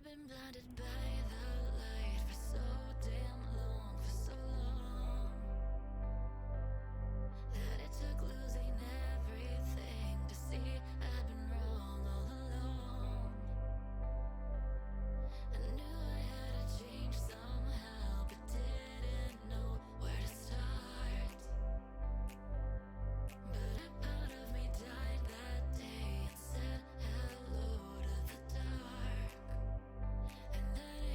been blinded by the light for so damn long, for so long, that it took losing everything to see I'd been wrong all along. I knew I had to change somehow, but didn't know where to start. But a part of me died that day and said hello to the dark. And then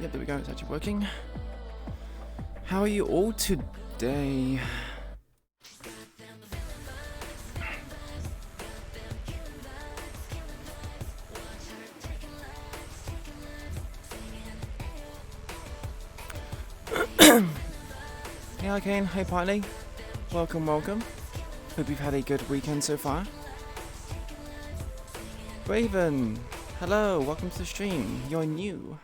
Yep, there we go. It's actually working. How are you all today? Hey Arcane, hey Partly. Welcome, welcome. Hope you've had a good weekend so far. Raven, hello, welcome to the stream. You're new.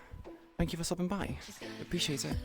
Thank you for stopping by. Appreciate it.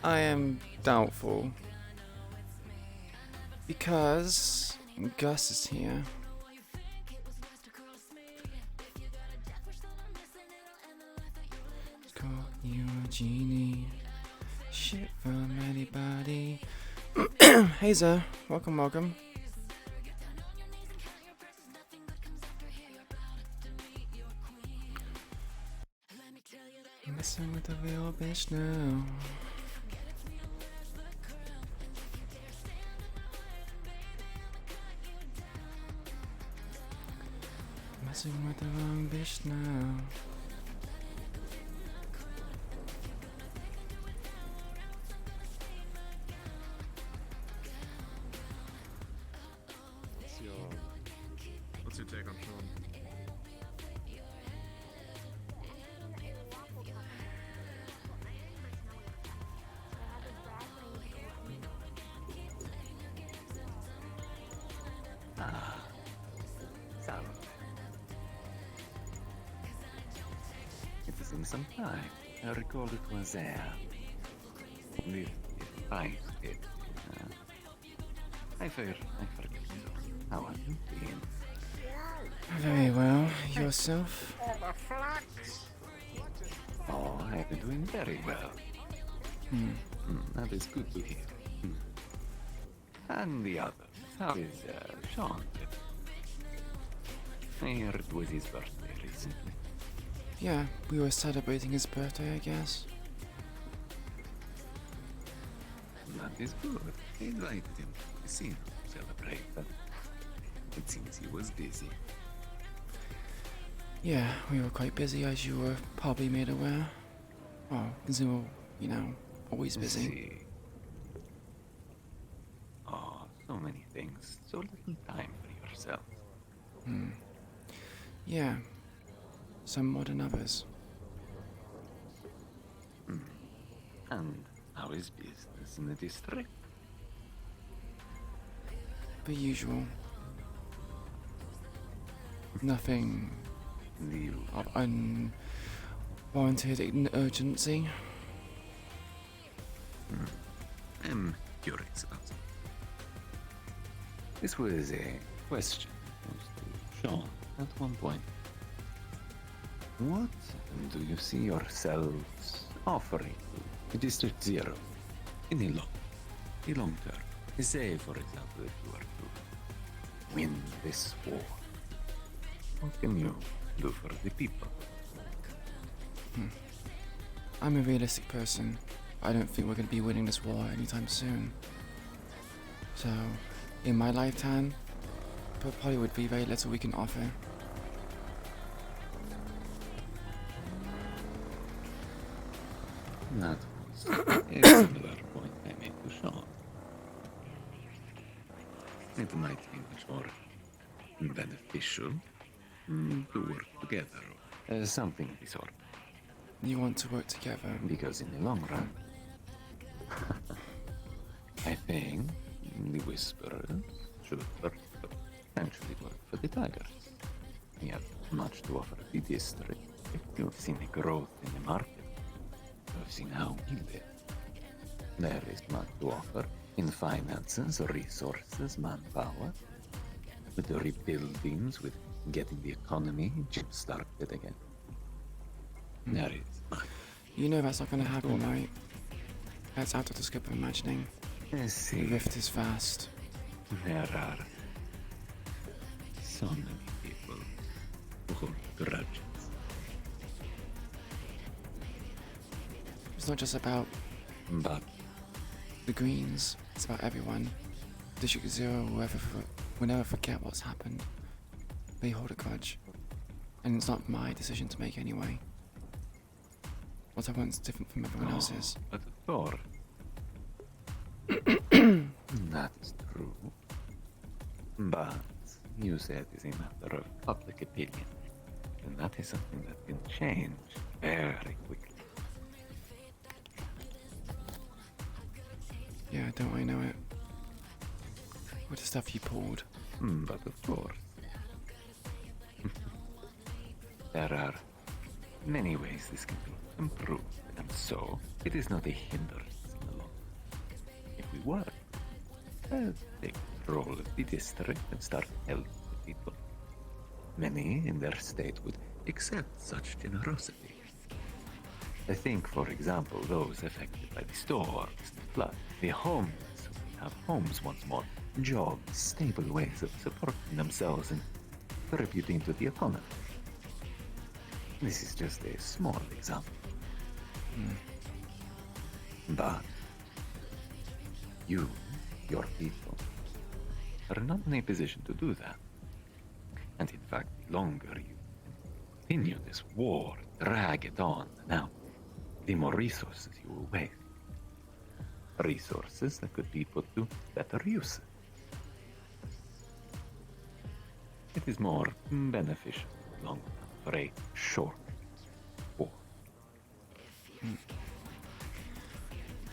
I am doubtful. Because Gus is here. Call you a genie. Shit from anybody. Hazer, welcome, welcome. Messing with the real bitch now. Messing with the wrong bitch now. What's your take on Sean? Salve. It was in some time. I recall it was with right. I forget. How are you doing? Very well. Yourself? Oh, I've been doing very well. That is good to hear. And the other, how is Sean? I heard it was his birthday recently. Yeah, we were celebrating his birthday, I guess. That is good. I invited him to see him celebrate, but it seems he was busy. Yeah, we were quite busy, as you were probably made aware. Well, because we were, you know, always busy. See. Oh, so many things. So little time for yourself. Yeah, some more than others. And how is business in the district? The usual. Nothing The of warranted urgency. I'm curious about something. This was a question posed to Sean at one point. What do you see yourselves offering to District Zero in the long term? Say, for example, if you were to win this war, what can you do for the people? I'm a realistic person. I don't think we're going to be winning this war anytime soon. So, in my lifetime, there probably would be very little we can offer. That was a similar point I made to Sean. It might be much more beneficial to work together or something of the sort. You want to work together. Because in the long run, I think the Whisperers should potentially work for the Tigers. We have much to offer the district. You've seen the growth in the market. You've seen how we live. There is much to offer in finances, resources, manpower, with the rebuildings, with getting the economy jump-started again. There is much. You know that's not going to happen, right? That's out of the scope of imagining. I The see. rift is vast. There are so many people who hold grudges. It's not just about But the Greens. It's about everyone. District Zero will never forget what's happened. They hold a grudge. And it's not my decision to make anyway. What I want is different from everyone else's. But of course, that is true. But you said it's a matter of public opinion. And that is something that can change very quickly. Yeah, don't I know it? What the stuff you pulled. But of course, there are many ways this can be improved, and so it is not a hindrance in the long run. If we were to take control of the district and start helping the people, many in their state would accept such generosity. I think, for example, those affected by the storms, the flood, the homeless who will have homes once more, jobs, stable ways of supporting themselves and contributing to the economy. This is just a small example. But you, your people, are not in a position to do that. And in fact, the longer you continue this war, drag it on now, the more resources you will waste. Resources that could be put to better use. It is more beneficial long run for a short war.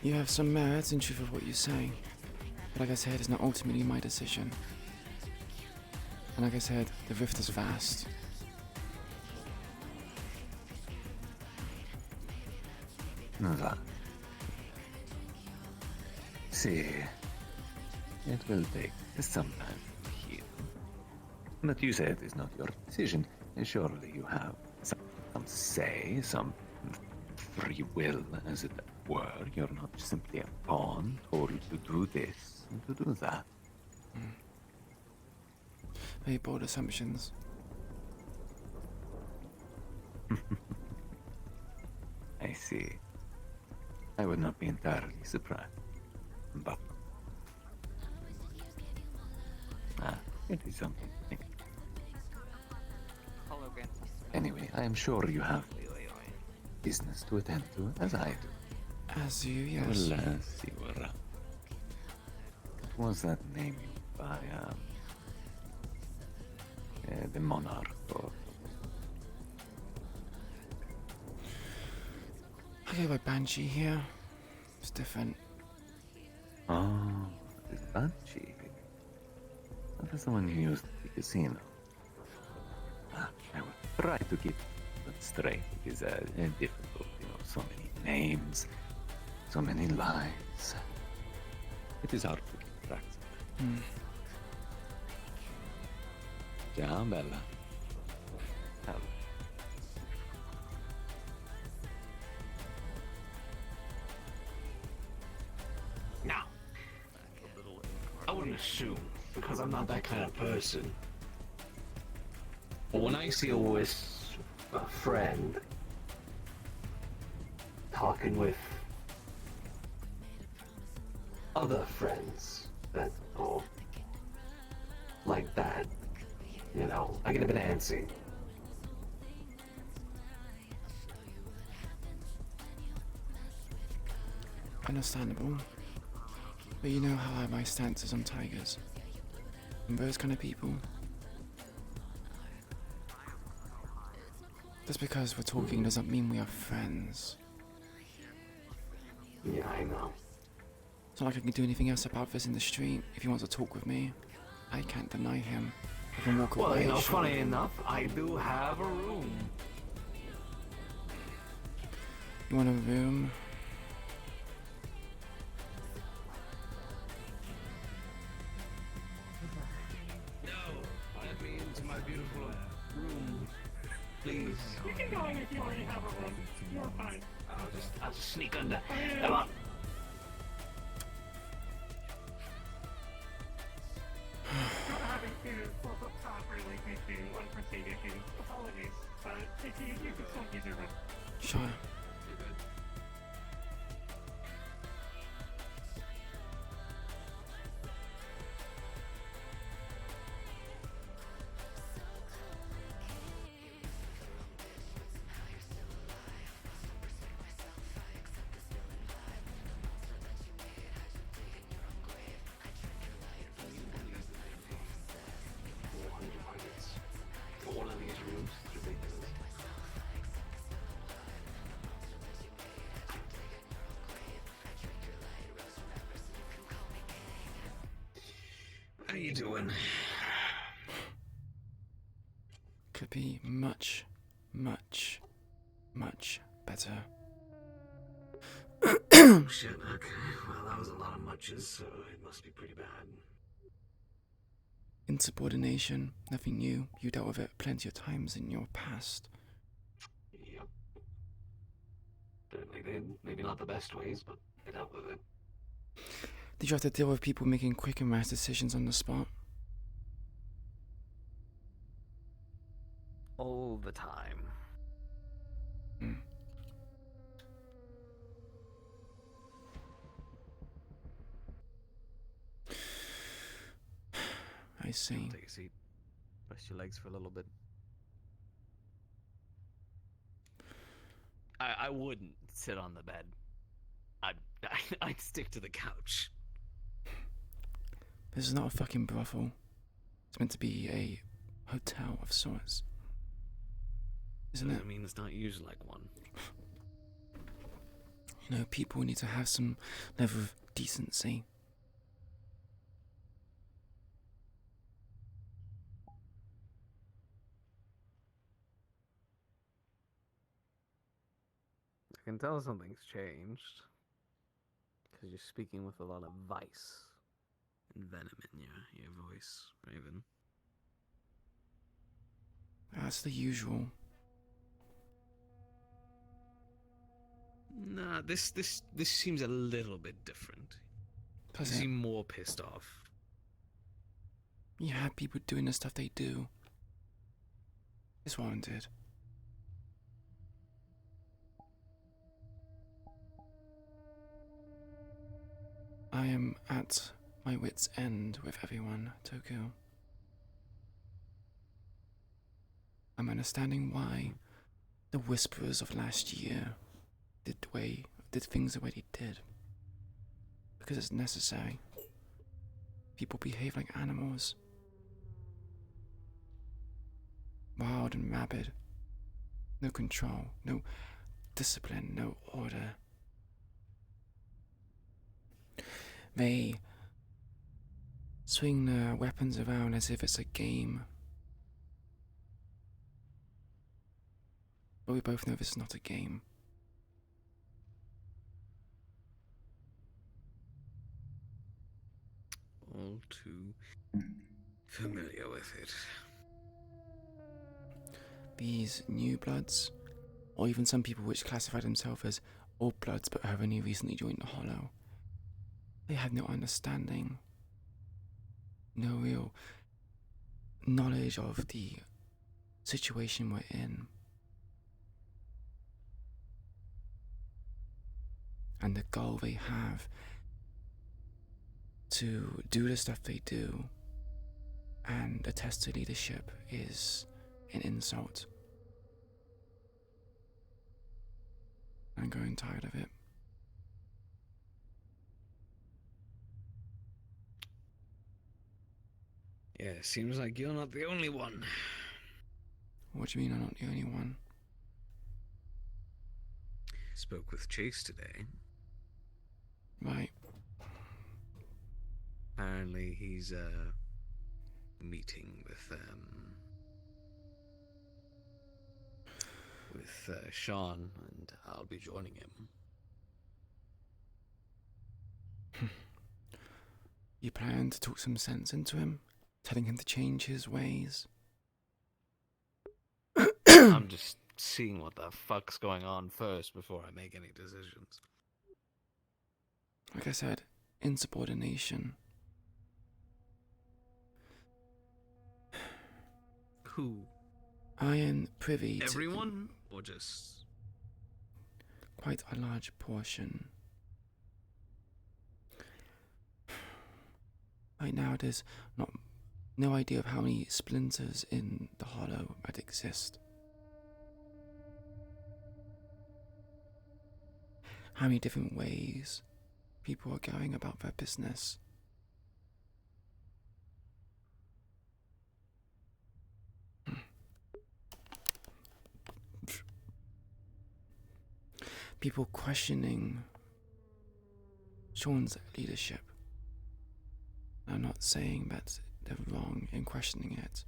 You have some merits in truth of what you say. But like I said, it's not ultimately my decision. And like I said, the rift is vast. That. See, it will take some time to heal. But you said it's not your decision. Surely you have some say, some free will, as it were. You're not simply a pawn told to do this and to do that. Very bold assumptions. I see. I would not be entirely surprised. But it is something to think. Anyway, I am sure you have business to attend to, as I do. As you, yes. Well, see you around. What was that name used by the monarch? Or I go by Banshee here. It's different. oh, it is Banshee. That is the one you used at the casino. I will try to keep but straight is difficult. You know, so many names, so many lines. It is hard to keep track. Ciao, Bella. Hello. Now, I wouldn't assume, because I'm not that kind of person. But when I see a friend talking with other friends that are like that, you know, I get a bit antsy. Understandable. But you know how I have my stances on tigers. And those kind of people. Just because we're talking doesn't mean we are friends. Yeah, I know. It's not like I can do anything else about this in the street. If he wants to talk with me, I can't deny him. I can walk Well, away. you know, sure. funny enough, I do have a room. You want a room? No, that means my beautiful room. Please. You can go in if you already have a room. You're fine. I'll just sneak under. Come on. Not having to flip up top really due to unforeseen issues. Apologies. But if you can still use your room. Sure. One of these rooms is ridiculous. How you doing? Could be much, much, much better. Oh shit, okay. Well, that was a lot of muches, so it must be pretty bad. Insubordination, nothing new. You dealt with it plenty of times in your past. Yep. Certainly did. Maybe not the best ways, but I dealt with it. Did you have to deal with people making quick and rash decisions on the spot? All the time. Hmm. I see. Take a seat. Rest your legs for a little bit. I wouldn't sit on the bed. I'd stick to the couch. This is not a fucking brothel. It's meant to be a hotel of sorts. Isn't it? Doesn't mean it's not used like one. You know, people need to have some level of decency. I can tell something's changed. Because you're speaking with a lot of vice and venom in your voice, Raven. That's the usual. Nah, this seems a little bit different. You Does it? seem more pissed off. You have people doing the stuff they do. It's warranted. I am at my wit's end with everyone, Toku. I'm understanding why the Whisperers of last year did things the way they did. Because it's necessary. People behave like animals. Wild and rabid. No control, no discipline, no order. They swing their weapons around as if it's a game. But we both know this is not a game. All too familiar with it. These new bloods, or even some people which classify themselves as old bloods but have only recently joined the Hollow, they have no understanding, no real knowledge of the situation we're in. And the goal they have to do the stuff they do and attest to leadership is an insult. I'm growing tired of it. Yeah, seems like you're not the only one. What do you mean I'm not the only one? Spoke with Chase today. Right. Apparently he's meeting with Sean, and I'll be joining him. You plan to talk some sense into him? Telling him to change his ways? I'm just seeing what the fuck's going on first before I make any decisions. Like I said, insubordination. Who? I am privy to Everyone? Or just... quite a large portion. Right now there's no idea of how many splinters in the Hollow that exist. How many different ways people are going about their business. People questioning Sean's leadership. I'm not saying that they're wrong in questioning it.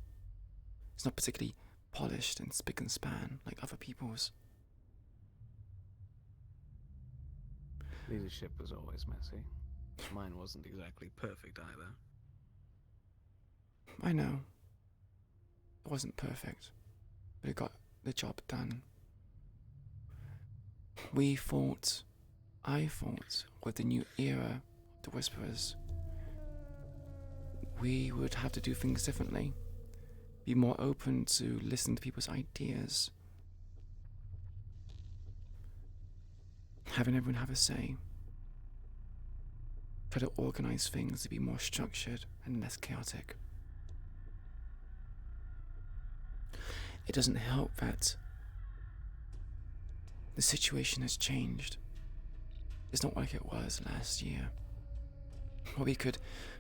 It's not particularly polished and spick and span like other people's. Leadership was always messy. Mine wasn't exactly perfect either. I know. It wasn't perfect, but it got the job done. I thought, with the new era of the Whisperers, we would have to do things differently. Be more open to listening to people's ideas. Having everyone have a say. Try to organize things to be more structured and less chaotic. It doesn't help that the situation has changed. It's not like it was last year, where we could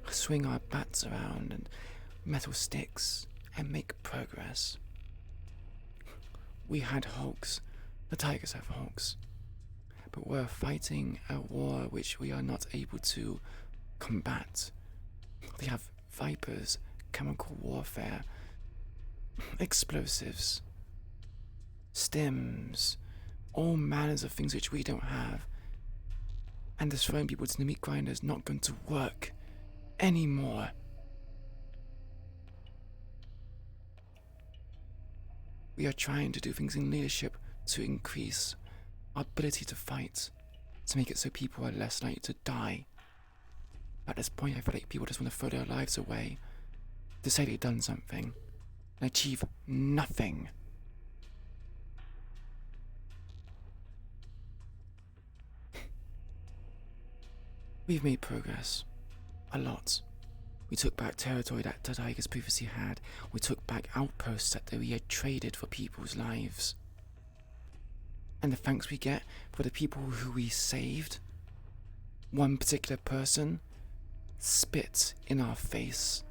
swing our bats around and metal sticks and make progress. We had hulks, the tigers have hulks, but we're fighting a war which we are not able to combat. They have vipers, chemical warfare, explosives, stims, all manners of things which we don't have. And just throwing people to the meat grinder is not going to work anymore. We are trying to do things in leadership to increase our ability to fight, to make it so people are less likely to die. At this point, I feel like people just want to throw their lives away to say they've done something and achieve nothing. We've made progress. A lot. We took back territory that the Tigers previously had. We took back outposts that we had traded for people's lives. And the thanks we get for the people who we saved. One particular person spit in our face.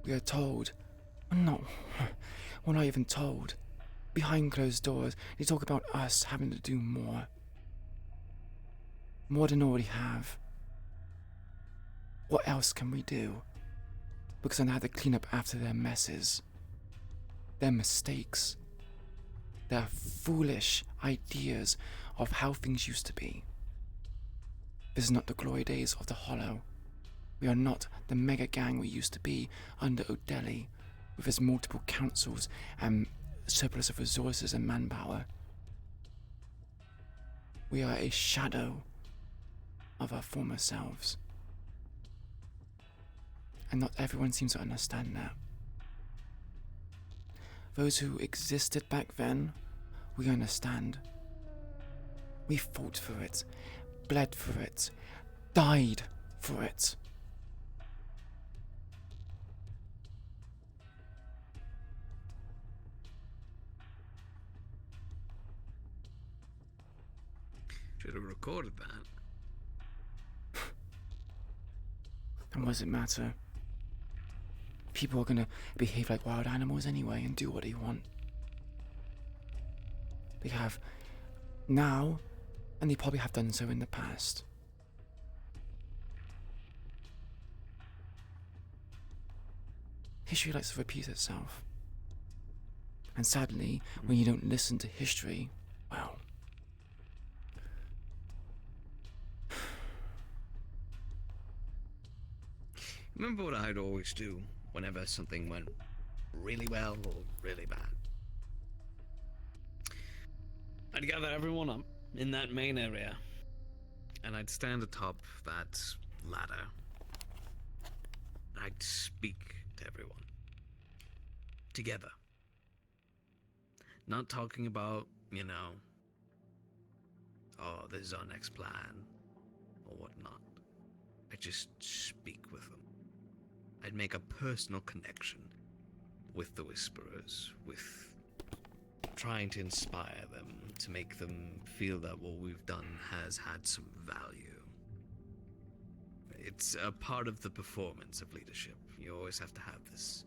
We are told, no, we're not even told. Behind closed doors, they talk about us having to do more. More than already have. What else can we do? Because I know how to clean up after their messes. Their mistakes. their foolish ideas of how things used to be. This is not the glory days of the Hollow. We are not the mega gang we used to be under O'Delly, with its multiple councils and surplus of resources and manpower. We are a shadow of our former selves. And not everyone seems to understand that. Those who existed back then, we understand. We fought for it, bled for it, died for it. Should have recorded that. And what does it matter? People are gonna behave like wild animals anyway and do what they want. They have now, and they probably have done so in the past. History likes to repeat itself. And sadly, when you don't listen to history, well... Remember what I'd always do whenever something went really well or really bad? I'd gather everyone up in that main area, and I'd stand atop that ladder. I'd speak to everyone. Together. Not talking about, oh, this is our next plan, or whatnot. I'd just speak with them. I'd make a personal connection with the Whisperers, with trying to inspire them, to make them feel that what we've done has had some value. It's a part of the performance of leadership. You always have to have this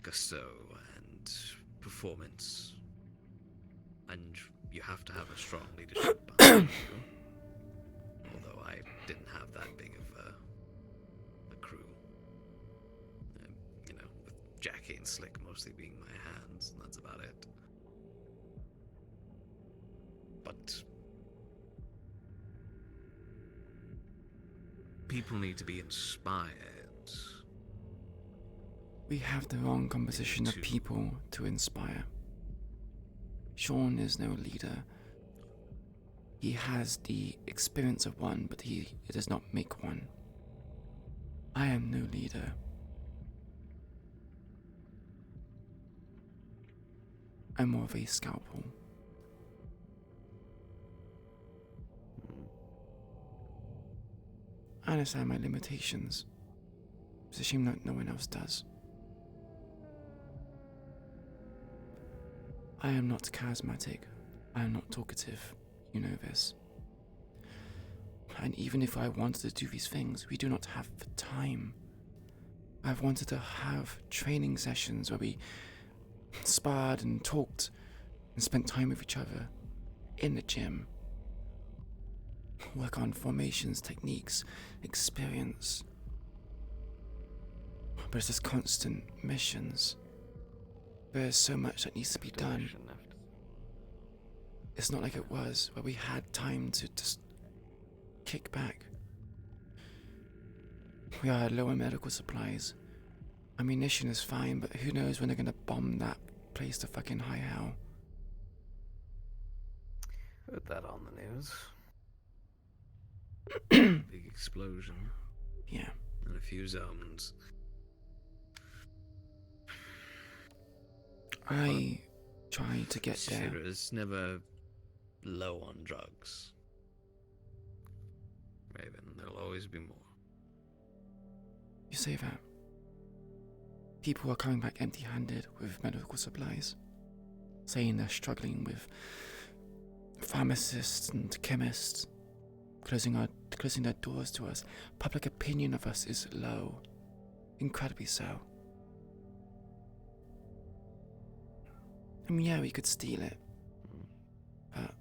gusto and performance, and you have to have a strong leadership behind you. Although I didn't have that big of a crew. With Jackie and Slick mostly being my hands, and that's about it. But people need to be inspired. We have the wrong composition of people to inspire. Sean is no leader. He has the experience of one, but he does not make one. I am no leader. I'm more of a scalpel. I understand my limitations. It's a shame that no one else does. I am not charismatic. I am not talkative. You know this. And even if I wanted to do these things, we do not have the time. I've wanted to have training sessions where we sparred and talked and spent time with each other in the gym. Work on formations, techniques, experience. But it's just constant missions. There's so much that needs to be done. It's not like it was, where we had time to just kick back. We are low on medical supplies. Ammunition is fine, but who knows when they're gonna bomb that place to fucking high hell. Heard that on the news. Big explosion. Yeah. And a few zones. I try to get there. Shira's never low on drugs. Raven, there'll always be more. You say that. People are coming back empty-handed with medical supplies, saying they're struggling with pharmacists and chemists, closing their doors to us. Public opinion of us is low, incredibly so. I mean, yeah, we could steal it, but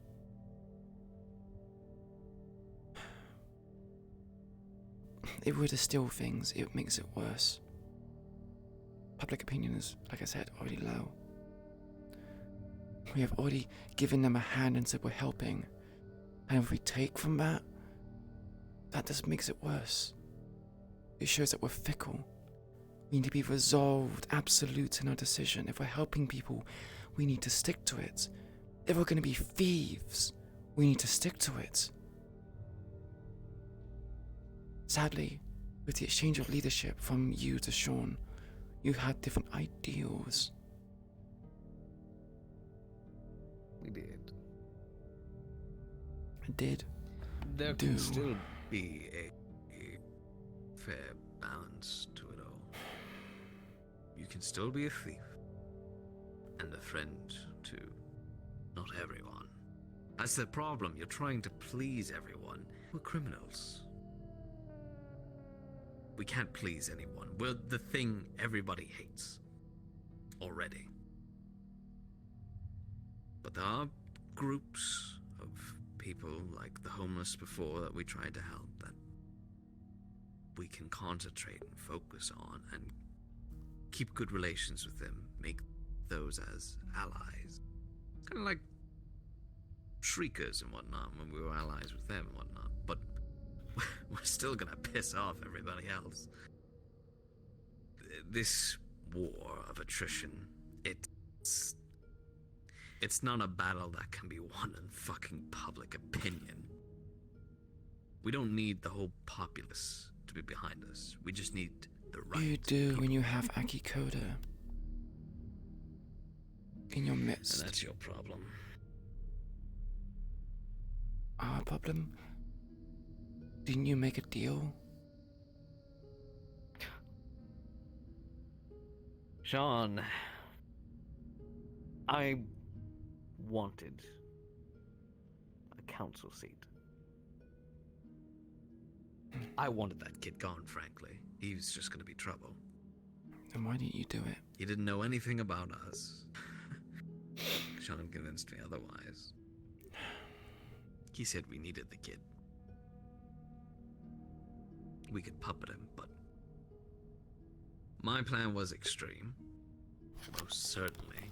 if we were to steal things, it makes it worse. Public opinion is, like I said, already low. We have already given them a hand and said we're helping. And if we take from that, that just makes it worse. It shows that we're fickle. We need to be resolved, absolute in our decision. If we're helping people, we need to stick to it. If we're going to be thieves, we need to stick to it. Sadly, with the exchange of leadership from you to Sean, you had different ideals. We did. I did. There Do. can still be a fair balance to it all. You can still be a thief and a friend to not everyone. That's the problem. You're trying to please everyone. We're criminals. We can't please anyone. We're the thing everybody hates already. But there are groups of people like the homeless before that we tried to help that we can concentrate and focus on and keep good relations with them, make those as allies. Kind of like Shriekers and whatnot when we were allies with them and whatnot, but we're still gonna piss off everybody else. This war of attrition, it's not a battle that can be won in fucking public opinion. We don't need the whole populace to be behind us. We just need the right You do people. when you have Aki Koda in your midst. And that's your problem. Our problem? Didn't you make a deal? Sean, I wanted a council seat. I wanted that kid gone, frankly. He was just gonna be trouble. Then why didn't you do it? He didn't know anything about us. Sean convinced me otherwise. He said we needed the kid. We could puppet him, but my plan was extreme. Most certainly.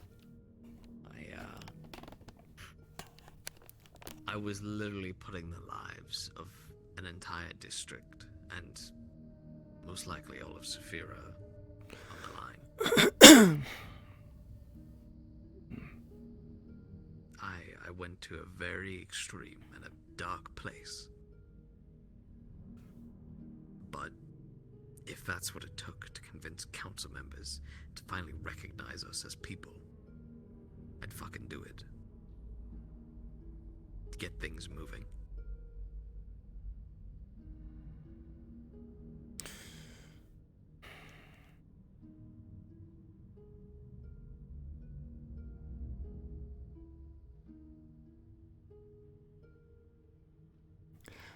I was literally putting the lives of an entire district and most likely all of Saphira on the line. I went to a very extreme and a dark place. But if that's what it took to convince council members to finally recognize us as people, I'd fucking do it. To get things moving.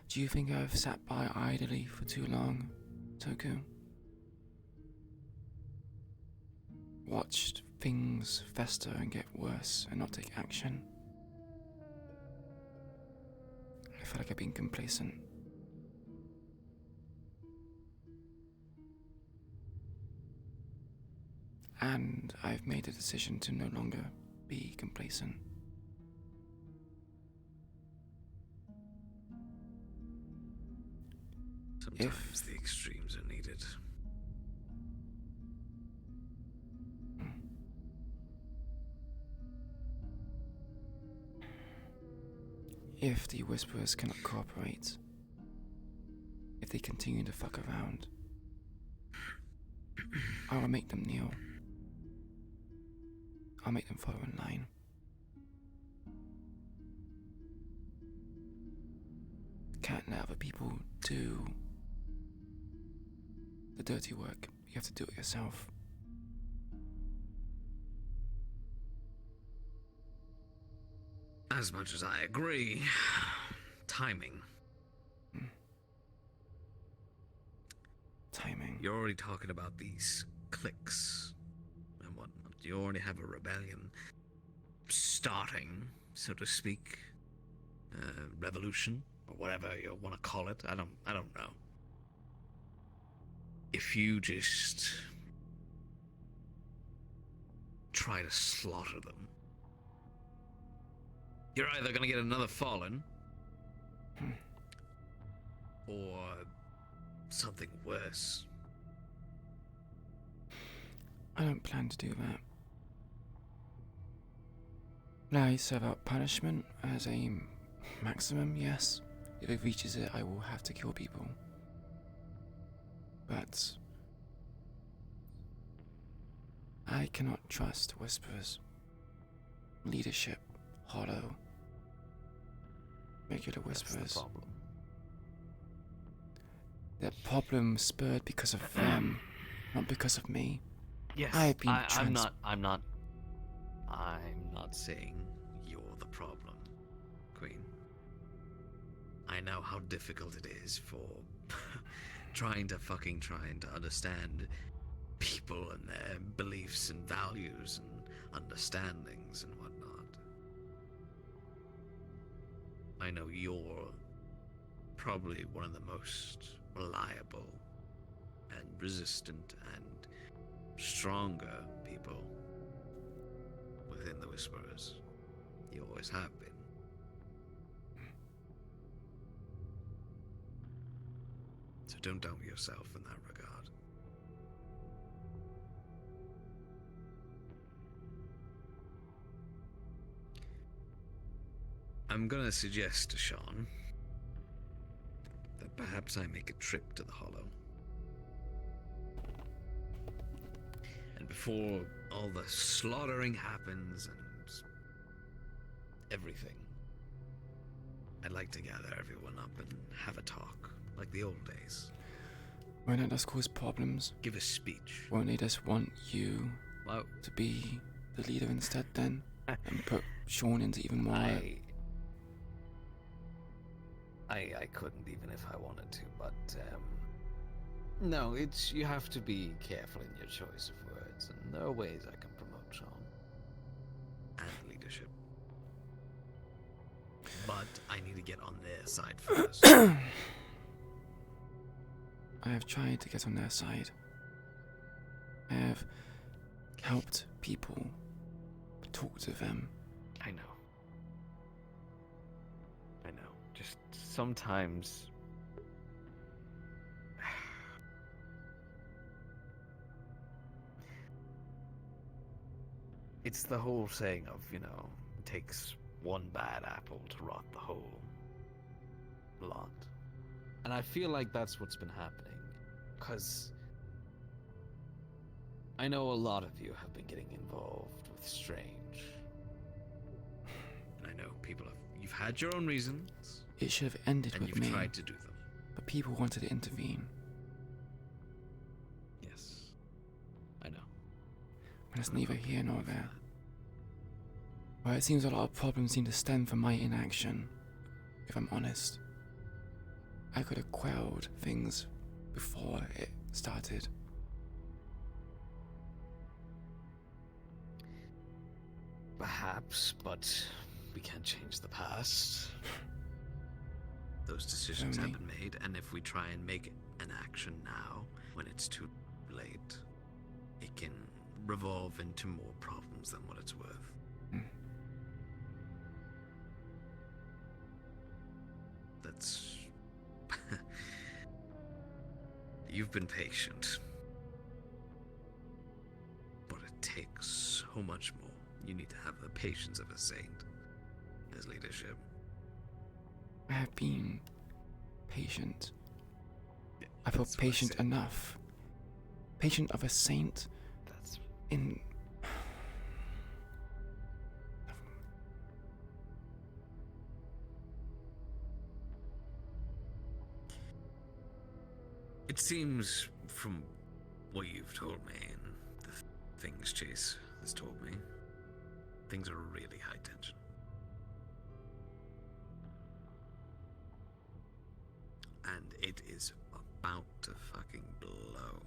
Do you think I've sat by idly for too long, Toku? Watched things fester and get worse and not take action? I feel like I've been complacent. And I've made a decision to no longer be complacent. Sometimes the extremes are needed. If the Whisperers cannot cooperate, if they continue to fuck around, I will make them kneel. I'll make them follow in line. Can't let other people do the dirty work. You have to do it yourself. As much as I agree, timing. Timing. You're already talking about these cliques and whatnot. You already have a rebellion starting, so to speak. Revolution, or whatever you want to call it. I don't know. If you just try to slaughter them, You're either gonna get another Fallen, or something worse. I don't plan to do that. Now, I serve out punishment as a maximum, yes. If it reaches it, I will have to kill people. But I cannot trust Whisperers. Leadership, hollow. Regular That's Whisperers. the problem. Their problem spurred because of them, not because of me. Yes, I've been I'm trans- not I'm not saying you're the problem, Queen. I know how difficult it is for trying to understand people and their beliefs and values and understandings and whatnot. I know you're probably one of the most reliable and resistant and stronger people within the Whisperers. You always have been. So don't doubt yourself in that regard. I'm gonna suggest to Sean that perhaps I make a trip to the Hollow. And before all the slaughtering happens and everything, I'd like to gather everyone up and have a talk, like the old days. Won't that just cause problems? Give a speech. Won't they just want you well, to be the leader instead then? And put Sean into even more... I couldn't even if I wanted to, but no, it's you have to be careful in your choice of words, and there are ways I can promote Sean. And leadership. But I need to get on their side first. I have tried to get on their side. I have helped people, talk to them. I know. Just sometimes it's the whole saying of, it takes one bad apple to rot the whole lot. And I feel like that's what's been happening, because I know a lot of you have been getting involved with Strange. And I know you've had your own reasons, It should have ended and with you've me, tried to do them. but people wanted to intervene. Yes. I know. And it's neither here nor there. Well, it seems a lot of problems seem to stem from my inaction, if I'm honest. I could have quelled things before it started. Perhaps, but we can't change the past. Those decisions have Only- been made, and if we try and make an action now, when it's too late, it can revolve into more problems than what it's worth. That's... You've been patient. But it takes so much more. You need to have the patience of a saint as leadership. I have been patient. Yeah, I felt that's what I patient said. enough. Patient of a saint That's in... It seems from what you've told me and the things Chase has told me, things are really high tension. And it is about to fucking blow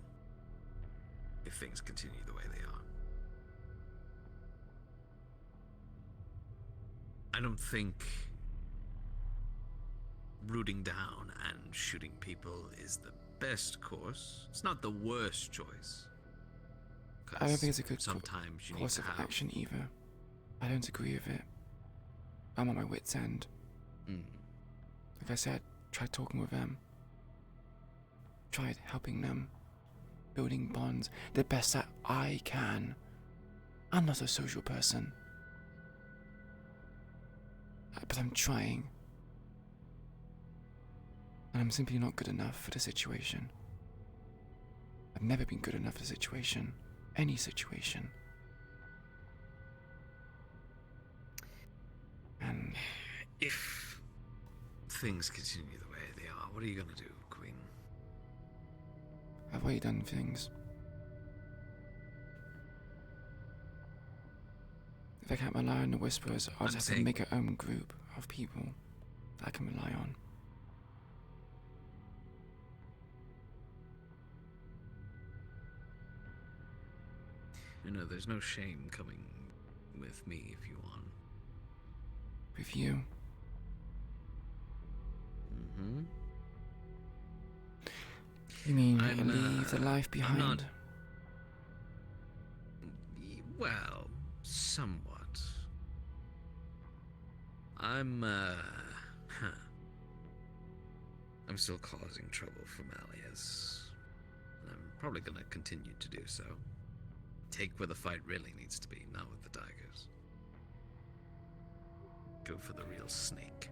if things continue the way they are. I don't think rooting down and shooting people is the best course. It's not the worst choice. I don't think it's a good sometimes you need course to of have action either. I don't agree with it. I'm on my wits' end. Mm. Like I said, tried talking with them. Tried helping them. Building bonds the best that I can. I'm not a social person. But I'm trying. And I'm simply not good enough for the situation. I've never been good enough for the situation. Any situation. And If things continue the way they are, what are you gonna do, Queen? I've already done things. If I can't rely on the Whisperers, I'll I'm just have to saying- make our own group of people that I can rely on. You know, there's no shame coming with me if you want. With you. Mm-hmm. You mean I'm, leave the life I'm not- behind? Well, somewhat. I'm still causing trouble for Malleus. And I'm probably gonna continue to do so. Take where the fight really needs to be, not with the tigers. Go for the real snake.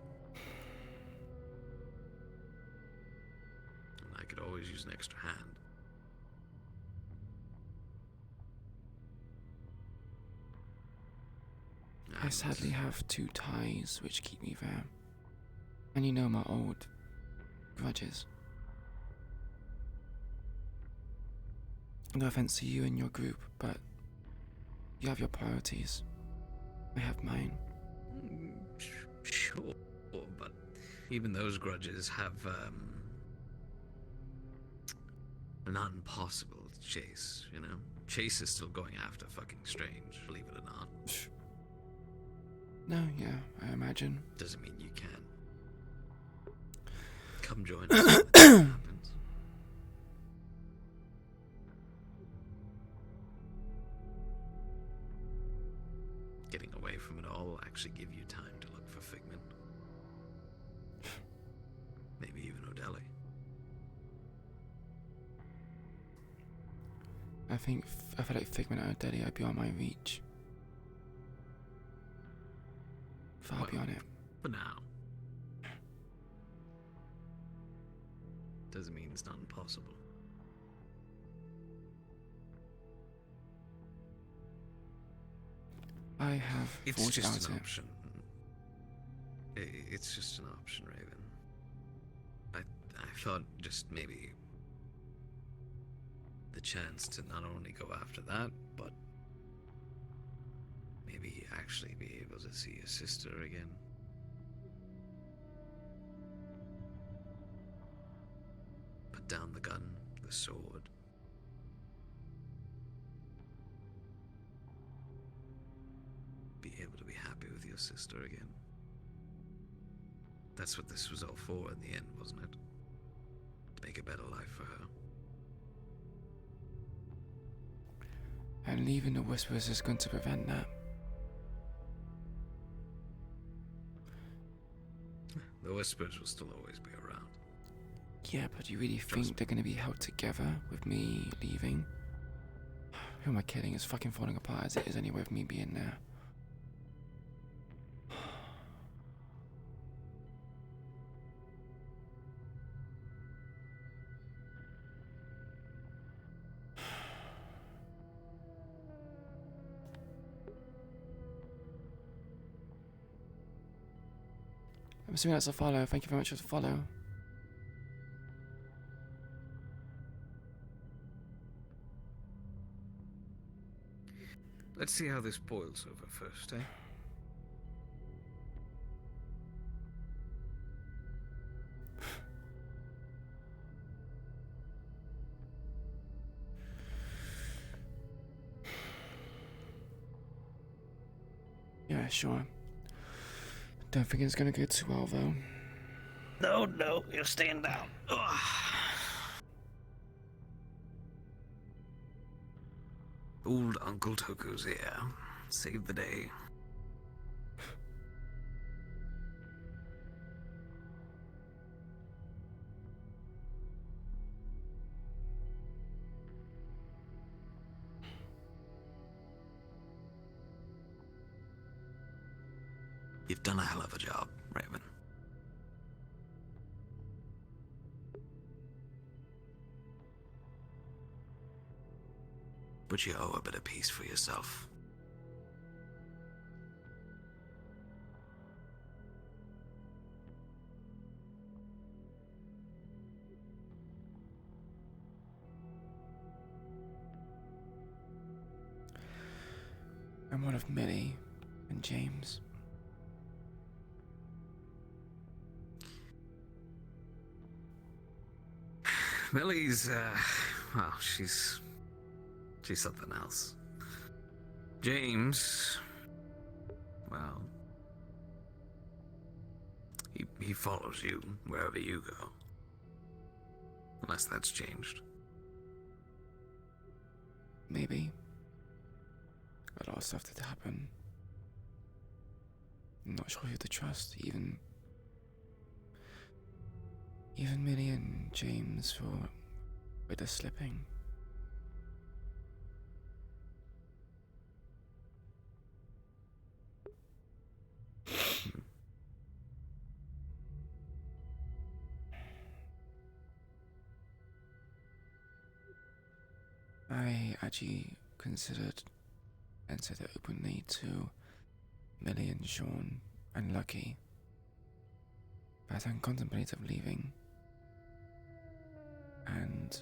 And I could always use an extra hand. I And- sadly have 2 ties which keep me there. And you know my old grudges. No offense to you and your group, but you have your priorities. I have mine. Sure, but even those grudges have not impossible to chase, you know? Chase is still going after fucking Strange, believe it or not. No, yeah, I imagine. Doesn't mean you can. Come join us when the time happens. Getting away from it all will actually give you time to look for Figment. Maybe even Odelli. I think I feel like Figment and Daddy are beyond my reach. Far Well, beyond it. For now. Doesn't mean it's not impossible. I have It's thought just about an it. option. It's just an option, Raven. I thought just maybe the chance to not only go after that, but maybe actually be able to see your sister again. Put down the gun, the sword. Be able to be happy with your sister again. That's what this was all for in the end, wasn't it? To make a better life for her. And leaving the Whispers is going to prevent that. The Whispers will still always be around. Yeah, but do you really Trust think they're going to be held together with me leaving? Who am I kidding? It's fucking falling apart as it is anyway with me being there. I'm assuming that's a follow. Thank you very much for the follow. Let's see how this boils over first, eh? Yeah, sure. Don't think it's gonna go too well though. No, you're staying down. Ugh. Old Uncle Toku's here. Save the day. You've done a hell of a job, Raven. But you owe a bit of peace for yourself. I'm one of Millie and James. Millie's, well, she's something else. James, well, he follows you wherever you go. Unless that's changed. Maybe. A lot of stuff did happen. I'm not sure who to trust, even Millie and James for with the slipping. I actually considered and said it openly to Millie and Sean and Lucky, but I'm contemplating leaving. And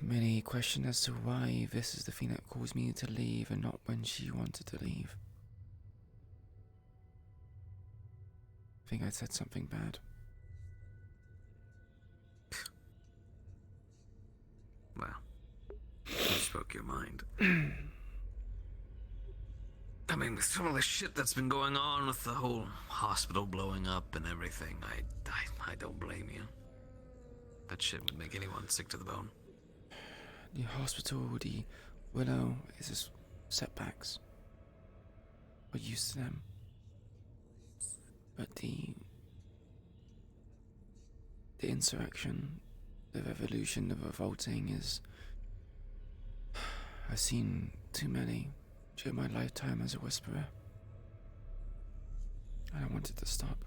Millie questioned as to why this is the thing that caused me to leave and not when she wanted to leave. I think I said something bad. Well, you spoke your mind. I mean, with some of the shit that's been going on with the whole hospital blowing up and everything, I don't blame you. That shit would make anyone sick to the bone. The hospital, the Willow, is just setbacks. We're used to them. But the insurrection, the revolution, the revolting is... I've seen too many during my lifetime as a whisperer. And I want it to stop.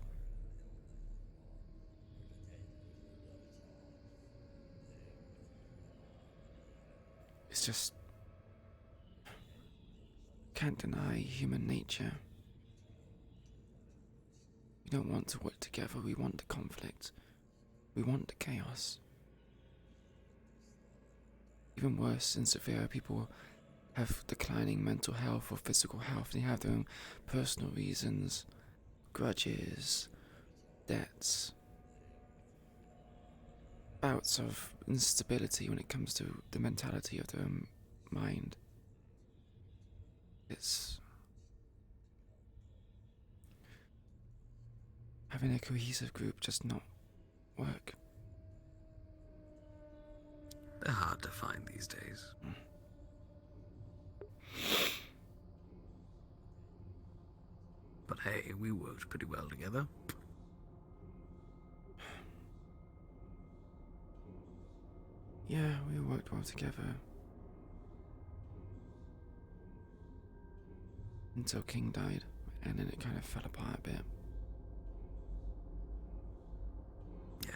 It's just... Can't deny human nature. We don't want to work together, we want the conflict. We want the chaos. Even worse, in severe, people have declining mental health or physical health. They have their own personal reasons, grudges, debts, bouts of instability when it comes to the mentality of their own mind. It's having a cohesive group just not work. They're hard to find these days. But hey, we worked pretty well together. Yeah, we worked well together. Until King died, and then it kind of fell apart a bit. Yeah.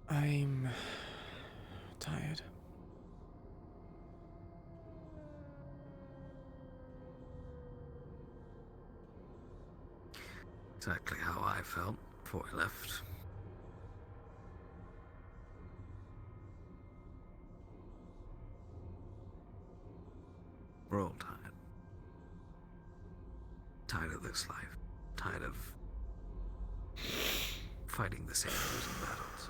I'm tired. Exactly how I felt before I left. We're all tired. Tired of this life. Tired of fighting the same losing battles.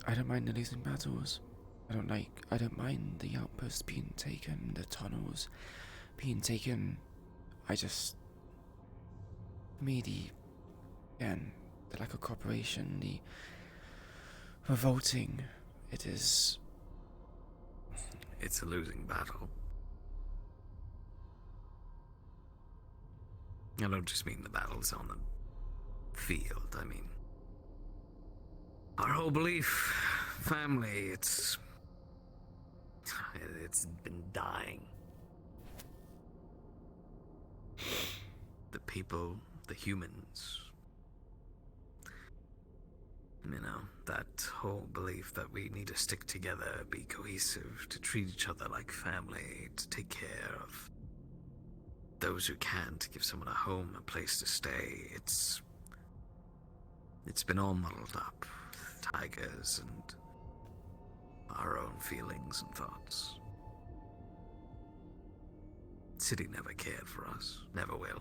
I don't mind the losing battles. I don't mind the outposts being taken, the tunnels being taken. For me, the lack of cooperation, revolting it is. It's a losing battle. I don't just mean the battles on the field, I mean our whole belief, family, it's been dying. The people, the humans, you know, that whole belief that we need to stick together, be cohesive, to treat each other like family, to take care of those who can, to give someone a home, a place to stay. It's been all muddled up. Tigers and our own feelings and thoughts. City never cared for us, never will.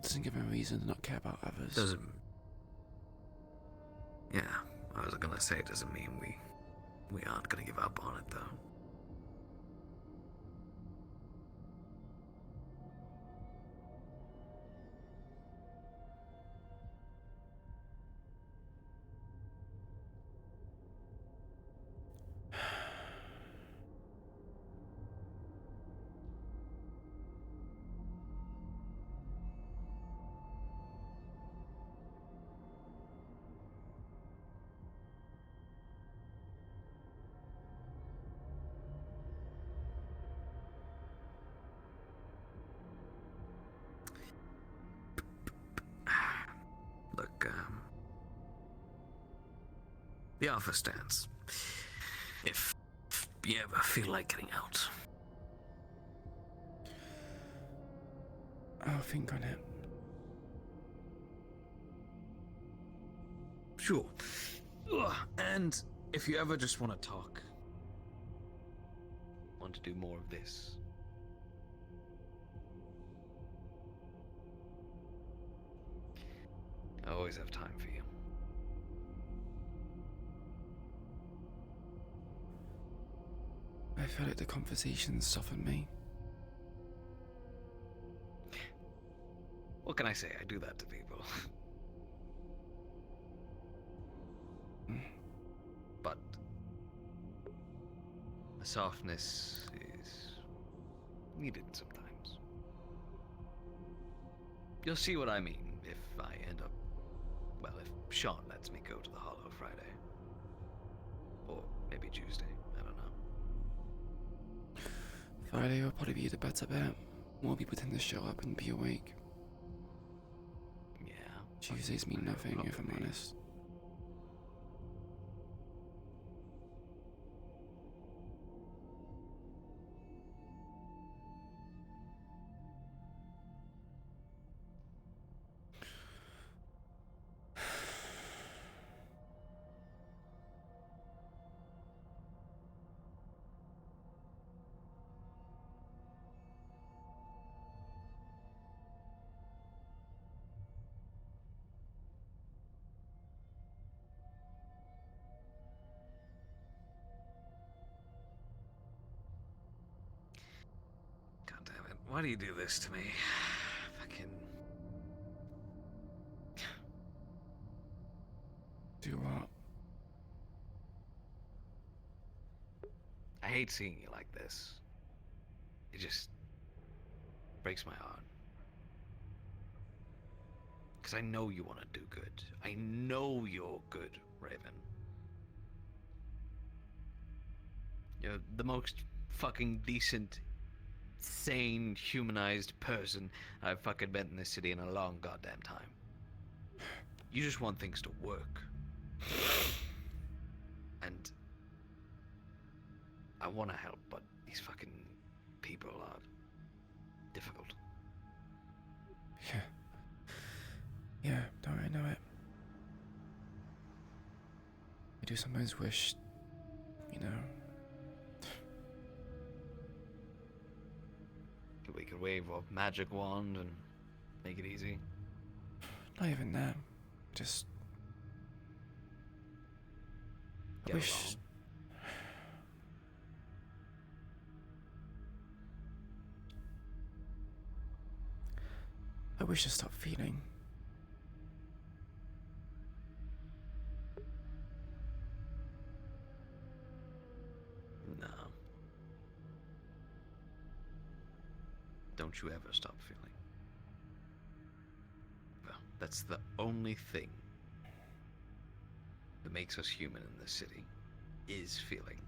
Doesn't give a reason to not care about others. Doesn't. Yeah, I was gonna say, doesn't mean we aren't gonna give up on it though. Look, the offer stands. If you ever feel like getting out. I'll think on it. Sure. Ugh. And if you ever just want to talk, want to do more of this, I always have time for you. I feel like the conversations softened me. What can I say? I do that to people. But the softness is needed sometimes. You'll see what I mean if I end up, well, if Sean lets me go to the Hollow Friday. Or maybe Tuesday, I don't know. Friday will probably be the better bet. More people tend to show up and be awake. Yeah. Tuesdays mean nothing, if I'm honest. God damn it. Why do you do this to me? Fucking. Do what? I hate seeing you like this. It just breaks my heart. Because I know you want to do good. I know you're good, Raven. You're the most fucking decent, sane, humanized person I've fucking met in this city in a long goddamn time. You just want things to work. And I want to help, but these fucking people are difficult. Yeah. Yeah, don't I know it? I do sometimes wish, you know. We could wave a magic wand and make it easy. Not even that. Just. I Get wish. along. I wish to stop feeling. don't you ever stop feeling. Well, that's the only thing that makes us human in this city, is feeling.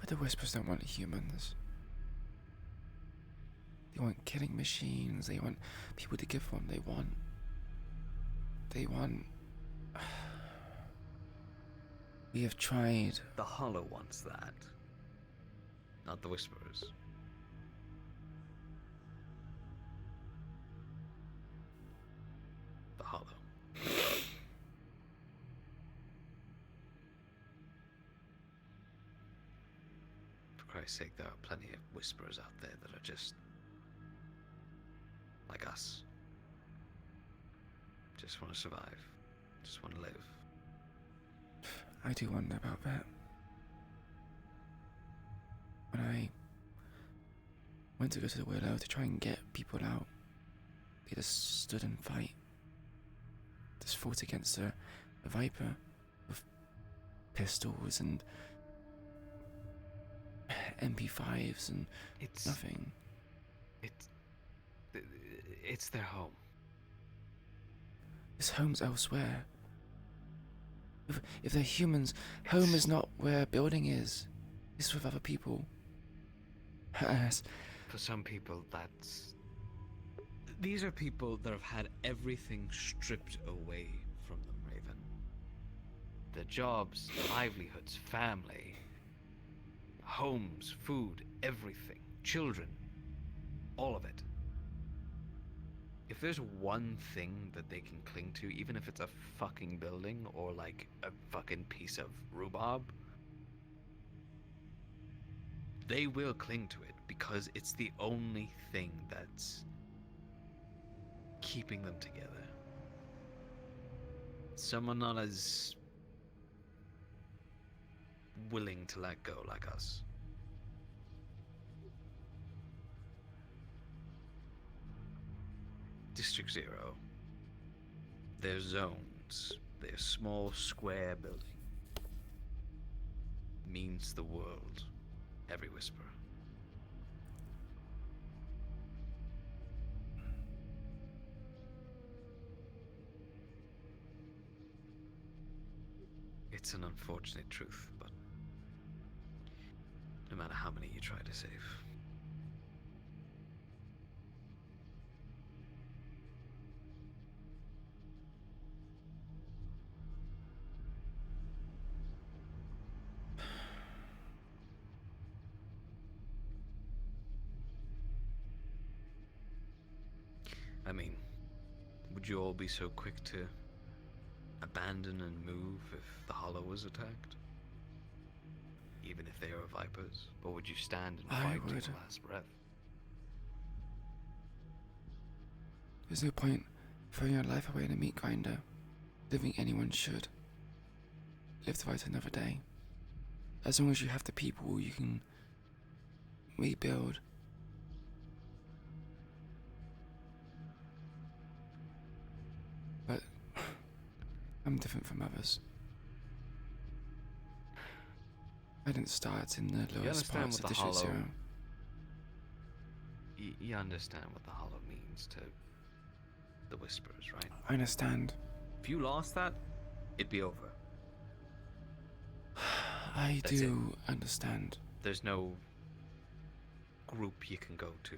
But the Whispers don't want humans. They want killing machines. They want people to give them what they want. They want... We have tried. The Hollow wants that, not the Whisperers. The Hollow. For Christ's sake, there are plenty of Whisperers out there that are just like us. Just want to survive. Just want to live. I do wonder about that. When I went to go to the Willow to try and get people out, they just stood and fight. Just fought against a Viper with pistols and MP5s and nothing. It's their home. This home's elsewhere. If they're humans, home is not where building is. It's with other people. Yes. For some people, that's... These are people that have had everything stripped away from them, Raven. Their jobs, livelihoods, family, homes, food, everything, children, all of it. If there's one thing that they can cling to, even if it's a fucking building or like a fucking piece of rhubarb, they will cling to it because it's the only thing that's keeping them together. Someone not as willing to let go like us. District Zero, their zones, their small square building, means the world, every Whisperer. It's an unfortunate truth, but no matter how many you try to save. I mean, would you all be so quick to abandon and move if the Hollow was attacked? Even if they are Vipers? Or would you stand and I fight to would. the last breath? There's no point throwing your life away in a meat grinder. Don't think anyone should. Live to fight another day. As long as you have the people, you can rebuild. But I'm different from others. I didn't start in the lowest understand parts of what the District Hollow- Zero. You understand what the Hollow means to the Whisperers, right? I understand. If you lost that, it'd be over. I That's do understand. There's no group you can go to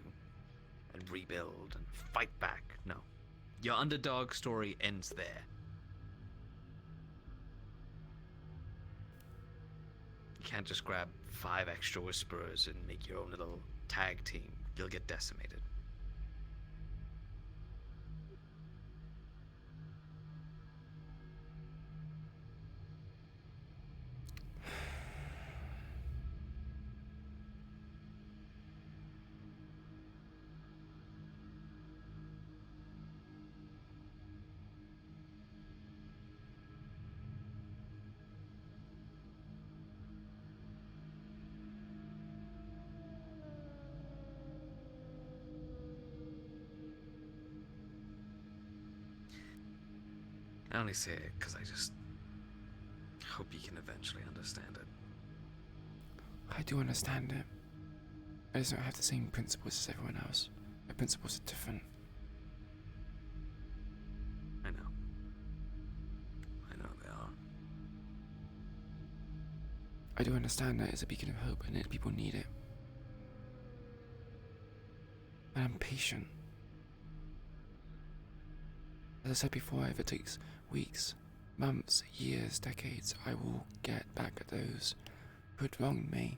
and rebuild and fight back. No. Your underdog story ends there. You can't just grab 5 extra Whisperers and make your own little tag team. You'll get decimated. I only say it because I just hope you can eventually understand it. I do understand it. I just don't have the same principles as everyone else. My principles are different. I know. I know they are. I do understand that it's a beacon of hope and that people need it. And I'm patient. As I said before, if it takes weeks, months, years, decades, I will get back at those who had wronged me.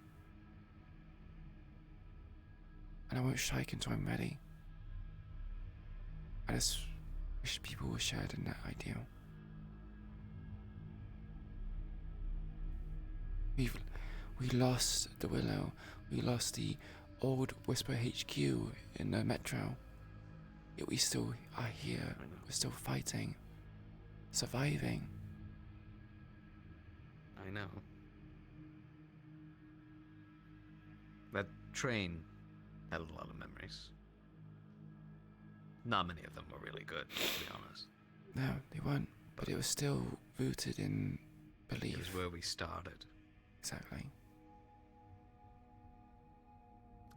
And I won't strike until I'm ready. I just wish people were shared in that ideal. We lost the Willow. We lost the old Whisper HQ in the Metro. Yet we still are here. We're still fighting. Surviving. I know. That train had a lot of memories. Not many of them were really good, to be honest. No, they weren't. But it was still rooted in belief. It was where we started. Exactly.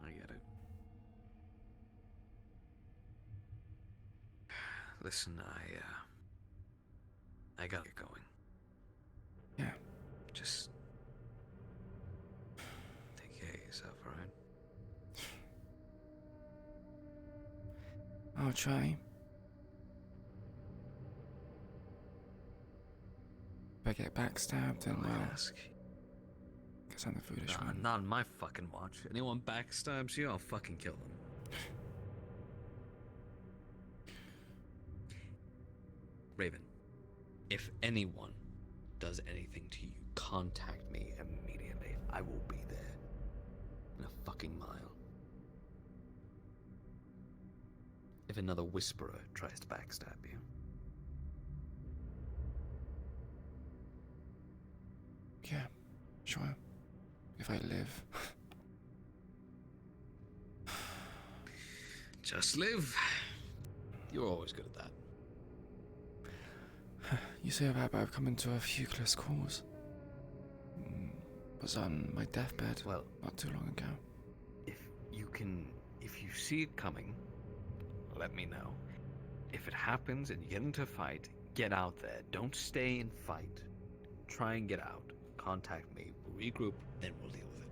I get it. Listen, I gotta get going. Yeah. Just take care of yourself, alright? I'll try. If I get backstabbed, then well, Ask. guess I'm the foolish one. Not on my fucking watch. Anyone backstabs you, I'll fucking kill them. Raven, if anyone does anything to you, contact me immediately. I will be there. In a fucking mile. If another whisperer tries to backstab you. Yeah, sure. If I live. Just live. You're always good at that. You say that, but I've come into a few close calls. Was on my deathbed Well, not too long ago. If you see it coming, let me know. If it happens and you get into a fight, get out there. Don't stay and fight. Try and get out. Contact me. We'll regroup, then we'll deal with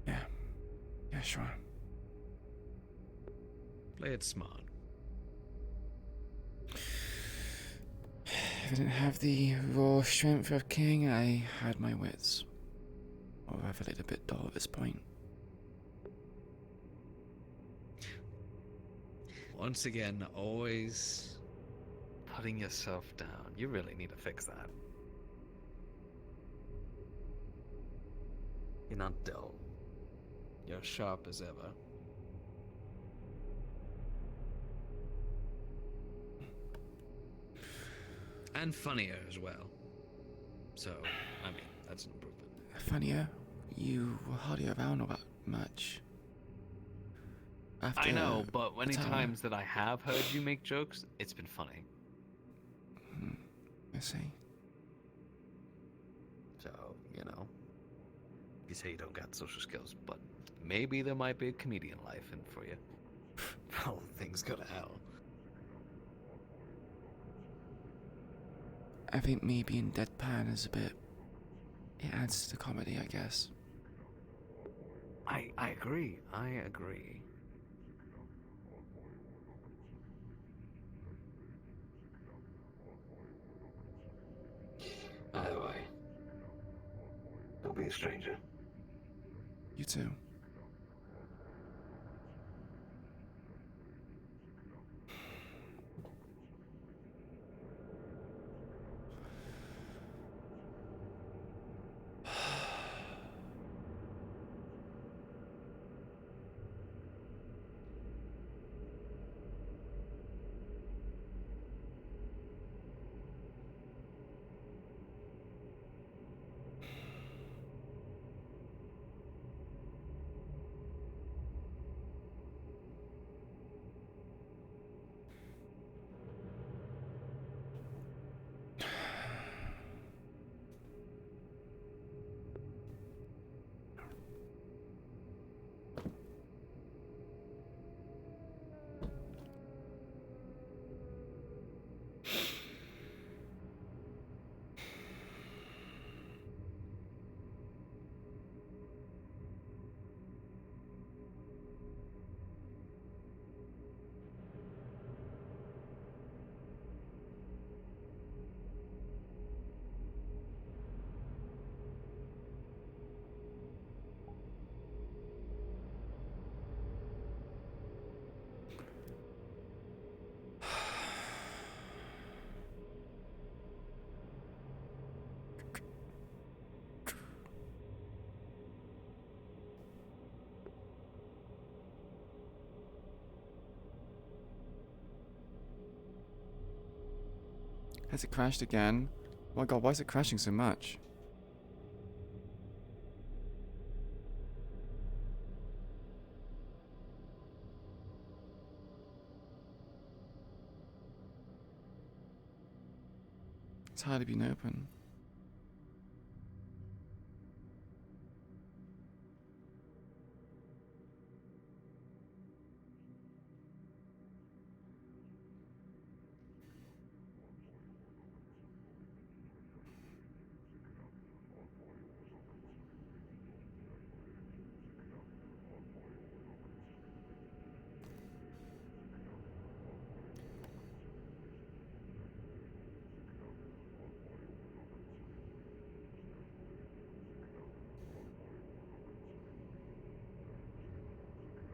it. Yeah, sure. Play it smart. If I didn't have the raw strength of King, I had my wits. Or rather, a little bit dull at this point. Once again, always Putting yourself down. You really need to fix that. you're not dull. You're sharp as ever. And funnier as well. So, I mean, that's an improvement. Funnier, you were hardly around about much. After I know, but many the tower. times that I have heard you make jokes, it's been funny. I see. So, you say you don't got social skills, but maybe there might be a comedian life in for you. Well, things go to hell. I think me being deadpan is a bit. It adds to the comedy, I guess. I agree. I agree. Either way, don't be a stranger. You too. Has it crashed again? Oh my god, why is it crashing so much? It's hardly been open.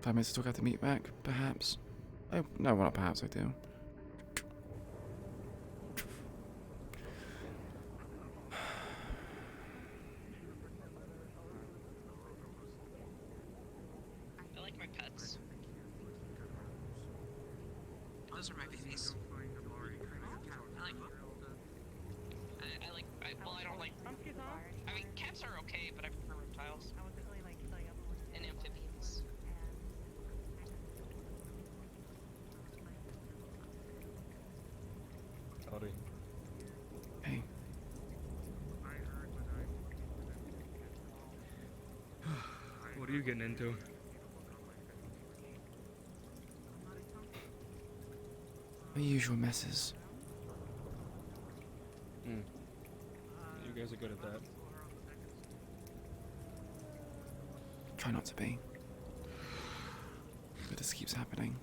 Five minutes to talk out the meat back, perhaps. Oh, no, well, not perhaps, I do. I like my pets. Those are my babies. Well, I don't like. I mean, cats are okay, but I prefer reptiles. And amphibians. Howdy. Hey, What are you getting into? my usual messes. You guys are good at that. Try not to be. But this keeps happening.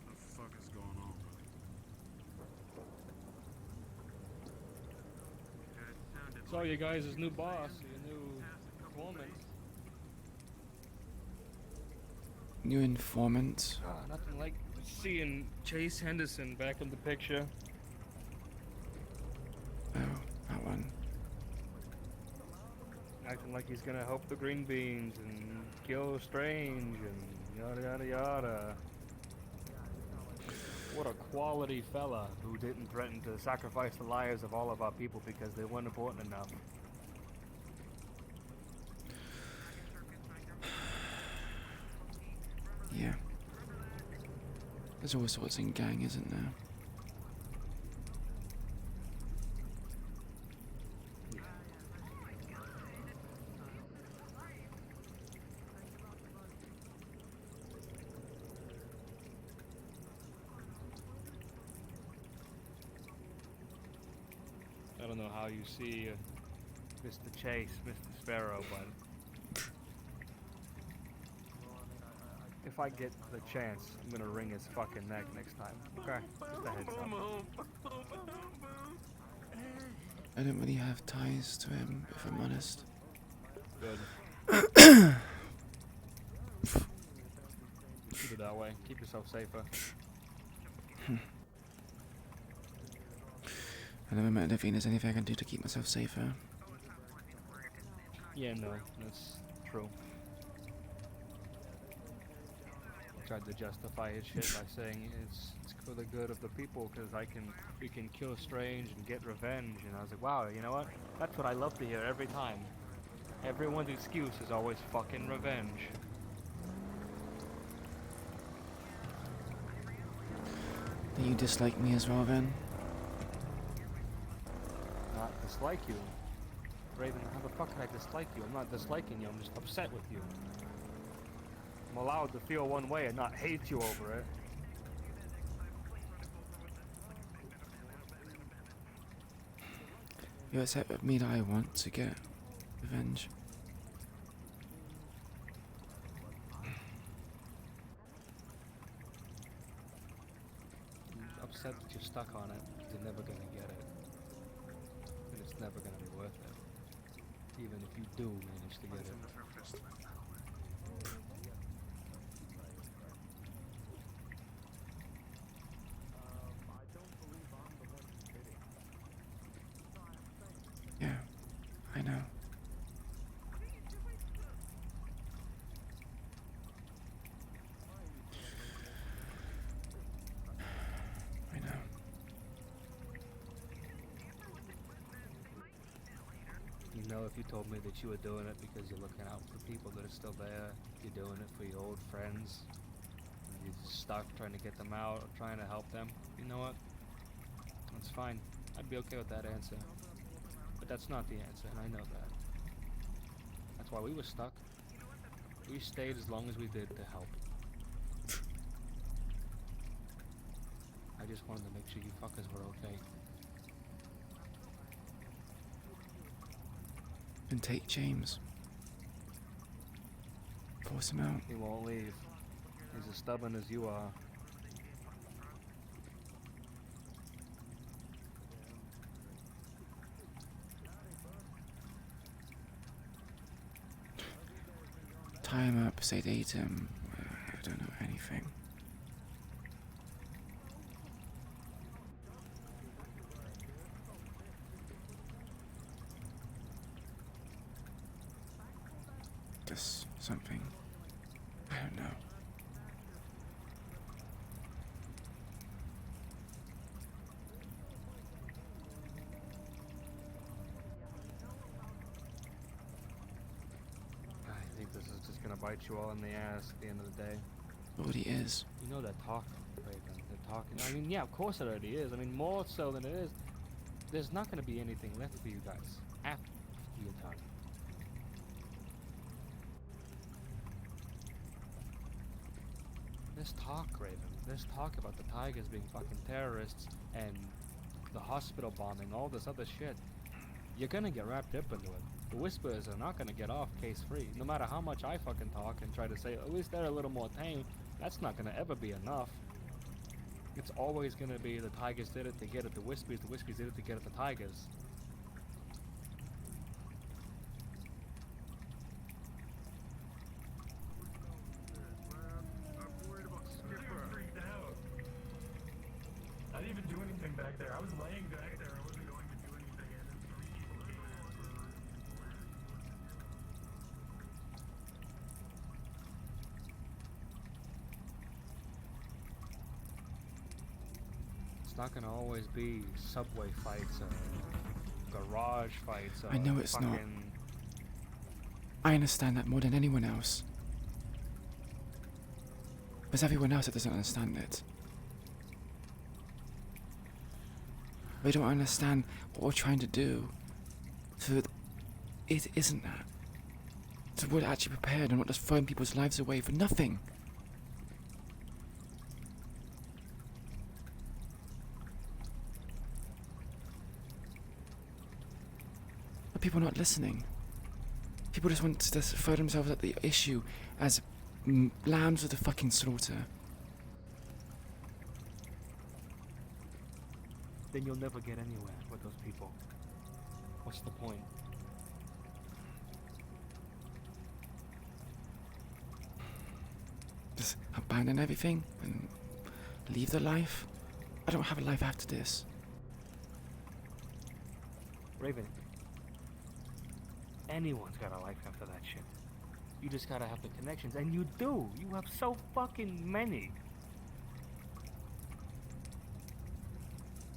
What the fuck is going on? So you guys' new boss, your new informant. New informant. Nothing like seeing Chase Henderson back in the picture. Oh, that one. Acting like he's gonna help the green beans and kill Strange and yada yada yada. What a quality fella who didn't threaten to sacrifice the lives of all of our people because they weren't important enough. Yeah. There's all sorts in gang, isn't there? I don't know how you see Mr. Chase, Mr. Sparrow, but if I get the chance, I'm gonna wring his fucking neck next time. Okay? Just a heads up. I don't really have ties to him, if I'm honest. Good. Keep it that way. Keep yourself safer. I never met Livine. Is anything I can do to keep myself safer? Yeah, no, that's true. Tried to justify his shit by saying it's for the good of the people because we can kill Strange and get revenge. And I was like, wow, you know what? That's what I love to hear every time. Everyone's excuse is always fucking revenge. Do you dislike me as well, then? Not dislike you. Raven, how the fuck can I dislike you? I'm not disliking you, I'm just upset with you. I'm allowed to feel one way and not hate you over it. You're upset with me that I want to get revenge. I'm upset that you're stuck on it. You're never gonna get it. And it's never gonna be worth it. Even if you do manage to get it. Yeah, I know. I know. know if you told me that you were doing it because you're looking out for people that are still there, you're doing it for your old friends, and you're just stuck trying to get them out or trying to help them, you know what? That's fine. I'd be okay with that answer. But that's not the answer, and I know that. That's why we were stuck. We stayed as long as we did to help. I just wanted to make sure you fuckers were okay. And take James. Force him out. He won't leave. He's as stubborn as you are. Tie him up, sedate him. I don't know anything. Just something. I don't know. I think this is just gonna bite you all in the ass at the end of the day. It already is. You know they're talking, Raven. They're talking. I mean, yeah, of course it already is. I mean, more so than it is. There's not gonna be anything left for you guys after you're done. There's talk, Raven. There's talk about the Tigers being fucking terrorists and the hospital bombing, all this other shit. You're gonna get wrapped up into it. The Whisperers are not gonna get off case-free. No matter how much I fucking talk and try to say, at least they're a little more tame, that's not gonna ever be enough. It's always gonna be the Tigers did it to get at the Whispers did it to get at the Tigers. Freaked out. I didn't even do anything back there. I was laying back there. I wasn't going to do anything. And then 3 people came over. It's not gonna always be subway fights or garage fights or I know it's not. fucking... I understand that more than anyone else. There's everyone else that doesn't understand it. They don't understand what we're trying to do. So that it isn't that. So we're actually prepared and not just throwing people's lives away for nothing. But people are not listening. People just want to throw themselves at the issue as lambs of the fucking slaughter. Then you'll never get anywhere with those people. What's the point? Just abandon everything and leave the life? I don't have a life after this. Raven, anyone's got a life after that shit. You just gotta have the connections, and you do. You have so fucking many.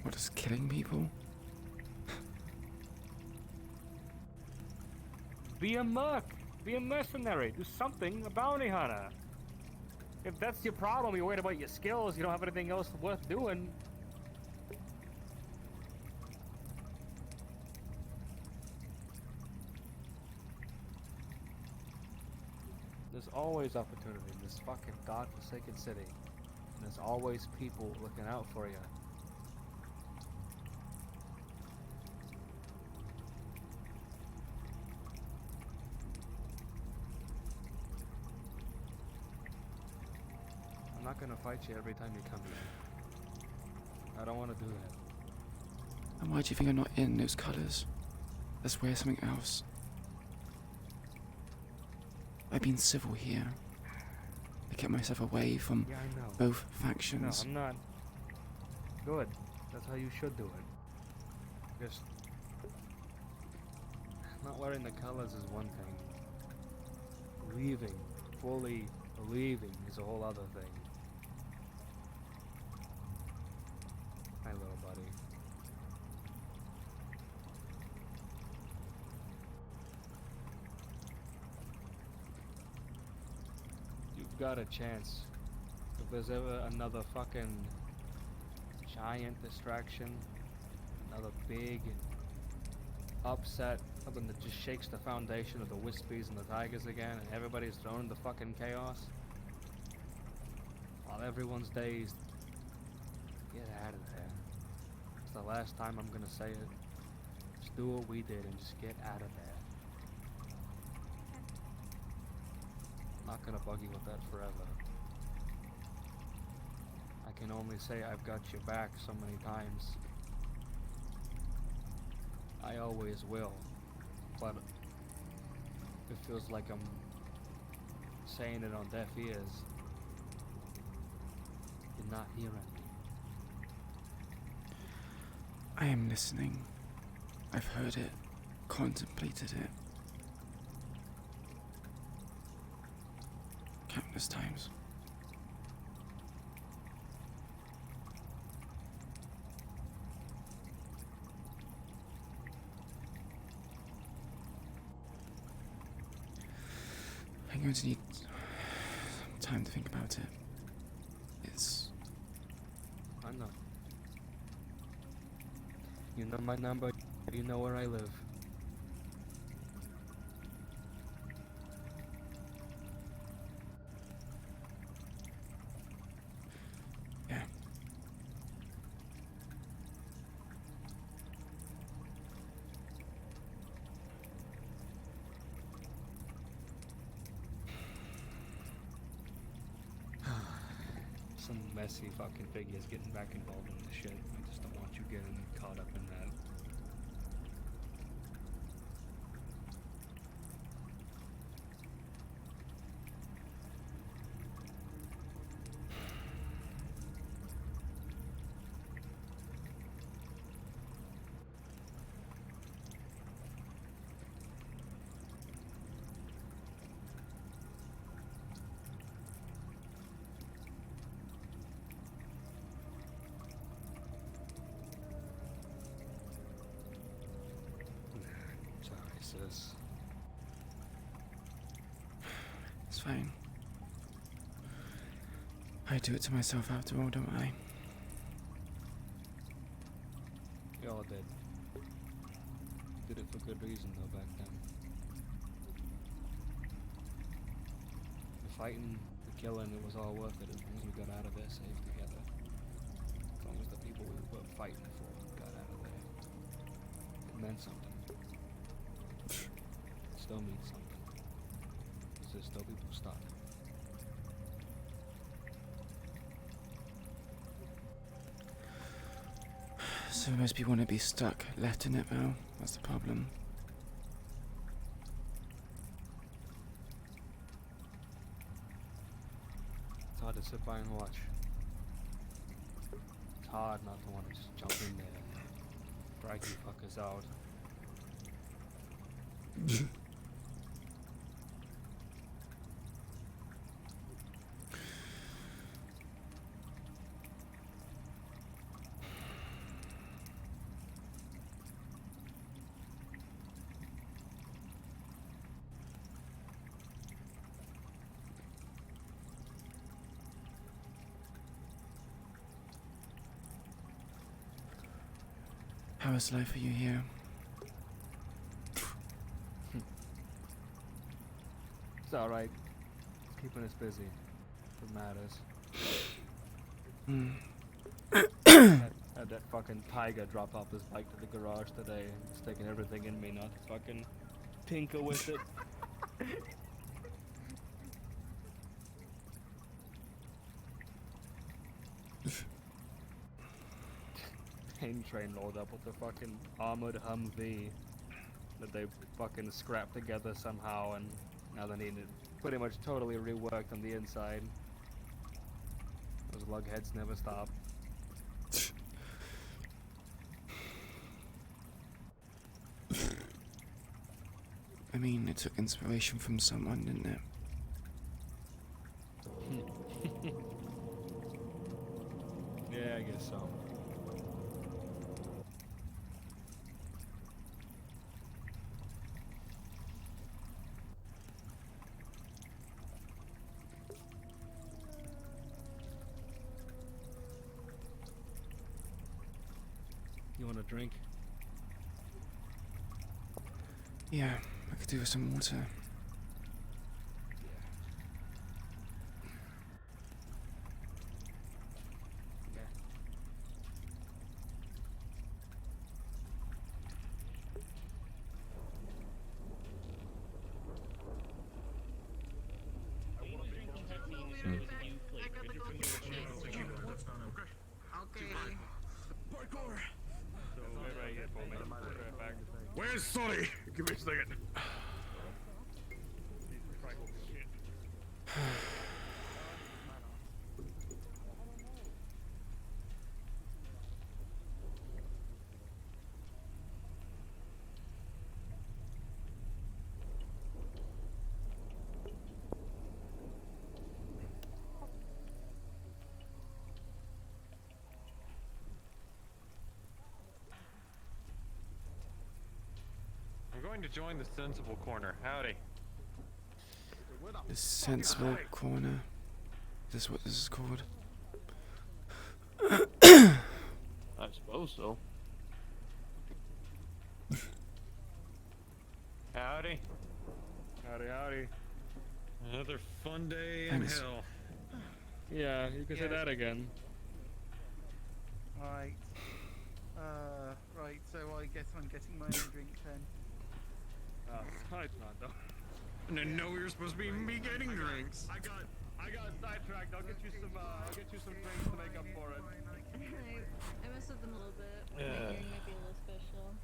What, just killing people? Be a merc. Be a mercenary. Do something. A bounty hunter. If that's your problem, you're worried about your skills, you don't have anything else worth doing. There's always opportunity in this fucking godforsaken city. And there's always people looking out for you. I'm not gonna fight you every time you come here. I don't want to do that. And why do you think I'm not in those colours? Let's wear something else. I've been civil here. I kept myself away from Yeah, I know. both No, factions. I'm not. Good. That's how you should do it. Just not wearing the colors is one thing. Leaving, fully leaving is a whole other thing. Hi, little buddy. got a chance, if there's ever another fucking giant distraction, another big upset, something that just shakes the foundation of the Wispies and the Tigers again, and everybody's thrown into fucking chaos, while everyone's dazed, get out of there. It's the last time I'm gonna say it. Just do what we did and just get out of there. I'm not gonna bug you with that forever. I can only say I've got your back so many times. I always will, but it feels like I'm saying it on deaf ears. You're not hearing me. I am listening. I've heard it, contemplated it. Countless times. I'm going to need some time to think about it. It's... I know. You know my number, you know where I live. yeah. Some messy fucking figures getting back involved in this shit. I just don't want you getting caught up in that. Sorry, sis. It's fine. I do it to myself after all, don't I? You all did. Did it for good reason though back then. The fighting, the killing, it was all worth it as long as we got out of there safe together. As long as the people we were fighting for got out of there. It meant something. It still means something. Because there's still people stuck. So most people want to be stuck, left in it, though. That's the problem. It's hard to sit by and watch. It's hard not to want to just jump in there and drag you fuckers out. How is life for you here? It's alright. It's keeping us busy. It matters. Had that fucking tiger drop off his bike to the garage today. It's taking everything in me not to fucking tinker with it. Pain train rolled up with a fucking armored Humvee that they fucking scrapped together somehow, and now they need it pretty much totally reworked on the inside. Those lugheads never stop. I mean, it took inspiration from someone, didn't it? Yeah, I guess so. want a drink? Yeah, I could do with some water. Where's Sonny? Give me a second. I'm going to join the sensible corner. Howdy. The sensible corner. Is this what this is called? I suppose so. Howdy. Howdy, howdy. Another fun day in Thanks. hell. Yeah, you can say that again. Right. Right, so I guess I'm getting my own drink then. No, it's not though. I didn't know we were supposed to be me getting drinks. I got sidetracked. I'll get you some drinks to make up for it. I messed with them a little bit. My hearing might be a little special.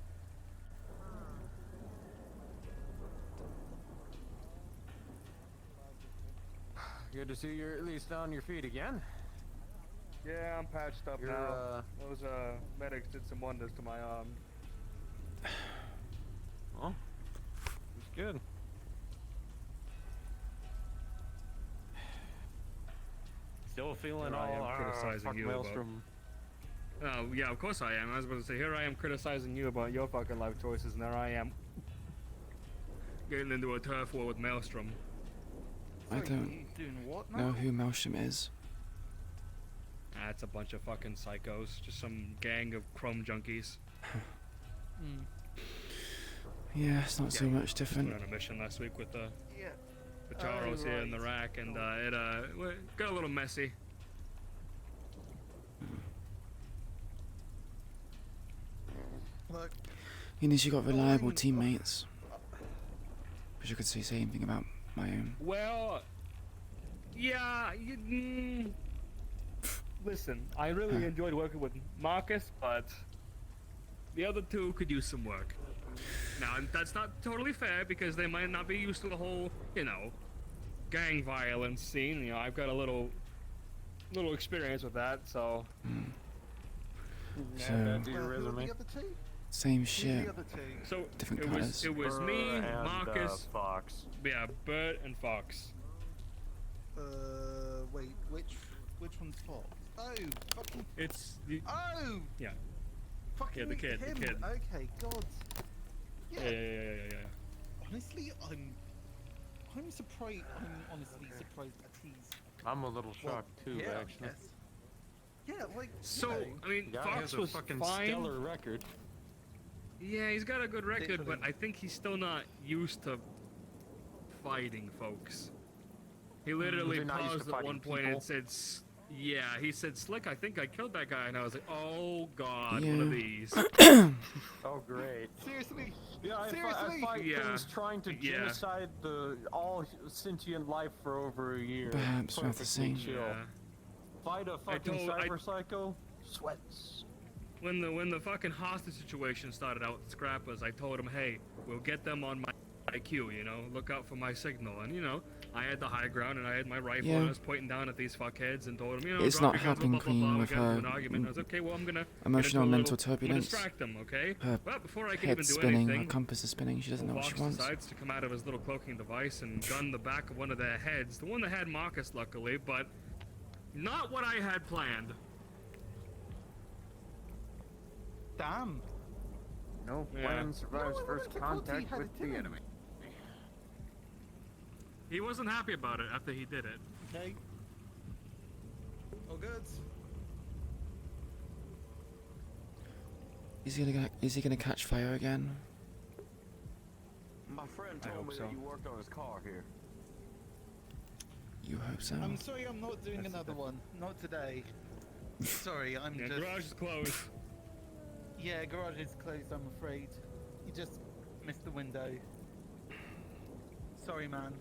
Good to see you're at least on your feet again. Yeah, I'm patched up now. Those medics did some wonders to my arm. Well, it's good. Still feeling Here I am all criticizing fuck you about- Maelstrom. Oh, yeah, of course I am. I was about to say, here I am criticizing you about your fucking life choices, and there I am getting into a turf war with Maelstrom. I don't Doing what know now? who Maelstrom is. That's a bunch of fucking psychos. Just some gang of chrome junkies. Yeah, it's not so much different. Went on a mission last week with the Yeah. Charos here in the right. rack, and it got a little messy. Look, At least you got reliable teammates. Wish I could say the same thing about my own. Well, yeah. Listen, I really enjoyed working with Marcus, but the other two could use some work. Now, that's not totally fair because they might not be used to the whole, gang violence scene. I've got a little experience with that, so. So, Do your resume. the other two? same Who's shit. the other two? So Different it colours. was me, and, Marcus, Fox. yeah, Bert, and Fox. Wait, which one's Fox? Oh, fucking. It's Oh! yeah. Fucking Yeah, the kid, the him. kid. Okay, God. Yeah. Honestly, I'm surprised. I'm honestly surprised that he's. I'm a little shocked too, yeah, actually. Yes. Yeah, like. So I mean, Guy Fox has a was fucking fine. stellar record. Yeah, he's got a good record, but Literally. I think he's still not used to fighting folks. He literally You're not used to paused at fighting one point people? and said, "Yeah." He said, "Slick, I think I killed that guy," and I was like, "Oh God, one of Yeah. these." Oh, great. Seriously. Yeah, I Seriously? fight Yeah. things trying to Yeah. genocide the all sentient life for over a year. Perhaps worth the Perfectly same. chill. Yeah. Fight a fucking told- I- cyber psycho. Sweats. When the fucking hostage situation started out with Scrappers, I told him, "Hey, we'll get them on my IQ, look out for my signal." And I had the high ground and I had my rifle Yeah. and I was pointing down at these fuckheads and told them, It's drop not your guns, helping blah, blah, blah, Queen blah. We with got into her an argument. I was okay. Well, I'm gonna emotional get into a mental little- I'm gonna turbulence. distract them, okay? Her Well, before I can head even do spinning, her anything, compass is spinning, she doesn't know what she Fox wants. decides to come out of his little cloaking device and gun the back of one of their heads, the one that had Marcus, luckily, but not what I had planned. Damn. No Yeah. plan survives No, first I thought he contact had with it the in him. enemy. He wasn't happy about it after he did it. Okay. All good. Is he gonna catch fire again? My friend I told hope me so. that you worked on his car here. You hope so. I'm sorry, I'm not doing That's another one. Not today. Sorry, I'm Yeah, just. garage is closed. Yeah, garage is closed, I'm afraid. You just missed the window. Sorry, man.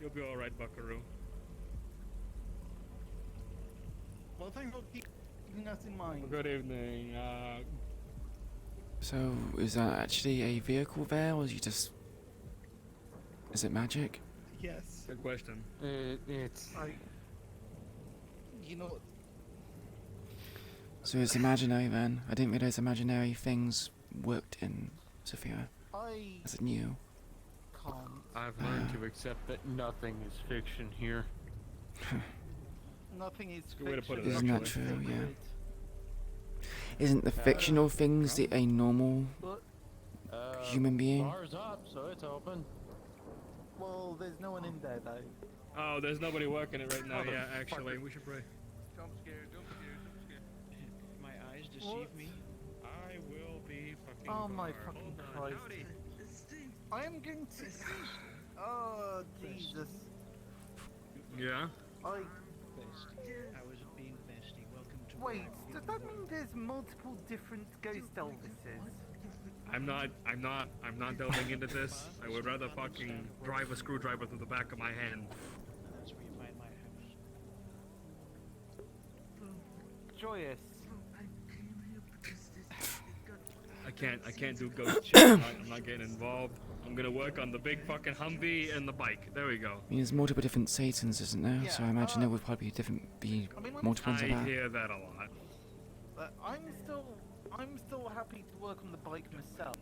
You'll be alright, Buckaroo. Well, thanks for keeping us in mind. Good evening. So, is that actually a vehicle there, or is you just... Is it magic? Yes. Good question. It's. You know, So it's imaginary then? I didn't realise imaginary things worked in Sophia. I Is it new? can't. I've learned to accept that nothing is fiction here. Nothing is Good way to put it, Isn't that actually. true? Yeah. Isn't the fictional things a normal human being? Bar's up, so it's open. Well, there's no one in there though. Oh, there's nobody working it right now. Motherfucker. Yeah, actually, we should pray. Jump scare, jump scare, jump scare. My eyes deceive What? me. I will be fucking. Oh my bar. fucking Hold on, Christ. howdy. I am going to. Oh Jesus! Yeah. I I was being bestie. Welcome to wait. Does that mean there's multiple different ghost Elvises? I'm not delving into this. I would rather fucking drive a screwdriver through the back of my hand. That's where you find my house. Joyous. I can't do ghost shit. I'm not getting involved. I'm gonna work on the big fucking Humvee and the bike. There we go. I mean, there's multiple different Satans, isn't there? So I imagine there would probably be I mean, multiple ones of I that. hear that a lot. But I'm still happy to work on the bike myself,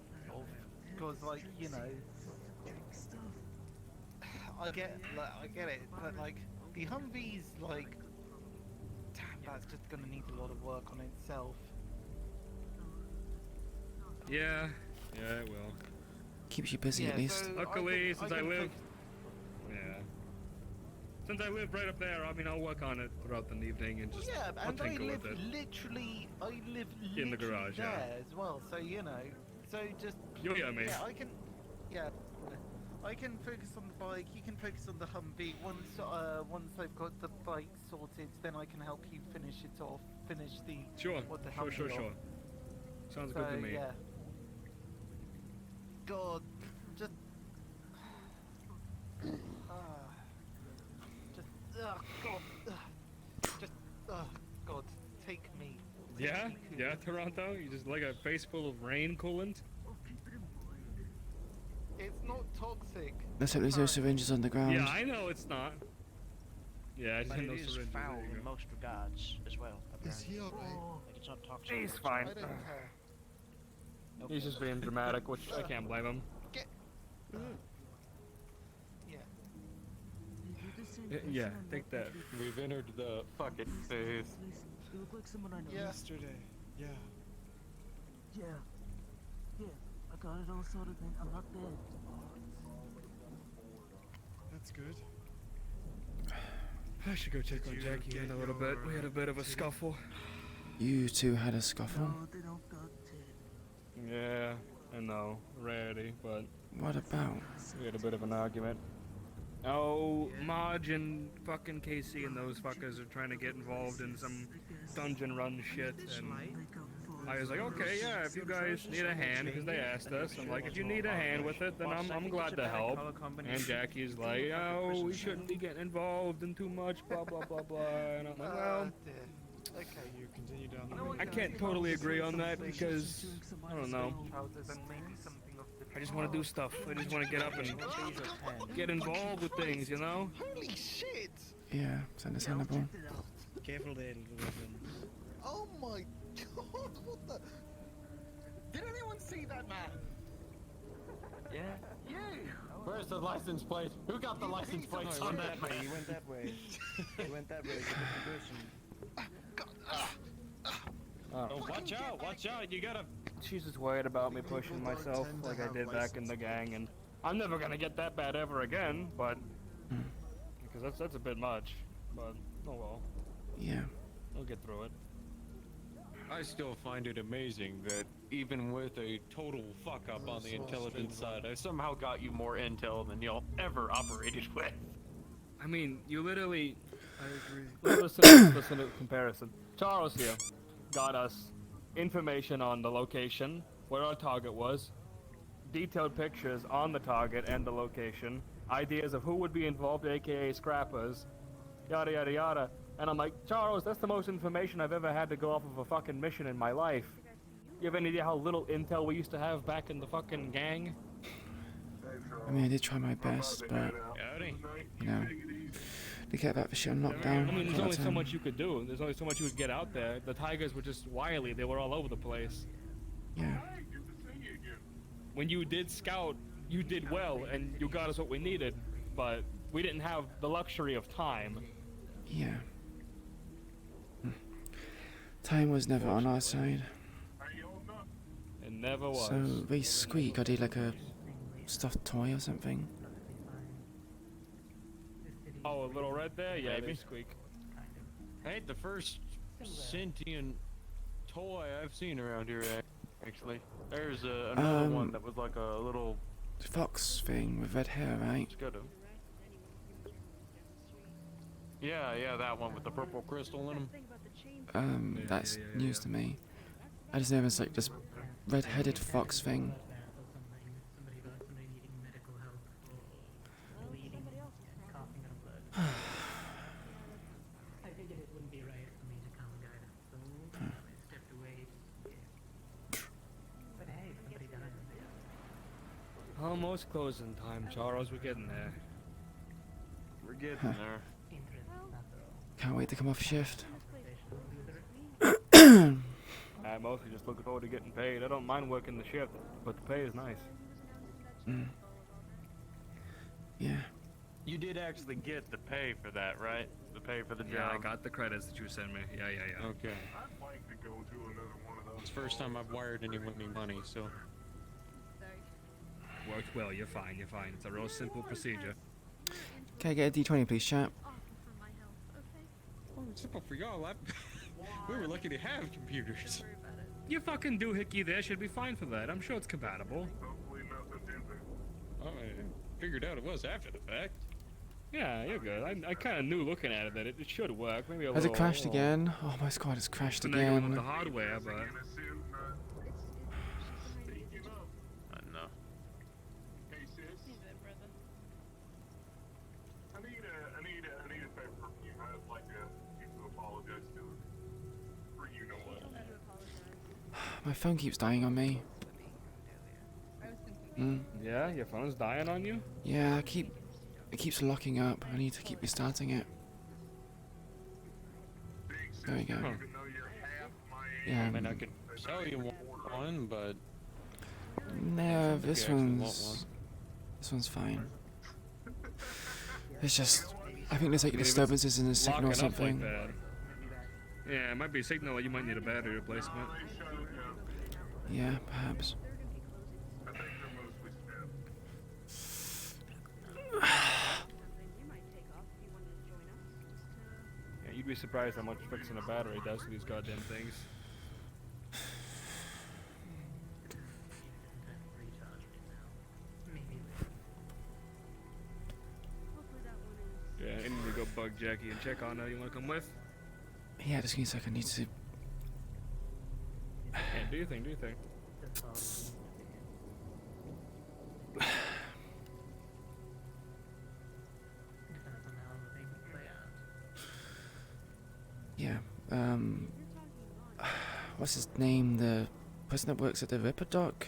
because like you know, I get it, but like the Humvee's like, damn, that's just gonna need a lot of work on itself. Yeah, it will. Keeps you busy Yeah, at least. so Luckily, since I can live, fix- yeah. Since I live right up there, I mean, I'll work on it throughout the evening and just Yeah, I'll and I tinker live with it. literally, In the garage, there yeah. as well. So you know, so just Yeah, mate. yeah, I can focus on the bike. You can focus on the Humvee. Once I've got the bike sorted, then I can help you finish it off. Finish the Sure, what the sure. Humvee off. Sounds So good to me. yeah. God, just. God, take me. Yeah, yeah, Toronto. You just like a face full of rain coolant. It's not toxic. Let's hope there's no syringes on the ground. Yeah, I know it's not. Yeah, I just But had it no is syringes. foul There you in go. most regards as well. Is he apparently. alright? Like it's not toxic. He's but it's fine. I don't care. Okay. He's just being dramatic, which I can't blame him. Yeah, take that. We've entered the fucking phase. You look like someone I know. Yesterday. Yeah. Yeah. Yeah. I got it all sorted, man. I'm not dead. That's good. I should go check on Jackie in a little bit. We had a bit of a scuffle. You two had a scuffle? No, they don't got it. Yeah, I know. Rarity, but What about? we had a bit of an argument. Oh, Marge and fucking Casey and those fuckers are trying to get involved in some dungeon run shit, and I was like, okay, yeah, if you guys need a hand, because they asked us, I'm like, if you need a hand with it, then I'm glad to help. And Jackie's like, oh, we shouldn't be getting involved in too much, blah, blah, blah, blah, and I'm like, well, Okay. You continue down the I can't totally agree on that, because, I don't know, Trousers and maybe something of the. I just want to do stuff, I just want to get up and get involved with things, you know? Holy shit! Yeah, it's understandable. Careful there, little woman. Oh my god! What the? Did anyone see that man? Yeah. You. Where's the license plate? Who got the license plates on that man? He went that way. He went that way. It's a different person. Oh, watch out! Watch out! You gotta she's just worried about me pushing myself like I did back in the gang, and I'm never gonna get that bad ever again, but because that's a bit much. But oh well. Yeah. We'll get through it. I still find it amazing that even with a total fuck up on the intelligence side, I somehow got you more intel than y'all ever operated with. I mean, you literally. I agree. Listen to comparison. Charles here got us information on the location, where our target was, detailed pictures on the target and the location, ideas of who would be involved, aka scrappers, yada yada yada. And I'm like, Charles, that's the most information I've ever had to go off of a fucking mission in my life. You have any idea how little intel we used to have back in the fucking gang? I mean, I did try my best, but you know, they kept that shit on lockdown. I mean, there's all only the so time. much you could do. There's only so much you could get out there. The Tigers were just wily. They were all over the place. Yeah. When you did scout, you did well, and you got us what we needed. But we didn't have the luxury of time. Yeah. Time was never on our side. It never was. So they squeak. I did like a stuffed toy or something. Oh, a little red there? Yeah, Maybe. they squeak. Ain't the first sentient toy I've seen around here, actually. There's another one that was like a little fox thing with red hair, right? Yeah, that one with the purple crystal in them. That's news to me. I just know it's like this red-headed fox thing. Almost closing time, Charles. We're getting there. We're getting Huh. there. Can't wait to come off shift. I'm mostly just looking forward to getting paid. I don't mind working the shift, but the pay is nice. Yeah. You did actually get the pay for that, right? The pay for the job. Yeah, I got the credits that you sent me. Yeah. Okay. I'd like to go to another one of those. It's the first time I've wired anyone any money, so. Worked well. You're fine. It's a real simple procedure. Can I get a D20, please, chap? Oh, it's simple for y'all. We were lucky to have computers. You fucking doohickey there should be fine for that. I'm sure it's compatible. Oh, I figured out it was after the fact. Yeah, you're good. I kind of knew looking at it that it should work. Maybe a Has it little. crashed again? Oh, my squad has crashed Now you're going with again. the hardware, but I know. Hey sis, I need a favor from you. I'd like you to apologize to her. For you know what. My phone keeps dying on me. Yeah, your phone's dying on you? Yeah, it keeps locking up. I need to keep restarting it. There we go. Yeah. I mean, I could sell you one, but No, this you actually want one's fine. It's just, I think there's like disturbances in the signal or locking up something. like that. Yeah, it might be a signal that you might need a battery replacement. Yeah, perhaps. Yeah, you'd be surprised how much fixing a battery does to these goddamn things. Yeah, I need to go bug Jackie and check on her. You want to come with? Yeah, just give me a second. I need to. Yeah, do your thing, do your thing. Yeah. What's his name? The person that works at the Ripper Dock?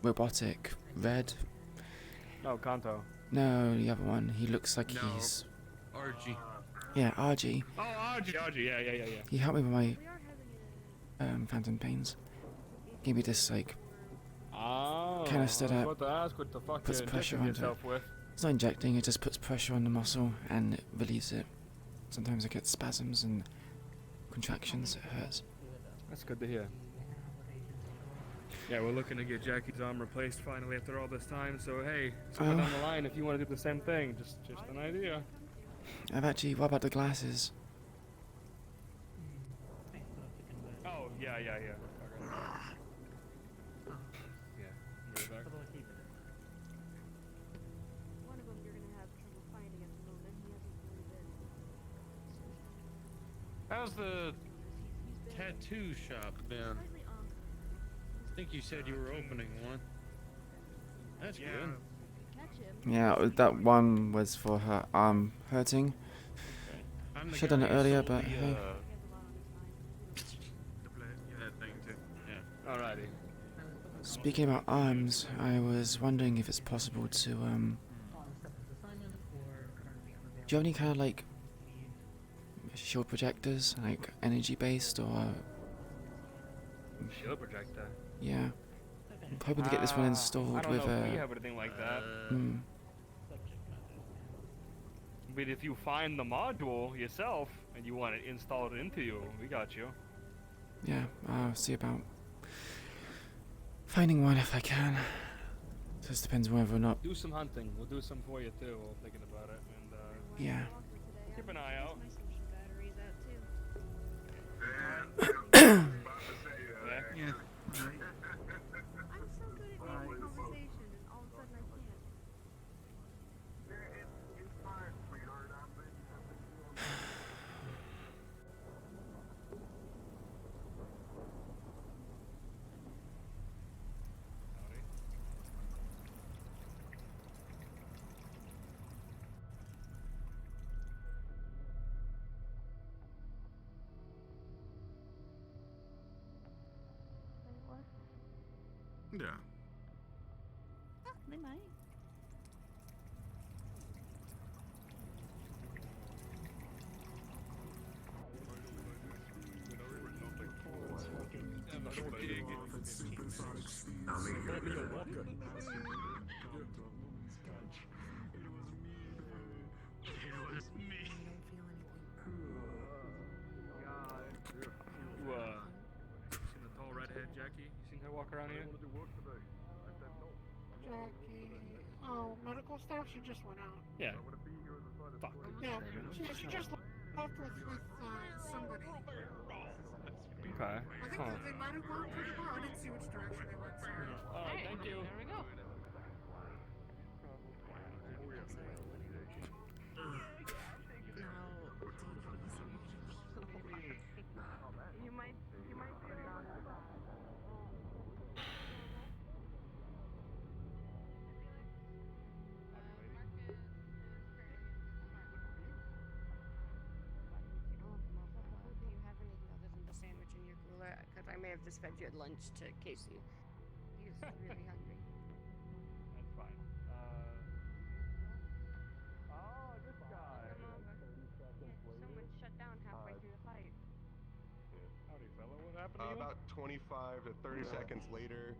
Robotic. Red. No, Kanto. No, the other one. He looks like No. he's. RG. Yeah, RG. Oh, RG, yeah. He helped me with my phantom pains. Gave me this like. Oh, Kind of stood I was up. about to ask what the fuck Puts you're pressure injecting onto it. yourself with. It's not injecting. It just puts pressure on the muscle and it relieves it. Sometimes I get spasms and contractions. It hurts. That's good to hear. Yeah, we're looking to get Jackie's arm replaced finally after all this time. So hey, somewhere Oh. down the line, if you want to do the same thing, just an idea. I've actually. What about the glasses? Oh yeah. Yeah. Yeah. Right back. One of them you're gonna have trouble finding at the moment. He hasn't really been. How's the tattoo shop been? I think you said you were opening one. That's good. Yeah, that one was for her arm hurting. I'm the Should have done guy it who earlier, sold but the, hey. that thing too. Yeah. Alrighty. Speaking about arms, I was wondering if it's possible to do you have any kind of like shield projectors, like energy based or Shield projector. yeah? I'm hoping to get this one installed I don't with know if we have anything like that. But if you find the module yourself and you want it installed into you, we got you. yeah, I'll see about finding one if I can. Just depends whether or not. Do some hunting. We'll do some for you too while thinking about it. And Yeah. keep an eye out. Yeah. I'm so good at making conversation, and all of a sudden I can't. Yeah. Oh, they might. You seen the tall redhead Jackie? You seen her walk around here? Jackie. Oh, medical staff? She just went out. Yeah. Fuck. Yeah, she just left with somebody. Okay. I think they might have gone pretty far. I didn't see which direction they went. Sorry. Alright, thank you. There we go. You might be around. Do you have anything other than the sandwich in your cooler? Because I may have just fed you at lunch to Casey. He was really hungry. That's fine. Oh, this guy. Someone shut down halfway through the fight. Howdy, fella. What happened to you? About 25 to 30 seconds later,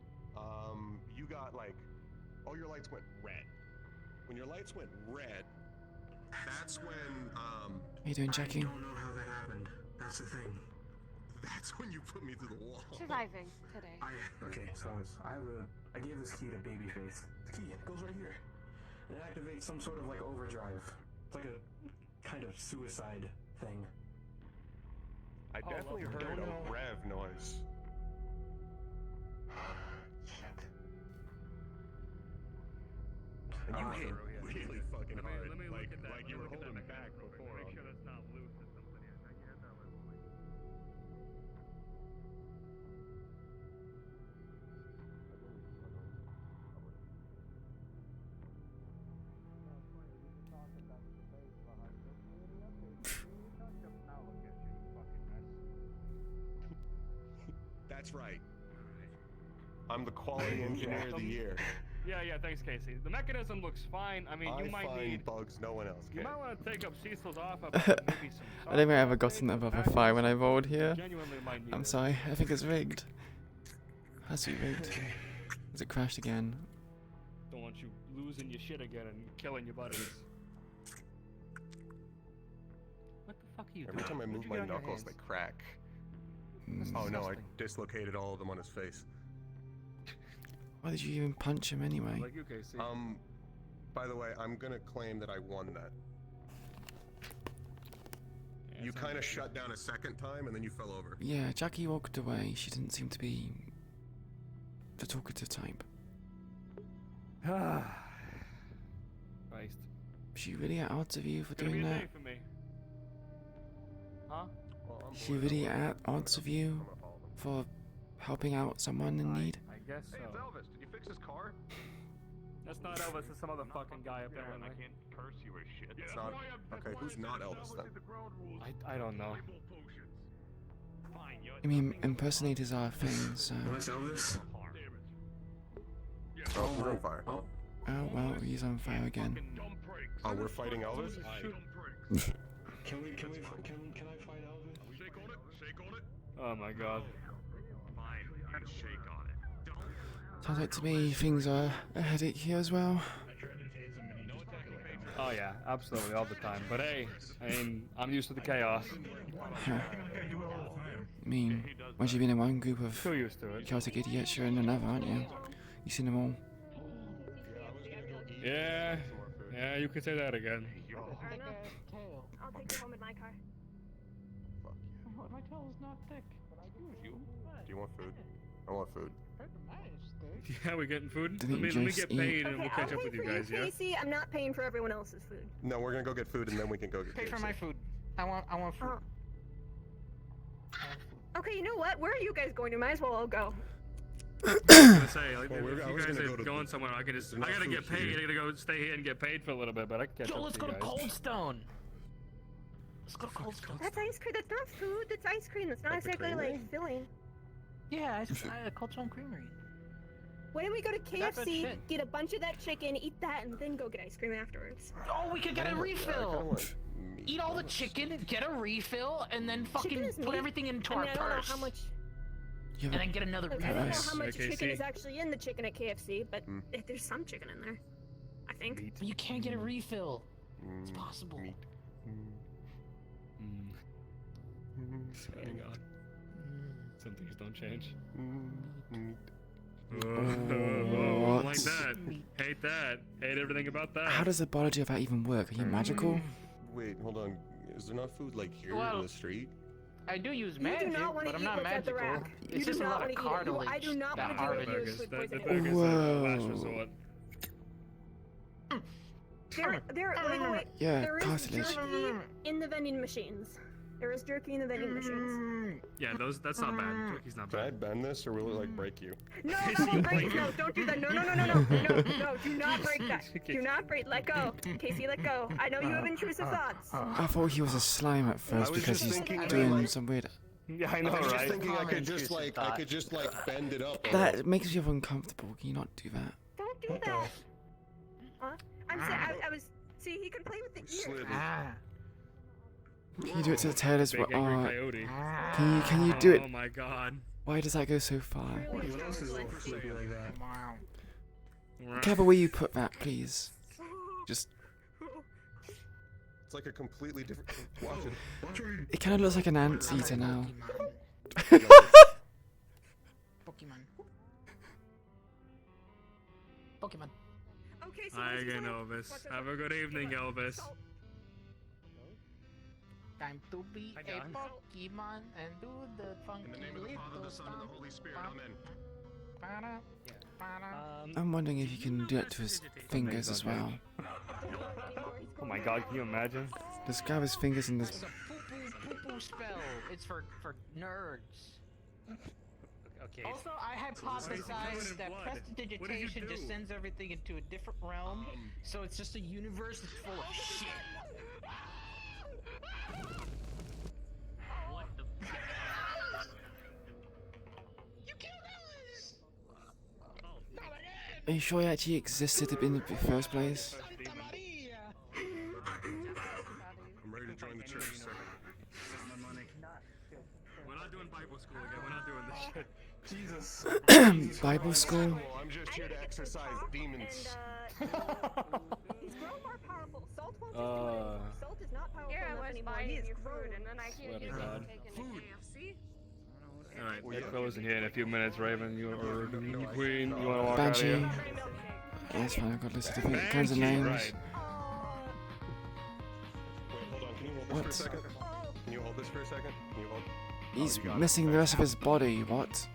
you got like, all your lights went red. When your lights went red, that's when, How you doing, Jackie? I don't know how that happened. That's the thing. That's when you put me through the wall. Surviving today. Okay, so I gave this key to Babyface. The key, it goes right here. It activates some sort of like overdrive. It's like a kind of suicide thing. I definitely heard a rev noise. Shit. And you hit really fucking hard. Let me like, look at that. like you were holding back before. Make sure that's not loose or something. Yeah, now you had that one. That's right. I'm the quality engineer of the year. Yeah, thanks, Casey. The mechanism looks fine. I mean, you might find need bugs no one else You can. might want to take up Cecil's offer about maybe some. I don't think I ever gotten above a 5 when I rolled here. Genuinely might need I'm it. sorry, I think it's rigged. Has to be rigged. Has it crashed again? Don't want you losing your shit again and killing your buddies. What the fuck are you Every doing? time I What'd move you my get on your knuckles, hands? they crack. Mm. Oh no, I disgusting. dislocated all of them on his face. Why did you even punch him anyway? Like you, Casey. By the way, I'm gonna claim that I won that. Yeah, You kind of shut down a second time and then you fell over. Yeah, Jackie walked away. She didn't seem to be the talkative type. Christ. She really at odds with you for It's gonna be doing a that? day for me. Huh? She really at odds with you for helping out someone in need? I guess so. Hey, it's Elvis. Did you fix his car? That's not Elvis, it's some other fucking guy apparently. I can't curse you or shit. It's not. Okay, who's not Elvis then? I don't know. I mean, impersonators are a thing, so... What's Elvis? Oh, he's on fire. Oh, well, he's on fire again. Oh, we're fighting Elvis? Can I fight Elvis? Shake on it. Shake on it. Oh my god. Fine. Shake on it. Sounds like to me things are a headache here as well. Oh yeah, absolutely, all the time. But hey, I mean, I'm used to the chaos. I mean, once you've been in one group of Too used to it. chaotic idiots, you're in another, aren't you? You've seen them all. Yeah, you could say that again. I'll take you home in my car. My tail is not thick. Excuse you. Do you want food? I want food. Yeah, we're getting food. Didn't Let me just get eat. paid and Okay, we'll I'll catch up pay with you for guys, yeah? Casey. I'm not paying for everyone else's food. No, we're gonna go get food and then we can go get Pay for KFC. my food. I want food. Okay, you know what? Where are you guys going to? Might as well all go. I was gonna say, like, Well, if I you was guys gonna are go to going the- somewhere, I can just, there's I not gotta food get paid. here. I gotta go stay here and get paid for a little bit, but I can catch Yo, up let's with go you to guys. Cold Stone. Let's go to Cold Stone. That's ice cream. That's not food. That's ice cream. That's not Like the exactly creamery? like filling. Yeah, I Cold Stone Creamery. Why don't we go to That good KFC, shit. get a bunch of that chicken, eat that, and then go get ice cream afterwards? Oh, we could get a refill. Eat all the chicken, get a refill, and then fucking Chicken is put meat? everything into I mean, our I don't know purse. how much. You And have then get another Look, I don't know Nice. how much Okay, chicken see? is actually in the chicken at KFC, but there's some chicken in there. I think. But you can't get a refill. It's possible. Meat. Hang on. Some things don't change. What? Oh, like that. Hate that. Hate everything about that. How does the biology of that even work? Are you magical? Wait, hold on. Is there not food like here Well, in the street? I do use You magic, do not want but to I'm eat not what's at the magical. rack. You It's do just a not lot want of to eat it. cartilage. I do not that want to are deal with you burgers. with food The poisoning. burgers are the last Whoa. resort. Wait. Yeah, There is cartilage. jerky in the vending machines. There is jerky in the vending machines. Yeah, that's not bad. Turkey's not Can I bad. bend this or will it like break you? No, that won't break. No, don't do that. No, do not break that. Do not break. Let go. Casey, let go. I know you have intrusive thoughts. I thought he was a slime at first was because just he's thinking, doing like- some weird... Yeah, I know, I was just right? thinking I could just Common like I could just like bend it up. That makes me feel uncomfortable. Can you not do that? Don't do that. Huh? I'm saying I was. See, he can play with the ears. Slid. Can you do it to the tail as well? Big angry coyote. Can you do it? Oh my god. Why does that go so far? What else is like sleepy like that? Careful where you put that, please. Just... It's like a completely different. Watch it. Watch where you... It kind of looks like an ant eater now. Pokemon. Pokemon. Okay, so Hi what's again, going- Elvis. what's- Have a good evening, Elvis. Time to be Hi, a John. Pokemon and do the funky In the name of the Father, the Son, and the Holy Spirit. Amen. I'm wondering if you can do it to his fingers as well. Oh my god, can you imagine? Just grab his fingers and It's just... a poo-poo spell. It's for nerds. Okay. Also, I hypothesized that prestidigitation just sends everything into a different realm, so it's just a universe that's full of shit. What the? You killed Alice! Are you sure he actually existed in the first place? I'm ready to join the church, sir. We're not doing Bible school again. We're not doing this shit. Jesus. Bible school? I'm just here to exorcise demons. He's grown more powerful. Salt won't just do it anymore. Salt is not powerful Here I enough was anymore. buying He is your grown. food, and then I Swear hear to you God. taking a KFC. Alright, they're closing here in a few minutes, Raven. You or Queen, you wanna walk out of Banshee. here? Yeah, it's fine. I've got lots of different kinds of Banshee, names. right. Wait, hold on. Can you hold this What? for a second? Can you hold this for a second? Can you hold? He's you got it. missing the rest of his body. What?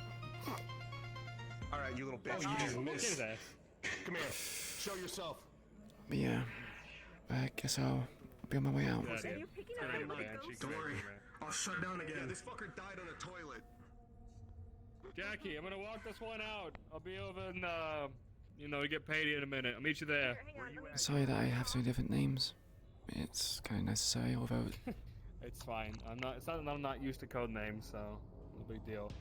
All right, you little bitch. Oh, You just look missed. at that. Come here. Show yourself. But yeah. I guess I'll be on my way out. Good idea. Good idea, Banshee. Don't worry. I'll shut down Yeah, again. this fucker died on a toilet. Jackie, I'm gonna walk this one out. I'll be over and, you know, get paid in a minute. I'll meet you there. Sorry that I have so many different names. It's kind of necessary, although It's fine. It's not that I'm not used to code names, so no big deal.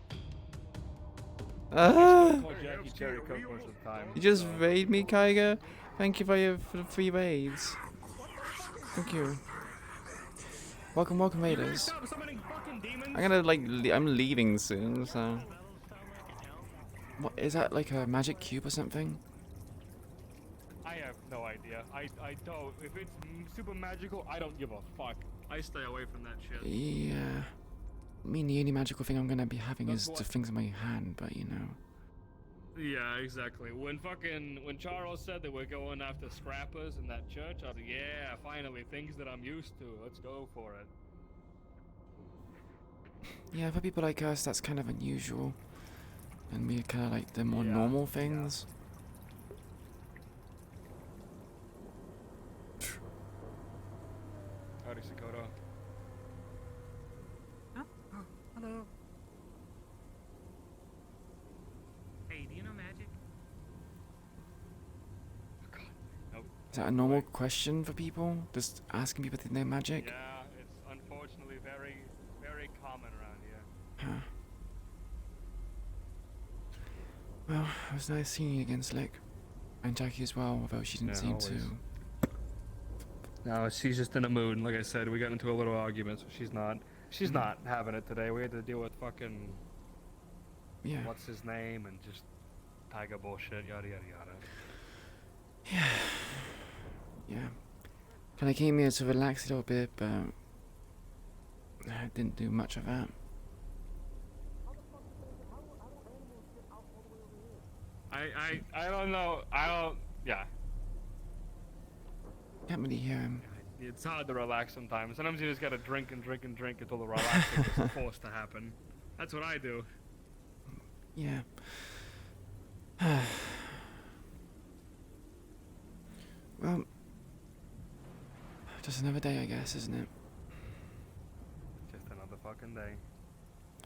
Ah! Call Jackie Cherry Coke most of the time. You just so. raid me, Kaiga. Thank you for the free raids. Thank you. Welcome, raiders. Stop summoning fucking demons. I'm gonna I'm leaving soon, so. What is that, like a magic cube or something? I have no idea. I don't. If it's super magical, I don't give a fuck. I stay away from that shit. Yeah. I mean, the only magical thing I'm gonna be having That's is what- the things in my hand, but you know. Yeah, exactly. When Charles said that we're going after scrappers in that church, I was like, yeah, finally, things that I'm used to. Let's go for it. Yeah, for people like us, that's kind of unusual. And we kind of like the more normal things. Howdy, Sakota. Hello. Hey, do you know magic? Nope. Is that a normal question for people? Just asking people if they know magic? Yeah, it's unfortunately very, very common around here. Huh. Well, it was nice seeing you again, Slick. And Jackie as well, although she didn't Yeah, seem always. to. No, she's just in a mood. Like I said, we got into a little argument, so she's not having it today. We had to deal with fucking Yeah. what's his name and just tiger bullshit, yada yada yada. Yeah. Kind of came here to relax a little bit, but I didn't do much of that. I don't know. Yeah. Can't really hear him. It's hard to relax sometimes. Sometimes you just gotta drink and drink and drink until the relaxing is forced to happen. That's what I do. Yeah. Well, just another day, I guess, isn't it? Just another fucking day.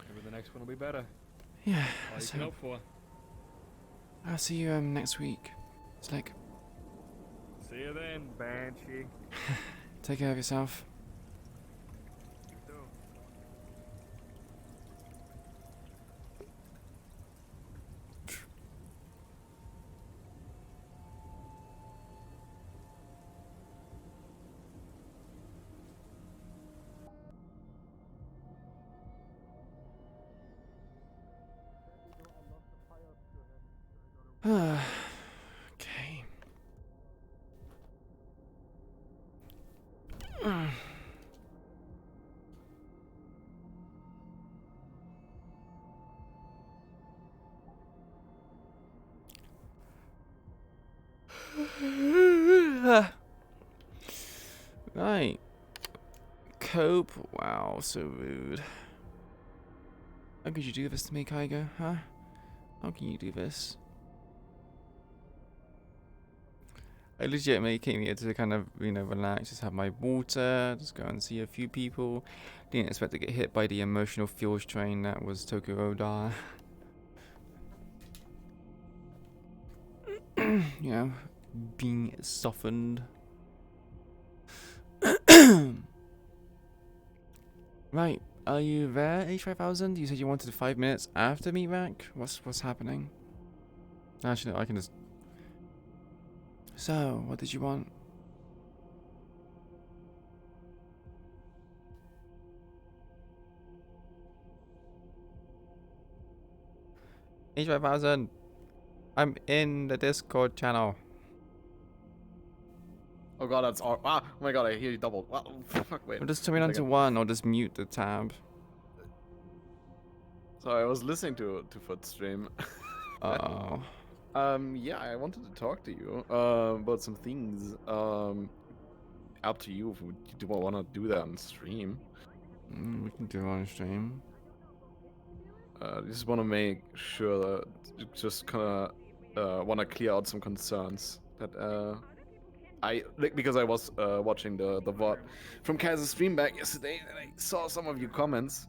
Maybe the next one will be better. Yeah. All you let's can hope. hope for. I'll see you next week. It's like, See you then, Banshee. take care of yourself. You too. Okay. Right. Cope. Wow, so rude. How could you do this to me, Kaigo? Huh? How can you do this? I legitimately came here to kind of, relax, just have my water, just go and see a few people. Didn't expect to get hit by the emotional fuel train that was Tokyo Oda. Being softened. Right, are you there, H5000? You said you wanted 5 minutes after me back? What's happening? Actually, no, I can just... So, what did you want? H5000, I'm in the Discord channel. Oh god, that's all. Ah, oh my god, I hear you double. Well, fuck, wait. Or just turn it on to 1 or just mute the tab. So I was listening to Foot stream. Oh. Yeah, I wanted to talk to you about some things. Up to you if you do want to do that on stream. We can do it on stream. Just want to make sure that just kind of want to clear out some concerns that because I was watching the VOD from Kaz's stream back yesterday and I saw some of your comments.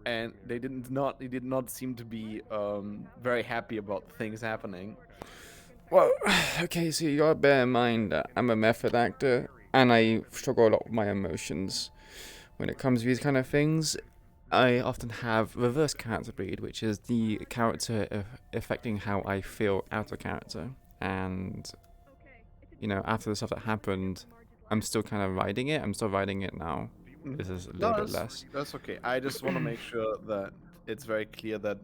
And they did not seem to be very happy about things happening. Well, okay, so you gotta bear in mind that I'm a method actor, and I struggle a lot with my emotions. When it comes to these kind of things, I often have reverse character bleed, which is the character affecting how I feel out of character. And, you know, after the stuff that happened, I'm still kind of riding it. I'm still riding it now. This is a little bit less. That's okay. I just want to make sure that it's very clear that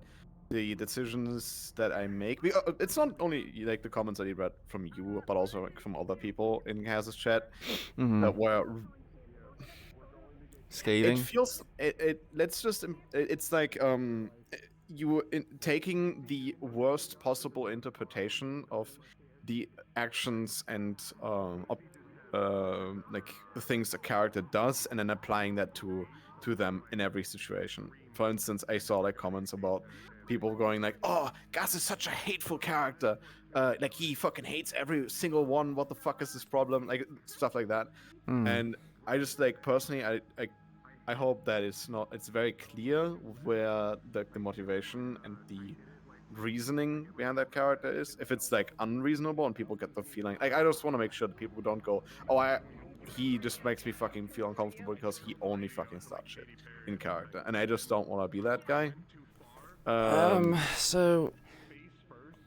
the decisions that I make, it's not only like the comments that I read from you, but also like from other people in Kaz's chat that were scathing. It feels let's just it's like you taking the worst possible interpretation of the actions and like the things a character does and then applying that to them in every situation. For instance, I saw like comments about people going like, "Oh, Gus is such a hateful character. Like he fucking hates every single one. What the fuck is this problem?" Like stuff like that. And I just like personally, I hope that it's very clear where the motivation and the reasoning behind that character is. If it's like unreasonable and people get the feeling, like I just want to make sure that people don't go, "Oh, he just makes me fucking feel uncomfortable because he only fucking starts shit in character," and I just don't want to be that guy. So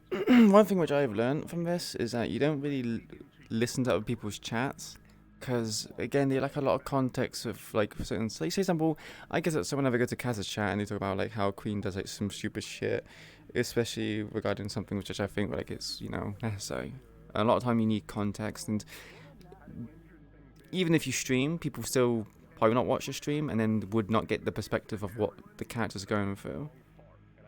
one thing which I've learned from this is that you don't really listen to other people's chats. Because, again, they lack a lot of context of, like, certain... Like, say, example, I guess that someone ever go to Kaz's chat and they talk about, like, how Queen does, like, some stupid shit, especially regarding something which I think, like, it's, you know, necessary. A lot of time you need context, and even if you stream, people still probably not watch the stream and then would not get the perspective of what the character's going through.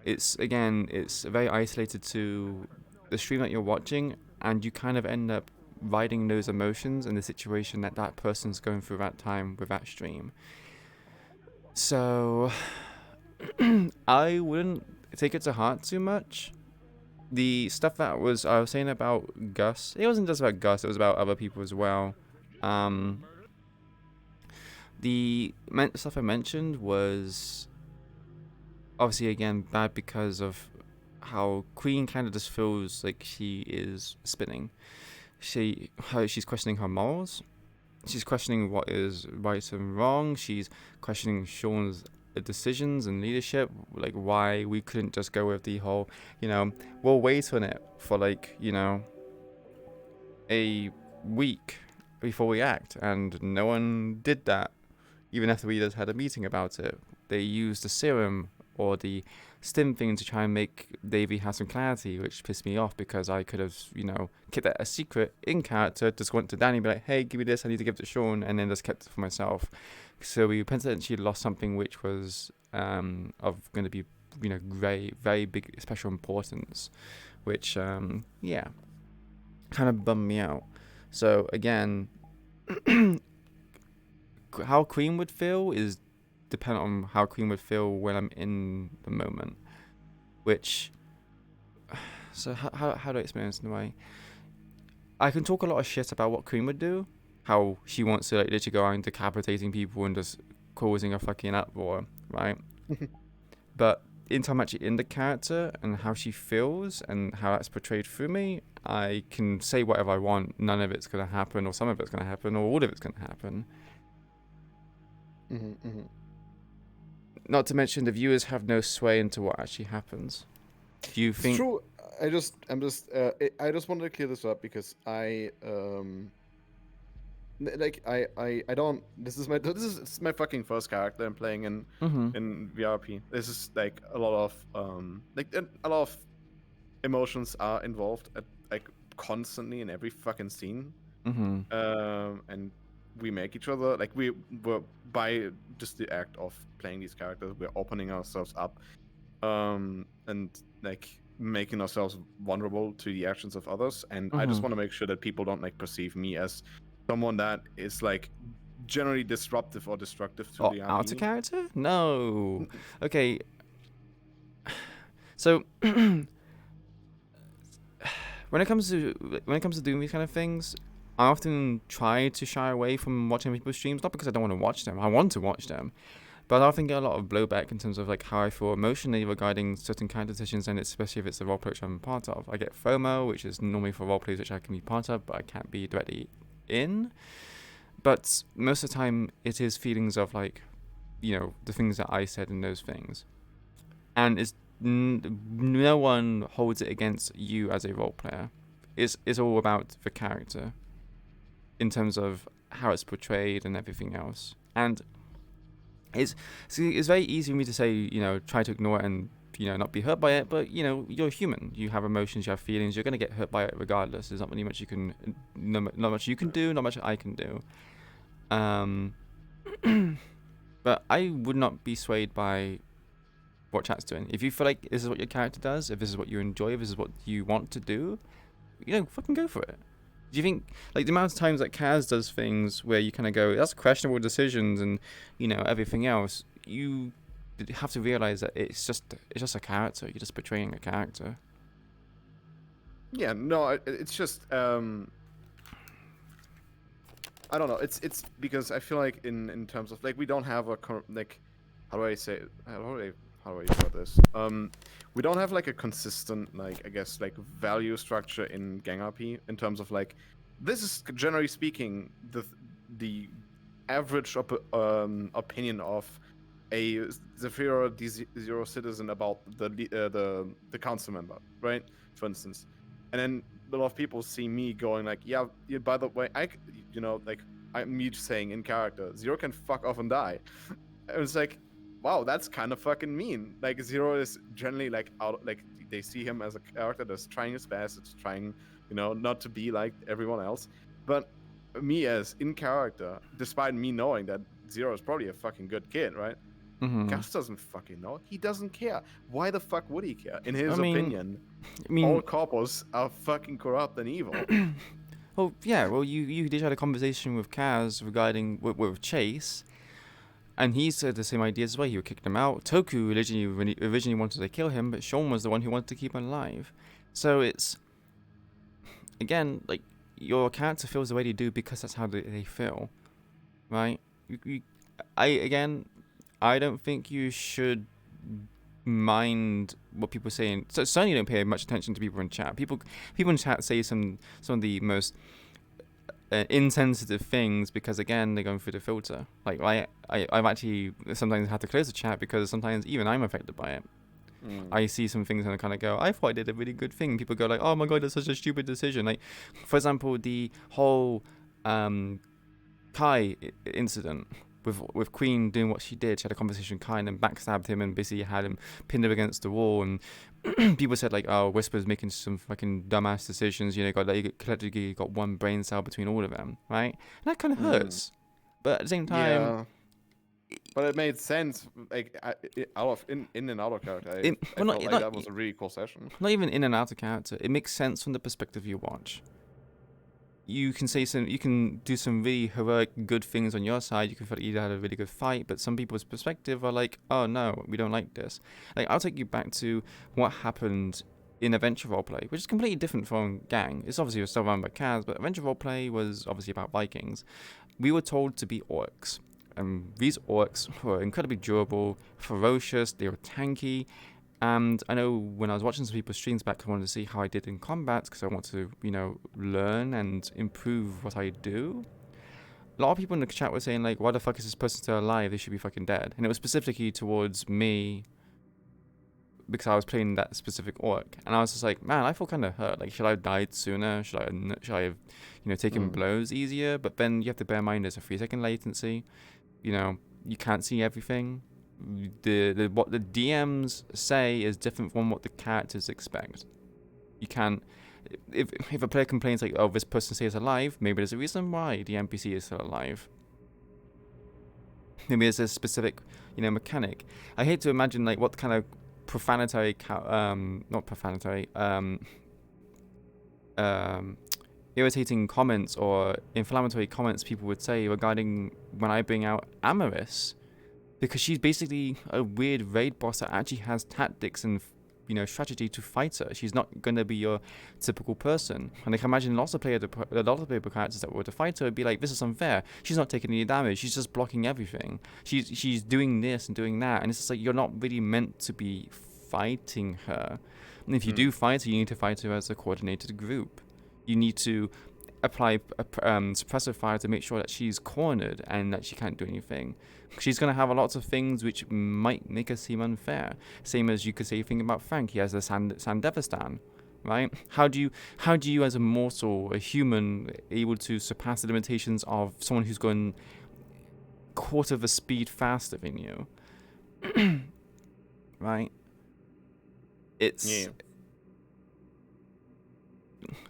It's, again, it's very isolated to the stream that you're watching, and you kind of end up riding those emotions and the situation that that person's going through that time with that stream. So I wouldn't take it to heart too much. The stuff that I was saying about Gus, it wasn't just about Gus, it was about other people as well. The stuff I mentioned was obviously again bad because of how Queen kind of just feels like she is spinning. She's questioning her morals. She's questioning what is right and wrong. She's questioning Sean's decisions and leadership, like why we couldn't just go with the whole, you know, we'll wait on it for like, you know, a week before we act, and no one did that. Even after we just had a meeting about it, they used the serum or the stim thing to try and make Davey have some clarity, which pissed me off because I could have, you know, kept that a secret in character, just went to Danny and be like, hey, give me this, I need to give it to Sean, and then just kept it for myself. So we potentially lost something which was of going to be, you know, very, very big special importance, which, yeah, kind of bummed me out. So again, how Queen would feel is dependent on how Queen would feel when I'm in the moment, which, so how do I explain this in a way? I can talk a lot of shit about what Queen would do, how she wants to like literally go around decapitating people and just causing a fucking uproar, right? But in time actually in the character and how she feels and how that's portrayed through me, I can say whatever I want, none of it's going to happen, or some of it's going to happen, or all of it's going to happen. Not to mention the viewers have no sway into what actually happens. Do you think? It's true. I just wanted to clear this up because I don't. This is my fucking first character I'm playing in VRP. This is like a lot of emotions are involved like constantly in every fucking scene. And we make each other like we were by just the act of playing these characters, we're opening ourselves up, and like making ourselves vulnerable to the actions of others. And I just Mhm. want to make sure that people don't like perceive me as someone that is like generally disruptive or destructive to Oh, the out of RP. character? No. Okay. So when it comes to doing these kind of things, I often try to shy away from watching people's streams, not because I don't want to watch them. I want to watch them, but I often get a lot of blowback in terms of like how I feel emotionally regarding certain character decisions, and especially if it's a roleplay which I'm part of. I get FOMO, which is normally for roleplays which I can be part of, but I can't be directly in. But most of the time, it is feelings of like, the things that I said in those things, and it's no one holds it against you as a role player. It's all about the character in terms of how it's portrayed and everything else. And it's very easy for me to say, try to ignore it and not be hurt by it. But you're human. You have emotions. You have feelings. You're gonna get hurt by it regardless. There's not really much you can, not much you can do, not much I can do. But I would not be swayed by what chat's doing. If you feel like this is what your character does, if this is what you enjoy, if this is what you want to do, fucking go for it. Do you think, like, the amount of times that Kaz does things where you kind of go, that's questionable decisions and, everything else, you have to realize that it's just a character. You're just portraying a character. Yeah, no, it's just I don't know. It's because I feel like in terms of like we don't have a like how do I put this? We don't have like a consistent like I guess like value structure in gang RP in terms of like this is generally speaking the average opinion of a Zephyr D0 citizen about the council member, right? For instance, and then a lot of people see me going like, yeah, by the way, like I'm me saying in character, Zero can fuck off and die. And it's like, wow, that's kind of fucking mean. Like Zero is generally like out, like they see him as a character that's trying his best, it's trying, not to be like everyone else. But me as in character, despite me knowing that Zero is probably a fucking good kid, right? Gus doesn't fucking know. He doesn't care. Why the fuck would he care? In his opinion, all coppers are fucking corrupt and evil. Well, yeah. Well, you did had a conversation with Kaz regarding with Chase, and he said the same ideas as well. He would kick them out. Toku originally wanted to kill him, but Sean was the one who wanted to keep him alive. So it's again like your character feels the way they do because that's how they feel, right? I don't think you should mind what people say, and so certainly don't pay much attention to people in chat. People in chat say some of the most insensitive things because again they're going through the filter. Like I've actually sometimes had to close the chat because sometimes even I'm affected by it. I see some things and I kind of go, I thought I did a really good thing. People go like, oh my god, that's such a stupid decision. Like, for example, the whole Kai incident with Queen doing what she did. She had a conversation with Kai and then backstabbed him and basically had him pinned up against the wall. And people said like, oh, Whisper's making some fucking dumbass decisions. Collectively got one brain cell between all of them, right? And that kind of hurts. But at the same time, yeah. But it made sense, like in and out of character. I felt like that was a really cool session. Not even in and out of character. It makes sense from the perspective you watch. You can do some really heroic, good things on your side. You can feel like you had a really good fight, but some people's perspective are like, oh no, we don't like this. Like, I'll take you back to what happened in Adventure Roleplay, which is completely different from Gang. It's obviously still run by Kaz, but Adventure Roleplay was obviously about Vikings. We were told to be orcs. And these orcs were incredibly durable, ferocious, they were tanky. And I know when I was watching some people's streams back, I wanted to see how I did in combat because I want to, learn and improve what I do. A lot of people in the chat were saying, like, why the fuck is this person still alive? They should be fucking dead. And it was specifically towards me because I was playing that specific orc. And I was just like, man, I feel kind of hurt. Like, should I have died sooner? Should I have, taken blows easier? But then you have to bear in mind there's a 3-second latency. You can't see everything. What the DMs say is different from what the characters expect. You can't if a player complains like, oh, this person stays alive, maybe there's a reason why the NPC is still alive. Maybe there's a specific, mechanic. I hate to imagine like what kind of profanatory, not profanatory, irritating comments or inflammatory comments people would say regarding when I bring out Amaris, because she's basically a weird raid boss that actually has tactics and strategy to fight her. She's not going to be your typical person. And I can imagine a lot of playable characters that were to fight her would be like, this is unfair. She's not taking any damage. She's just blocking everything. She's doing this and doing that. And it's just like, you're not really meant to be fighting her. And if you do fight her, you need to fight her as a coordinated group. You need to apply suppressive fire to make sure that she's cornered and that she can't do anything. She's going to have a lot of things which might make her seem unfair. Same as you could say thing about Frank. He has the Sandevistan, right? How do you as a mortal, a human, able to surpass the limitations of someone who's going quarter of the speed faster than you? Right? It's...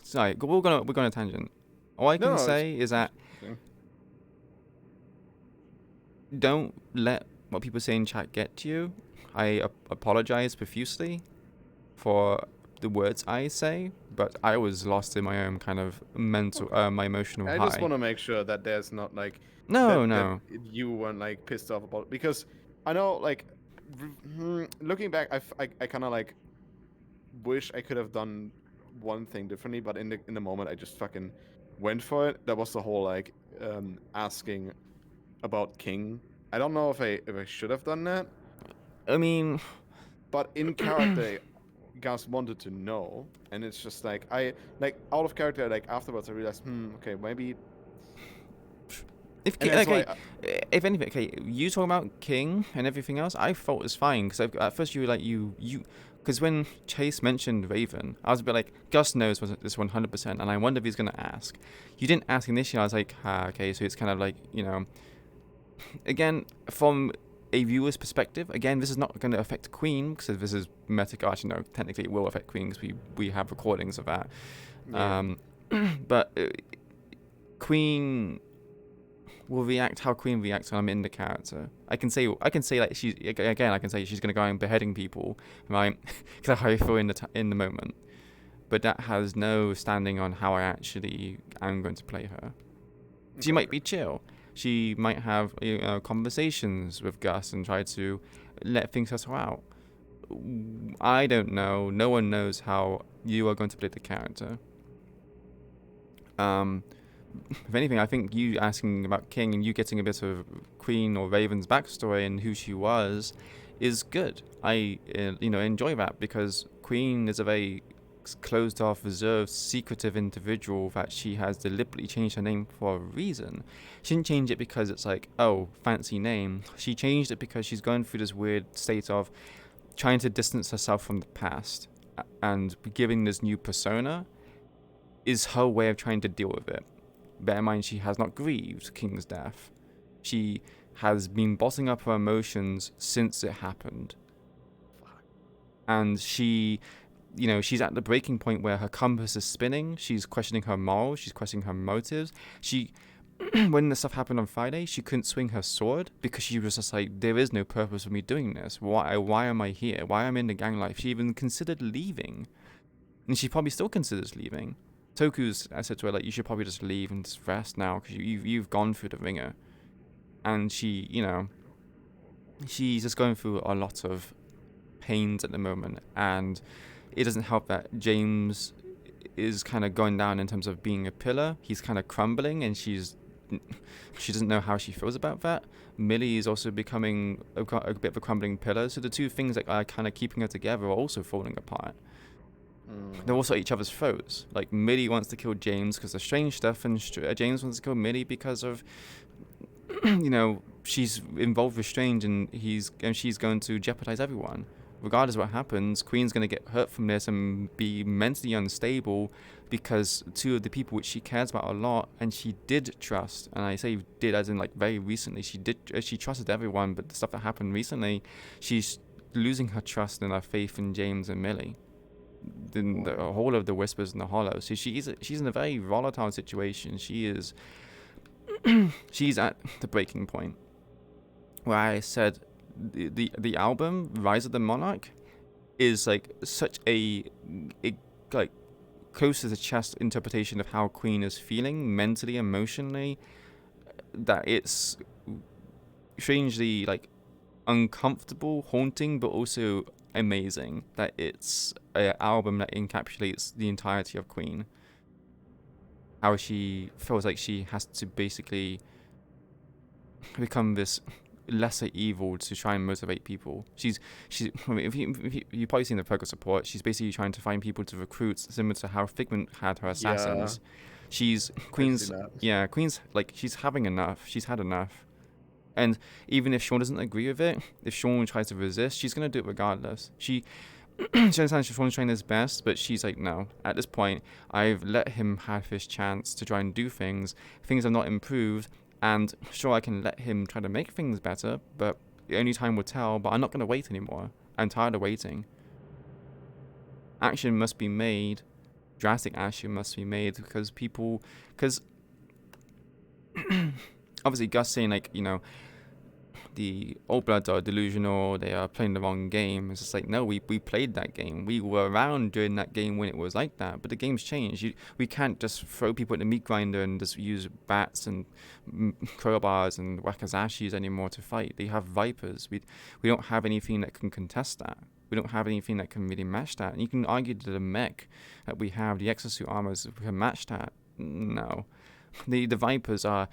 Sorry, we're going on a tangent. All I can say is that don't let what people say in chat get to you. I apologize profusely for the words I say, but I was lost in my own kind of mental, my emotional high. I just want to make sure that there's not like no that you weren't like pissed off about, because I know like looking back, I kind of like wish I could have done one thing differently, but in the moment I just fucking went for it. That was the whole like asking about King. I don't know if I should have done that. I mean, but in character, Gus wanted to know, and it's just like I like out of character. Like afterwards, I realized, okay, maybe. If anything, okay, you talking about King and everything else, I thought it was fine because at first you were like you. Because when Chase mentioned Raven, I was a bit like, Gus knows this 100%, and I wonder if he's going to ask. You didn't ask initially, I was like, okay, so it's kind of like, again, from a viewer's perspective, again, this is not going to affect Queen, because this is actually, no, technically it will affect Queen, because we have recordings of that. Yeah. But Queen will react how Queen reacts when I'm in the character. I can say like she's gonna go around beheading people, right? Because how I feel in the moment. But that has no standing on how I actually am going to play her. She might be chill. She might have conversations with Gus and try to let things settle out. I don't know. No one knows how you are going to play the character. If anything, I think you asking about King and you getting a bit of Queen or Raven's backstory and who she was is good. I enjoy that, because Queen is a very closed off, reserved, secretive individual that she has deliberately changed her name for a reason. She didn't change it because it's like, oh, fancy name. She changed it because she's going through this weird state of trying to distance herself from the past, and giving this new persona is her way of trying to deal with it. Bear in mind, she has not grieved King's death. She has been bottling up her emotions since it happened. And she, she's at the breaking point where her compass is spinning. She's questioning her morals. She's questioning her motives. When the stuff happened on Friday, she couldn't swing her sword because she was just like, there is no purpose for me doing this. Why am I here? Why am I in the gang life? She even considered leaving. And she probably still considers leaving. I said to her, like, you should probably just leave and just rest now, because you've gone through the ringer. And she, she's just going through a lot of pains at the moment, and it doesn't help that James is kind of going down in terms of being a pillar. He's kind of crumbling, and she doesn't know how she feels about that. Millie is also becoming a bit of a crumbling pillar, so the two things that are kind of keeping her together are also falling apart. They're also each other's foes. Like, Millie wants to kill James because of strange stuff, and James wants to kill Millie because of, she's involved with Strange, and she's going to jeopardize everyone. Regardless of what happens, Queen's going to get hurt from this and be mentally unstable because two of the people which she cares about a lot and she did trust, and I say did as in like very recently, she trusted everyone, but the stuff that happened recently, she's losing her trust and her faith in James and Millie. the whole of the Whispers in the Hollow. So she's in a very volatile situation. She is she's at the breaking point. Where I said the album Rise of the Monarch is like such a like close to the chest interpretation of how Queen is feeling mentally, emotionally, that it's strangely like uncomfortable, haunting, but also amazing. That it's an album that encapsulates the entirety of Queen. How she feels like she has to basically become this lesser evil to try and motivate people. She's I mean, if you probably seen the progress report, she's basically trying to find people to recruit, similar to how Figment had her assassins. She's Queen's like she's having enough. She's had enough. And even if Sean doesn't agree with it, if Sean tries to resist, she's gonna do it regardless. She understands Sean's trying his best, but she's like, no. At this point, I've let him have his chance to try and do things. Things have not improved, and sure, I can let him try to make things better, but the only time will tell. But I'm not gonna wait anymore. I'm tired of waiting. Action must be made. Drastic action must be made because obviously Gus saying like, you know, the Old Bloods are delusional, they are playing the wrong game. It's just like, no, we played that game. We were around during that game when it was like that, but the game's changed. We can't just throw people at the meat grinder and just use bats and crowbars and wakazashis anymore to fight. They have Vipers. We don't have anything that can contest that. We don't have anything that can really match that. And you can argue that the mech that we have, the exosuit armors, can match that. No. The Vipers are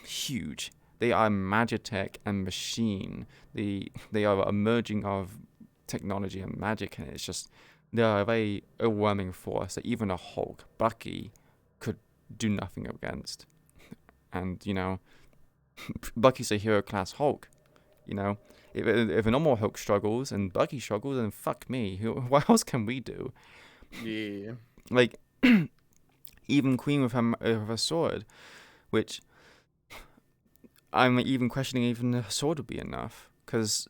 huge. They are magitech and machine. They are a merging of technology and magic, and it's just, they are a very overwhelming force that even a Hulk, Bucky, could do nothing against. And, you know, Bucky's a hero class Hulk, you know. If a normal Hulk struggles and Bucky struggles, then fuck me. What else can we do? Yeah. Like, even Queen with her sword, which I'm even questioning even the sword would be enough. Because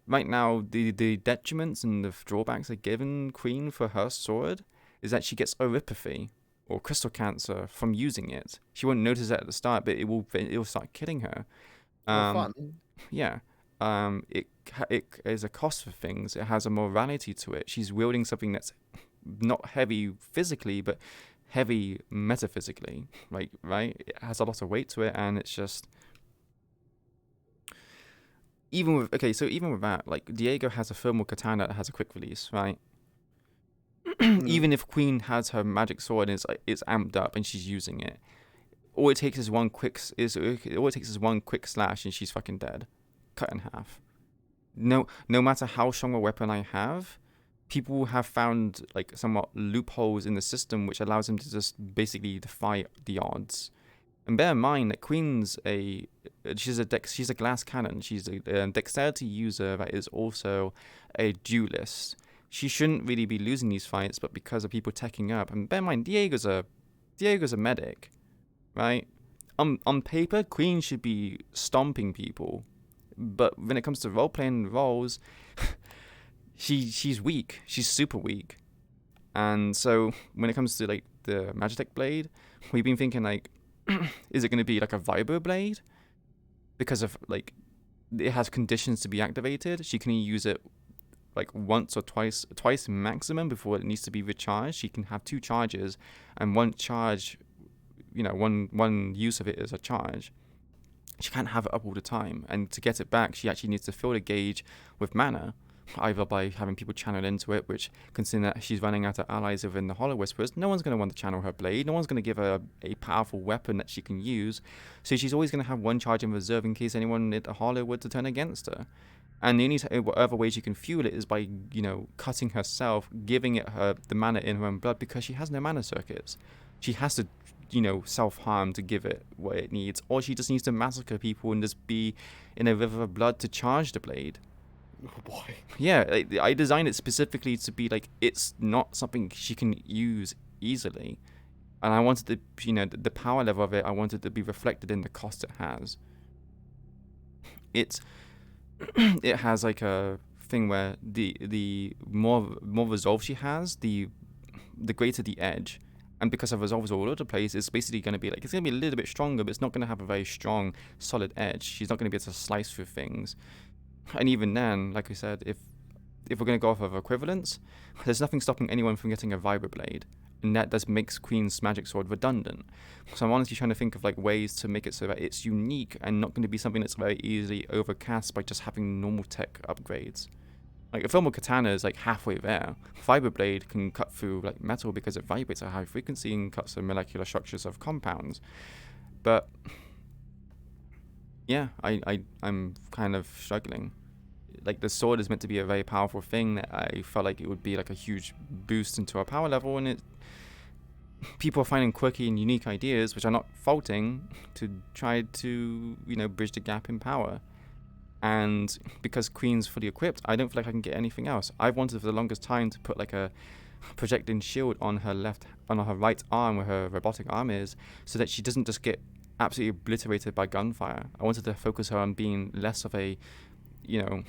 right now, the detriments and the drawbacks are given Queen for her sword is that she gets oropathy or crystal cancer from using it. She won't notice that at the start, but it will start killing her. Fun. Yeah. It is a cost for things. It has a morality to it. She's wielding something that's not heavy physically, but heavy metaphysically. Right? It has a lot of weight to it, and it's just even with that, like Diego has a thermal katana that has a quick release, right? Even if Queen has her magic sword and it's amped up and she's using it, all it takes is one quick slash and she's fucking dead, cut in half. No matter how strong a weapon I have, people have found like somewhat loopholes in the system which allows them to just basically defy the odds. And bear in mind that Queen's she's a glass cannon. She's a dexterity user that is also a duelist. She shouldn't really be losing these fights, but because of people teching up. And bear in mind, Diego's a medic, right? On paper, Queen should be stomping people, but when it comes to role-playing roles, she's weak. She's super weak. And so when it comes to like the Magitech blade, we've been thinking like, is it going to be like a vibro blade? Because of like, it has conditions to be activated. She can use it like once or twice maximum before it needs to be recharged. She can have 2 charges, and one charge, you know, one use of it is a charge. She can't have it up all the time, and to get it back, she actually needs to fill the gauge with mana, either by having people channel into it, which, considering that she's running out of allies within the Hollow Whisperers, no one's going to want to channel her blade, no one's going to give her a powerful weapon that she can use, so she's always going to have one charge in reserve in case anyone at the Hollow were to turn against her. And the only other ways you can fuel it is by, you know, cutting herself, giving it her the mana in her own blood, because she has no mana circuits. She has to, you know, self-harm to give it what it needs, or she just needs to massacre people and just be in a river of blood to charge the blade. Oh boy. Yeah, I designed it specifically to be like, it's not something she can use easily. And I wanted to, you know, the power level of it, I wanted to be reflected in the cost it has. It has like a thing where the more resolve she has, the greater the edge. And because her resolve is all over the place, it's basically going to be like, it's going to be a little bit stronger, but it's not going to have a very strong, solid edge. She's not going to be able to slice through things. And even then, like we said, if we're going to go off of equivalence, there's nothing stopping anyone from getting a vibroblade. And that does makes Queen's magic sword redundant. So I'm honestly trying to think of like ways to make it so that it's unique and not going to be something that's very easily overcast by just having normal tech upgrades. Like a thermal katana is like halfway there. Vibroblade can cut through like metal because it vibrates at high frequency and cuts the molecular structures of compounds. But yeah, I'm kind of struggling. Like the sword is meant to be a very powerful thing that I felt like it would be like a huge boost into our power level, and people are finding quirky and unique ideas, which I'm not faulting, to try to, you know, bridge the gap in power. And because Queen's fully equipped, I don't feel like I can get anything else. I've wanted for the longest time to put like a projecting shield on her right arm where her robotic arm is, so that she doesn't just get absolutely obliterated by gunfire. I wanted to focus her on being less of a, you know,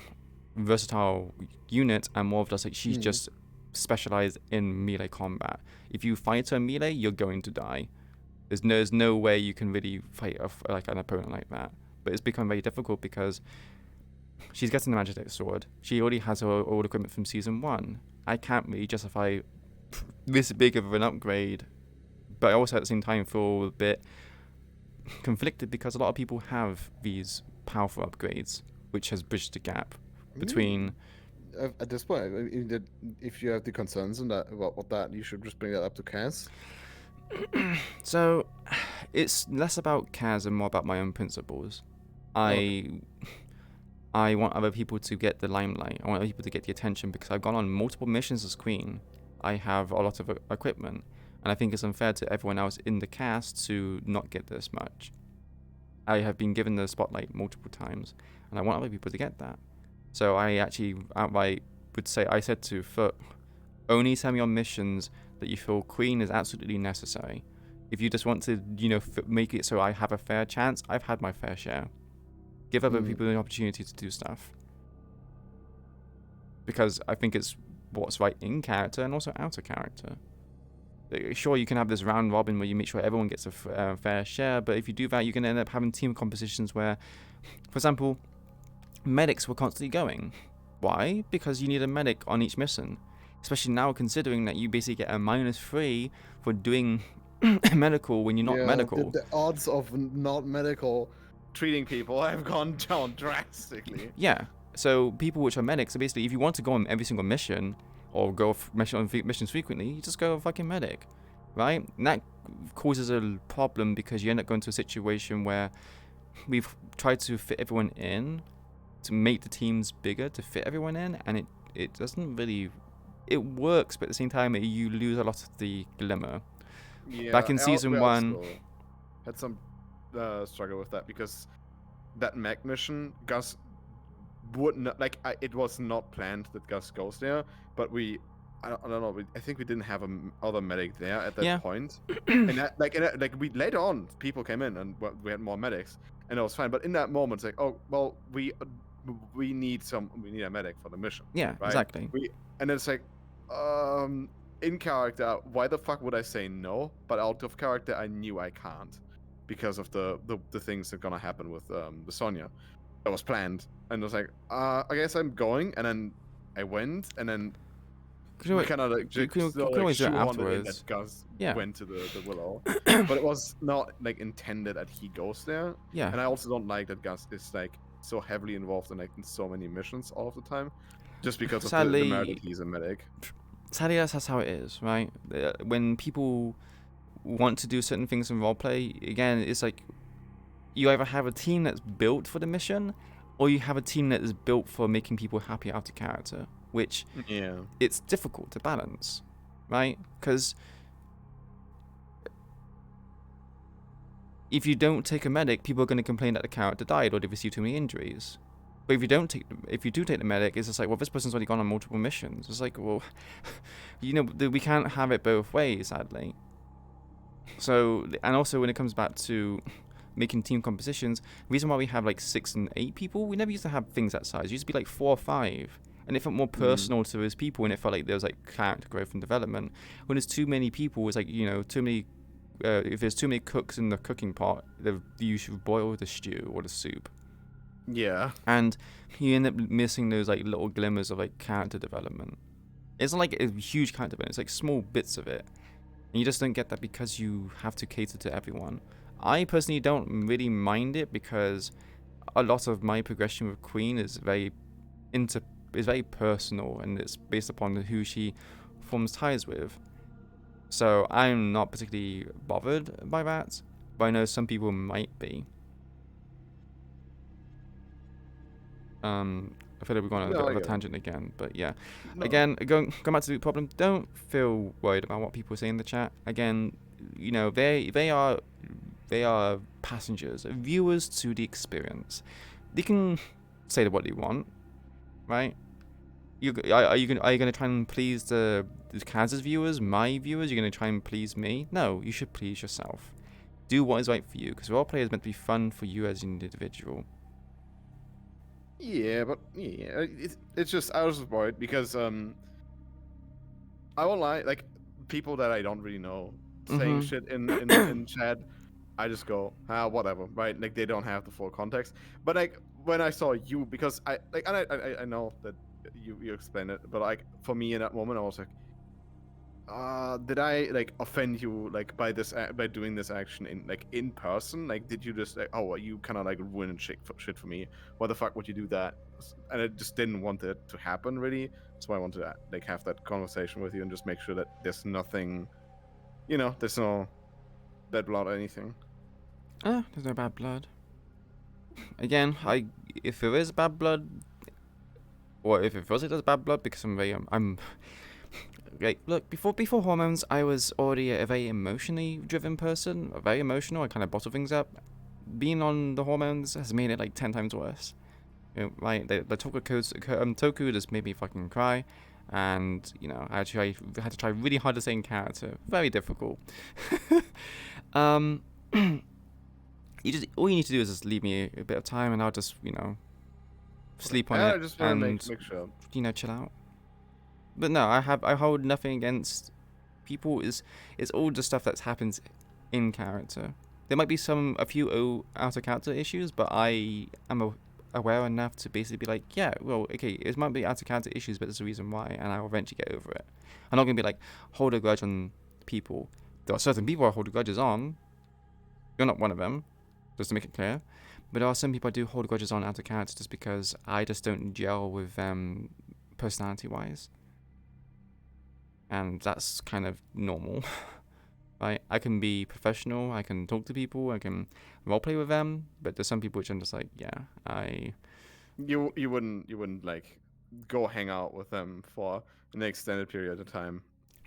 versatile unit and more of just like she's just specialized in melee combat. If you fight her melee, you're going to die. There's no way you can really fight like an opponent like that. But it's become very difficult because she's getting the Magitek sword. She already has her old equipment from season 1. I can't really justify this big of an upgrade, but I also at the same time feel a bit conflicted because a lot of people have these powerful upgrades, which has bridged the gap between. At this point, I mean, if you have the concerns and that about that, you should just bring that up to Kaz. So, it's less about Kaz and more about my own principles. I want other people to get the limelight. I want other people to get the attention because I've gone on multiple missions as Queen. I have a lot of equipment, and I think it's unfair to everyone else in the cast to not get this much. I have been given the spotlight multiple times, and I want other people to get that. So I actually outright would say, I said to Foot, only send me on missions that you feel Queen is absolutely necessary. If you just want to, you know, make it so I have a fair chance, I've had my fair share. Give other people the opportunity to do stuff. Because I think it's what's right in character and also out of character. Sure, you can have this round robin where you make sure everyone gets a fair share, but if you do that, you're going to end up having team compositions where, for example, medics were constantly going. Why? Because you need a medic on each mission. Especially now, considering that you basically get a -3 for doing medical when you're not medical. The odds of not medical treating people have gone down drastically. Yeah. So people which are medics, so basically if you want to go on every single mission or go on missions frequently, you just go a fucking medic, right? And that causes a problem because you end up going to a situation where we've tried to fit everyone in, to make the teams bigger, to fit everyone in, and it doesn't really... It works, but at the same time, you lose a lot of the glimmer. Yeah, back in season 1... had some struggle with that because that mech mission, Gus would not... Like, it was not planned that Gus goes there, but I don't know, I think we didn't have other medic there at that point. And that, we later on, people came in and we had more medics, and it was fine. But in that moment, it's like, oh, well, we need a medic for the mission. Yeah, right? exactly. And it's like, in character, why the fuck would I say no? But out of character, I knew I can't because of the things that are gonna happen with the Sonya. That was planned, and I was like, I guess I'm going, and then I went, and then we kind of like you can always do it afterwards. That Gus Yeah. went to the Willow, but it was not like intended that he goes there. Yeah. And I also don't like that Gus is like so heavily involved in like in so many missions all of the time, just because of the merit that he's a medic. Sadly, that's how it is, right? When people want to do certain things in roleplay, again, it's like you either have a team that's built for the mission, or you have a team that is built for making people happy out of character, which it's difficult to balance, right? Because if you don't take a medic, people are going to complain that the character died or they received too many injuries. But if you do take the medic, it's just like, well, this person's already gone on multiple missions. It's like, well, you know, we can't have it both ways, sadly. So, and also when it comes back to making team compositions, the reason why we have like 6 and 8 people, we never used to have things that size. It used to be like 4 or 5. and it felt more personal to those people, and it felt like there was like character growth and development. When there's too many people, it's like, you know, too many. If there's too many cooks in the cooking pot, you should boil the stew or the soup. Yeah. And you end up missing those like little glimmers of like character development. It's not like a huge character development, it's like small bits of it. And you just don't get that because you have to cater to everyone. I personally don't really mind it because a lot of my progression with Queen is very personal, and it's based upon who she forms ties with. So I'm not particularly bothered by that, but I know some people might be. I feel like we're going on a bit of a tangent again, but yeah. No. Again, going back to the problem, don't feel worried about what people say in the chat. Again, you know, they are passengers, viewers to the experience. They can say what they want, right? Are you gonna try and please the Kaz's viewers, my viewers? You're gonna try and please me? No, you should please yourself. Do what is right for you, because roleplay is meant to be fun for you as an individual. Yeah, but yeah, it's just, I was just worried because I won't lie, like people that I don't really know saying shit in chat, I just go, whatever, right? Like they don't have the full context. But like when I saw you, because I know that you explained it, but like for me in that moment I was like, did I like offend you like by doing this action in person? Like, did you just like, oh, you kind of like ruined shit for me? Why the fuck would you do that? And I just didn't want it to happen really, so I wanted to like have that conversation with you and just make sure that there's nothing, you know, there's no bad blood or anything. There's no bad blood. Again, if there is bad blood, or if it feels like there's bad blood, because I'm like, look, before hormones, I was already a very emotionally driven person, very emotional. I kind of bottle things up. Being on the hormones has made it like 10 times worse. You know, right? The Toku just made me fucking cry, and you know, I had to try really hard to stay in character. Very difficult. All you need to do is just leave me a bit of time, and I'll just, you know, sleep on it. I just want to and make sure, you know, chill out. But no, I hold nothing against people. It's all the stuff that happens in character. There might be a few out of character issues, but I am aware enough to basically be like, yeah, well, okay, it might be out of character issues, but there's a reason why, and I will eventually get over it. I'm not gonna be like hold a grudge on people. There are certain people I hold grudges on. You're not one of them, just to make it clear. But there are some people I do hold grudges on out of character just because I just don't gel with them personality-wise. And that's kind of normal, right? I can be professional, I can talk to people, I can roleplay with them, but there's some people which I'm just like, yeah, You wouldn't like go hang out with them for an extended period of time.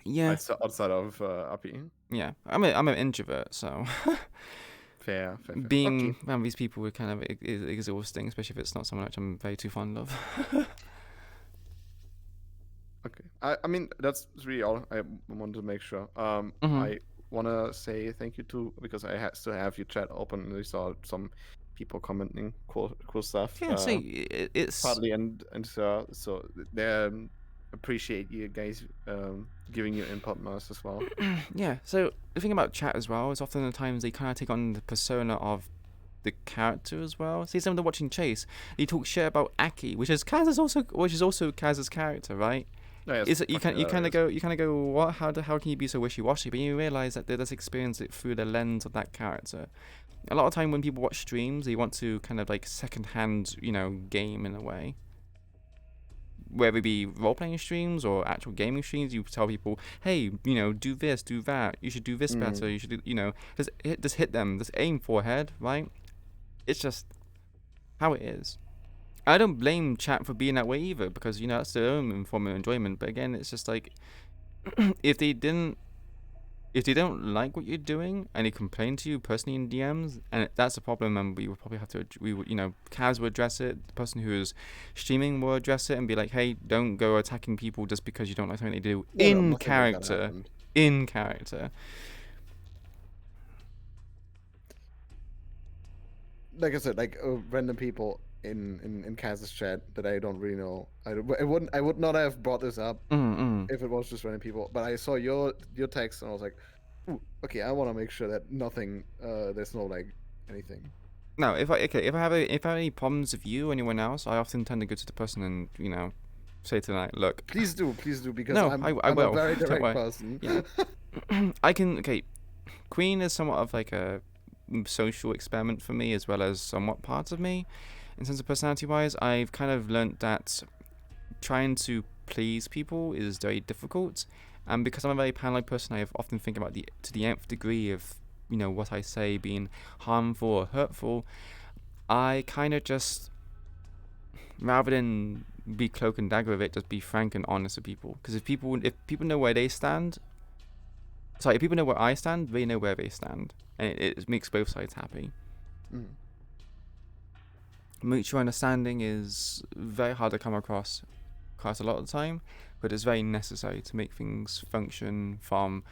Yeah. Outside of RP. Yeah, I'm an introvert, so fair. Being around these people would kind of exhausting, especially if it's not someone which I'm very too fond of. Okay. I mean, that's really all I wanted to make sure. I want to say thank you too, because I still have your chat open and I saw some people commenting cool stuff. Yeah, it's partly and so they appreciate you guys giving your input on us as well. Yeah, so the thing about chat as well is often the times they kind of take on the persona of the character as well. See, someone watching Chase, he talks shit about Aki, which is also Kaz's character, right? No, yes, you kind of go, what? How can you be so wishy-washy? But you realize that they just experience it through the lens of that character. A lot of time when people watch streams, they want to kind of like second-hand, you know, game in a way. Whether it be role-playing streams or actual gaming streams, you tell people, hey, you know, do this, do that. You should do this better. You should, you know, just hit them. Just aim forehead, right? It's just how it is. I don't blame chat for being that way either, because, you know, that's their own form of enjoyment. But again, it's just like, if they don't like what you're doing and they complain to you personally in DMs, and that's a problem, and we would probably have to, you know, Kaz would address it, the person who is streaming will address it and be like, hey, don't go attacking people just because you don't like something they do in character. In character. Like I said, like random people in Kaz's chat that I don't really know. I would not have brought this up if it was just random people. But I saw your text and I was like, ooh, okay, I want to make sure that nothing, there's no like anything. No, if I have any problems with you or anyone else, I often tend to go to the person and say to them, look. Please do, because no, I'm I will. a very Don't direct worry. person. Yeah. I can. Okay, Queen is somewhat of like a social experiment for me, as well as somewhat parts of me. In terms of personality-wise, I've kind of learnt that trying to please people is very difficult, and because I'm a very paranoid person, I often think about to the nth degree of what I say being harmful or hurtful. I kind of just, rather than be cloak and dagger with it, just be frank and honest with people. Because if people know where they stand, if people know where I stand, they know where they stand, and it makes both sides happy. Mutual understanding is very hard to come across a lot of the time, but it's very necessary to make things function from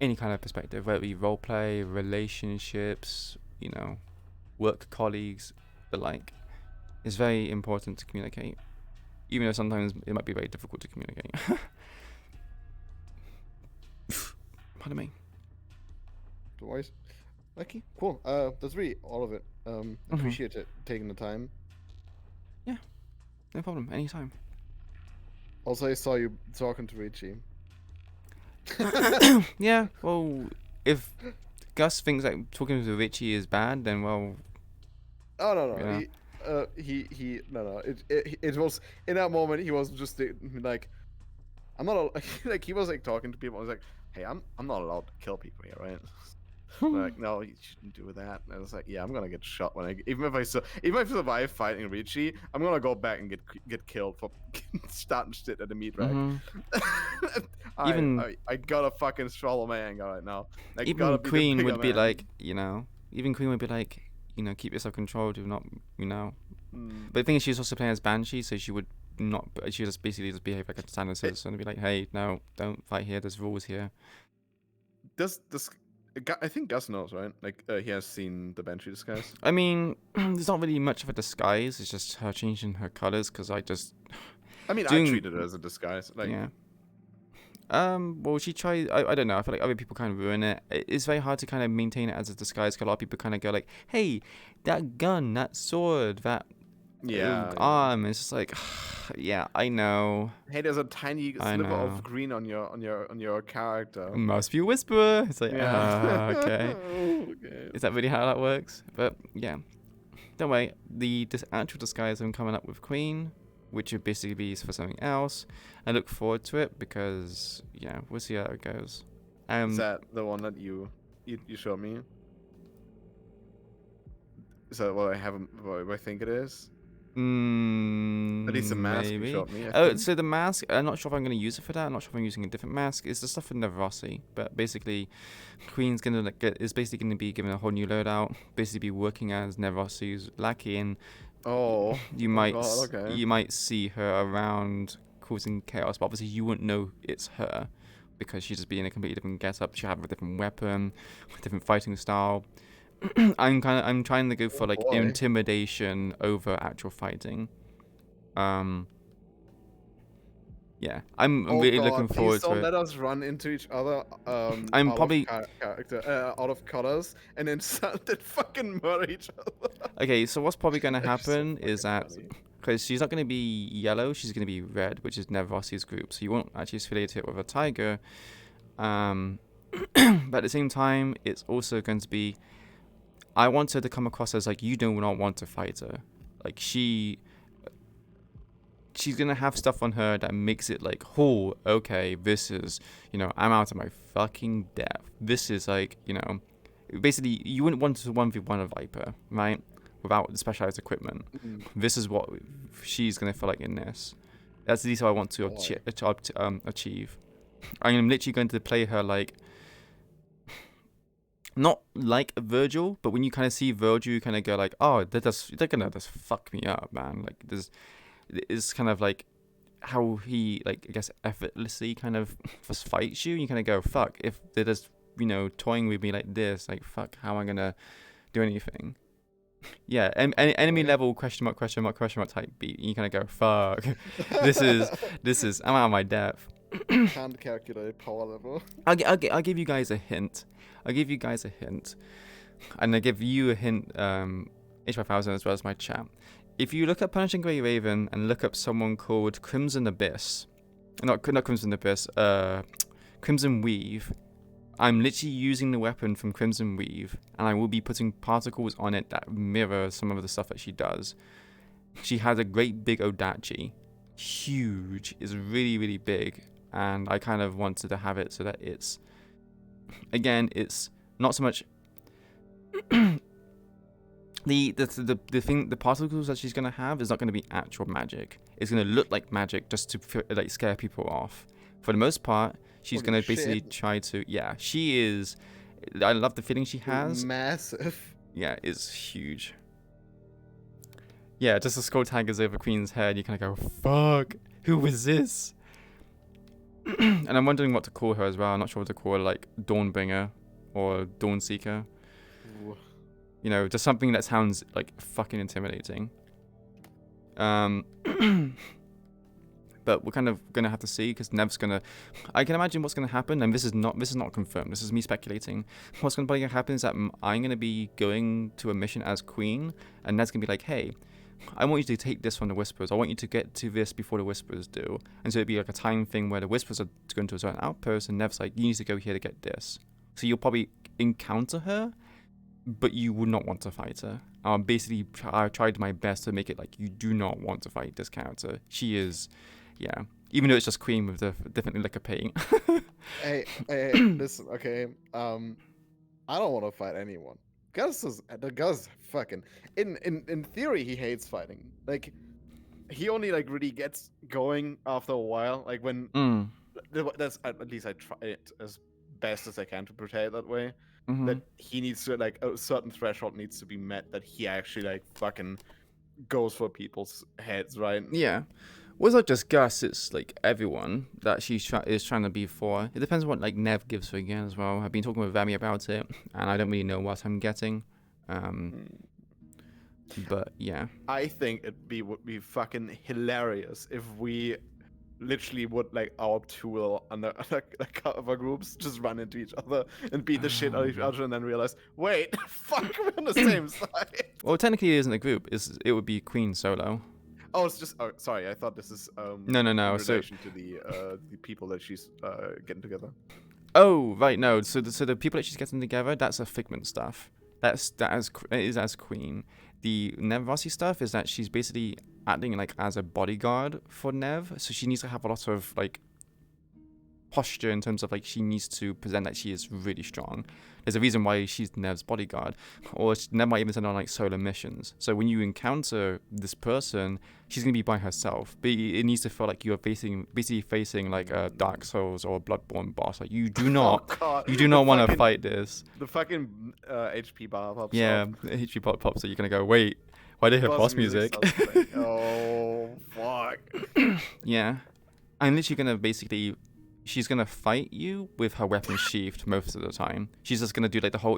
any kind of perspective, whether it be roleplay, relationships, work colleagues, the like. It's very important to communicate, even though sometimes it might be very difficult to communicate. Pardon me. Otherwise, lucky, cool. That's really all of it. Appreciate it taking the time. Yeah, no problem. Anytime. Also, I saw you talking to Richie. Yeah, well, if Gus thinks that talking to Richie is bad, then well. Oh no. He no. It was in that moment. He was just like, I'm not like he was like talking to people. I was like, hey, I'm not allowed to kill people here, right? Like, no, you shouldn't do that. And I was like, yeah, I'm gonna get shot even if I survive fighting Richie, I'm gonna go back and get killed for starting shit at the meat rack. I gotta fucking swallow my anger right now. Even Queen would be like, keep yourself controlled. Do not, But the thing is, she's also playing as Banshee, so she would not. She just basically just behave like a standard citizen and be like, hey, no, don't fight here. There's rules here. I think Gus knows, right? Like, he has seen the Banshee disguise. I mean, there's not really much of a disguise. It's just her changing her colors, because I treated it as a disguise. Like, yeah. Well, she tried. I don't know. I feel like other people kind of ruin it. It's very hard to kind of maintain it as a disguise, because a lot of people kind of go like, hey, that gun, that sword, that arm. It's just like, yeah, I know. Hey, there's a tiny sliver of green on your character. It must be a whisperer. It's like, okay. Okay. Is that really how that works? But yeah, don't worry. The actual disguise I'm coming up with Queen, which would basically be for something else. I look forward to it because we'll see how it goes. Is that the one that you showed me? Is that what I think it is? At least the mask Maybe. you showed me. So the mask, I'm not sure if I'm going to use it for that. I'm not sure if I'm using a different mask. It's the stuff for Nevrossi, but basically, Queen's is basically going to be given a whole new loadout. Basically, be working as Nevrossi's lackey, and you might see her around causing chaos. But obviously, you wouldn't know it's her because she'd just be in a completely different getup. She'll have a different weapon, a different fighting style. I'm trying to go for like intimidation over actual fighting. Yeah, I'm really looking forward to it. Don't let us run into each other. I'm out probably out of colors and then fucking murder each other. Okay, so what's probably going to happen is that because she's not going to be yellow, she's going to be red, which is Nevrossi's group. So you won't actually affiliate it with a tiger. But at the same time, it's also going to be. I want her to come across as like you do not want to fight her. Like she's gonna have stuff on her that makes it like, oh, okay, this is, I'm out of my fucking depth. This is like, basically you wouldn't want to 1v1 a Viper, right? Without the specialized equipment. This is what she's gonna feel like in this. That's at least what I want to achieve. I'm literally going to play her like. Not like Virgil, but when you kind of see Virgil, you kind of go like, oh, they're gonna just fuck me up, man. Like it's kind of like how he like I guess effortlessly kind of just fights you. And you kind of go, fuck, if they're just toying with me like this, like fuck, how am I gonna do anything? Yeah, enemy level question mark type beat. You kind of go, fuck. this is. I'm out of my depth. Can't calculate power level. I'll give you guys a hint. And I give you a hint, H5000 as well as my chat. If you look up Punishing Grey Raven and look up someone called Crimson Abyss, not Crimson Abyss, Crimson Weave, I'm literally using the weapon from Crimson Weave, and I will be putting particles on it that mirror some of the stuff that she does. She has a great big Odachi. Huge. It's really, really big. And I kind of wanted to have it so that it's... Again, it's not so much... the particles that she's going to have is not going to be actual magic. It's going to look like magic just to like scare people off. For the most part, she's going to basically try to... Yeah, she is... I love the feeling she has. Massive. Yeah, it's huge. Yeah, just the skull tag is over Queen's head. You kind of go, fuck, who is this? And I'm wondering what to call her as well. I'm not sure what to call her, like Dawnbringer or Dawnseeker. Ooh. You know, just something that sounds like fucking intimidating. But we're kind of gonna have to see because Nev's gonna. I can imagine what's gonna happen, and this is not confirmed. This is me speculating. What's gonna happen is that I'm gonna be going to a mission as Queen, and Nev's gonna be like, "Hey, I want you to take this from the Whisperers. I want you to get to this before the Whisperers do." And so it'd be like a time thing where the Whisperers are going to a certain outpost, and Nev's like, "You need to go here to get this." So you'll probably encounter her, but you would not want to fight her. Basically, I tried my best to make it like you do not want to fight this character. She is. Yeah, even though it's just Queen with the definitely like a pain. hey, listen, okay. I don't want to fight anyone. The Gus fucking in theory he hates fighting. Like he only like really gets going after a while. Like when that's at least I try it as best as I can to portray it that way. That he needs to like a certain threshold needs to be met that he actually like fucking goes for people's heads, right? Yeah. Well, it's not just Gus, it's like everyone that she is trying to be for. It depends on what like Nev gives her again as well. I've been talking with Vami about it, and I don't really know what I'm getting. But yeah. I think would be fucking hilarious if we literally would like our two under cover groups just run into each other and beat the shit out of each other and then realize, wait, fuck, we're on the same side. Well, technically it isn't a group. It would be Queen solo. Oh, it's just. Oh, sorry. I thought this is. No. In relation to the people that she's getting together. Oh, right. No. So the people that she's getting together, that's a Figment stuff. It is as Queen. The Nev stuff is that she's basically acting like as a bodyguard for Nev. So she needs to have a lot of like posture in terms of like she needs to present that she is really strong. There's a reason why she's Nev's bodyguard, or Nev might even send on like solo missions. So when you encounter this person, she's gonna be by herself. But it needs to feel like you're basically facing like a Dark Souls or a Bloodborne boss. Like you do not, want to fight this. The fucking HP bar pops. Yeah, the HP bar pops. So you're gonna go, wait, why do they have boss music? Oh fuck. Yeah, I'm literally gonna basically. She's gonna fight you with her weapon sheathed most of the time. She's just gonna do like the whole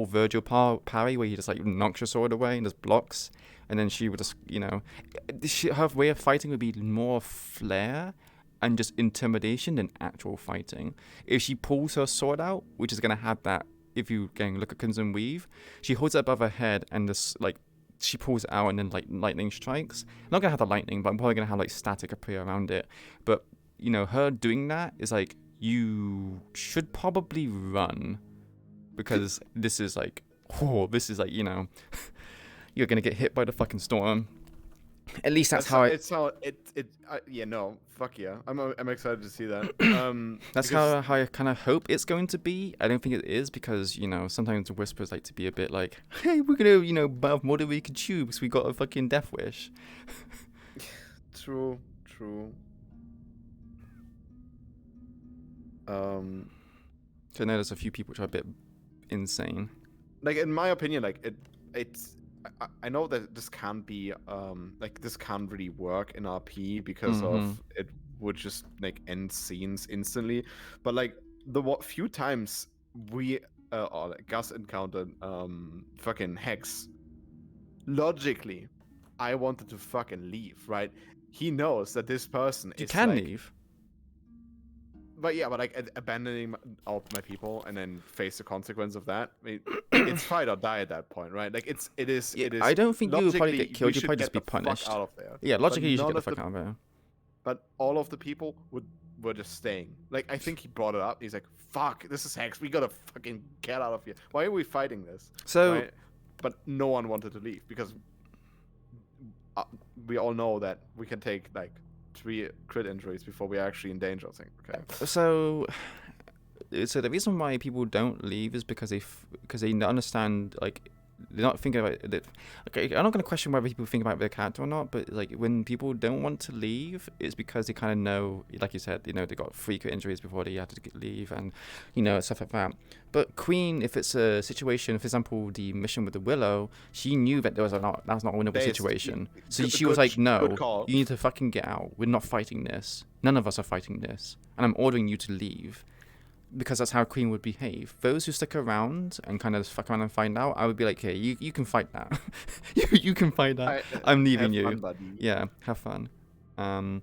Virgil parry where he just like knocks your sword away and just blocks, and then she would just, her way of fighting would be more flair and just intimidation than actual fighting. If she pulls her sword out, which is gonna have that, if you again look at Crimson Weave, she holds it above her head and just like she pulls it out and then like lightning strikes. I'm not gonna have the lightning, but I'm probably gonna have like static appear around it, but. Her doing that is like, you should probably run because this is like, you're going to get hit by the fucking storm. At least that's how fuck yeah. I'm excited to see that. That's how I kind of hope it's going to be. I don't think it is because, sometimes the Whispers like to be a bit like, hey, we're going to, buff more than we can chew because we got a fucking death wish. True. So I know there's a few people which are a bit insane. Like in my opinion, like I know that this can't be this can't really work in RP because of it would just like end scenes instantly. But like the few times we Gus encountered fucking Hex, logically, I wanted to fucking leave, right? He knows that this person You is can like, leave. But yeah, but like abandoning all my people and then face the consequence of that. I mean, it's fight or die at that point, right? Like it is. I don't think you would probably logically, get killed. we You'd should probably get just be the fuck punished. out of there. Yeah, But logically you should none get the of fuck out of there. But all of the people were just staying. Like I think he brought it up. He's like, "Fuck, this is Hex. We gotta fucking get out of here. Why are we fighting this?" So, right? But no one wanted to leave because we all know that we can take like 3 crit injuries before we're actually in danger. I think. Okay. So the reason why people don't leave is because they understand, like, they're not thinking about it. Okay, I'm not going to question whether people think about their character or not, but like when people don't want to leave, it's because they kind of know, like you said, they got 3 crit injuries before they had to leave, and stuff like that. But Queen, if it's a situation, for example, the mission with the Willow, she knew that that was not a winnable situation, so she was like, no, you need to fucking get out. We're not fighting this. None of us are fighting this, and I'm ordering you to leave. Because that's how Queen would behave. Those who stick around and kind of fuck around and find out, I would be like, hey, you can fight that. you can fight that. I'm leaving you. Fun, buddy. Yeah, have fun. And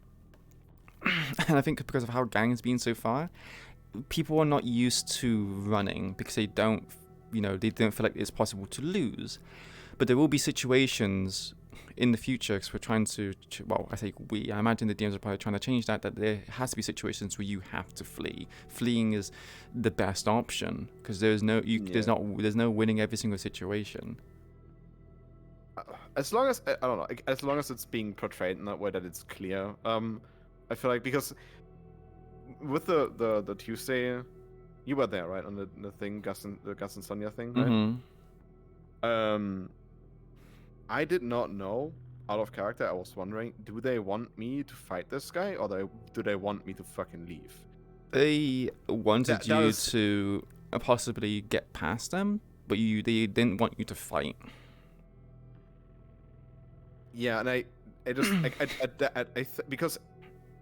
I think because of how gang's been so far, people are not used to running because they don't feel like it's possible to lose. But there will be situations in the future, because we're trying to, I imagine the DMs are probably trying to change that there has to be situations where you have to flee. Fleeing is the best option, because there's no winning every single situation. As long as, I don't know, as long as it's being portrayed in that way that it's clear, I feel like, because with the Tuesday, you were there, right, on the thing, the Gus and Sonya thing, right? Mm-hmm. I did not know, out of character, I was wondering, do they want me to fight this guy, or do they want me to fucking leave? They wanted you to possibly get past them, but they didn't want you to fight. Yeah, and I just, because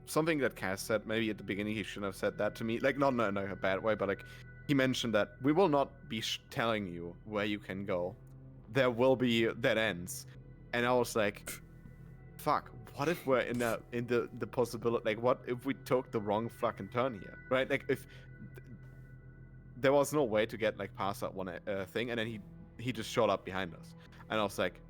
something that Cass said, maybe at the beginning he shouldn't have said that to me, like, not in a bad way, but like, he mentioned that we will not be telling you where you can go. There will be dead ends, and I was like, "Fuck! What if we're in the possibility? Like, what if we took the wrong fucking turn here? Right? Like, if there was no way to get like past that one thing, and then he just showed up behind us, and I was like,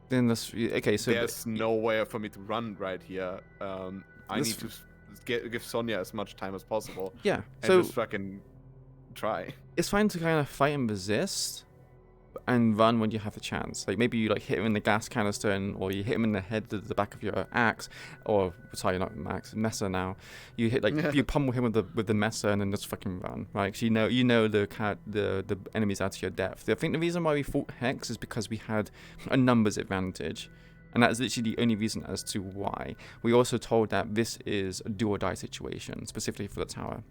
then that's okay. So there's no way for me to run right here. I need to give Sonya as much time as possible. Yeah. And just fucking try. It's fine to kind of fight and resist, and run when you have the chance. Like maybe you like hit him in the gas canister, or you hit him in the head with the back of your axe, or sorry, not axe, Messer now. You hit you pummel him with the Messer and then just fucking run. Right? So you know the enemies out to your depth. I think the reason why we fought Hex is because we had a numbers advantage. And that's literally the only reason as to why. We also told that this is a do or die situation, specifically for the tower.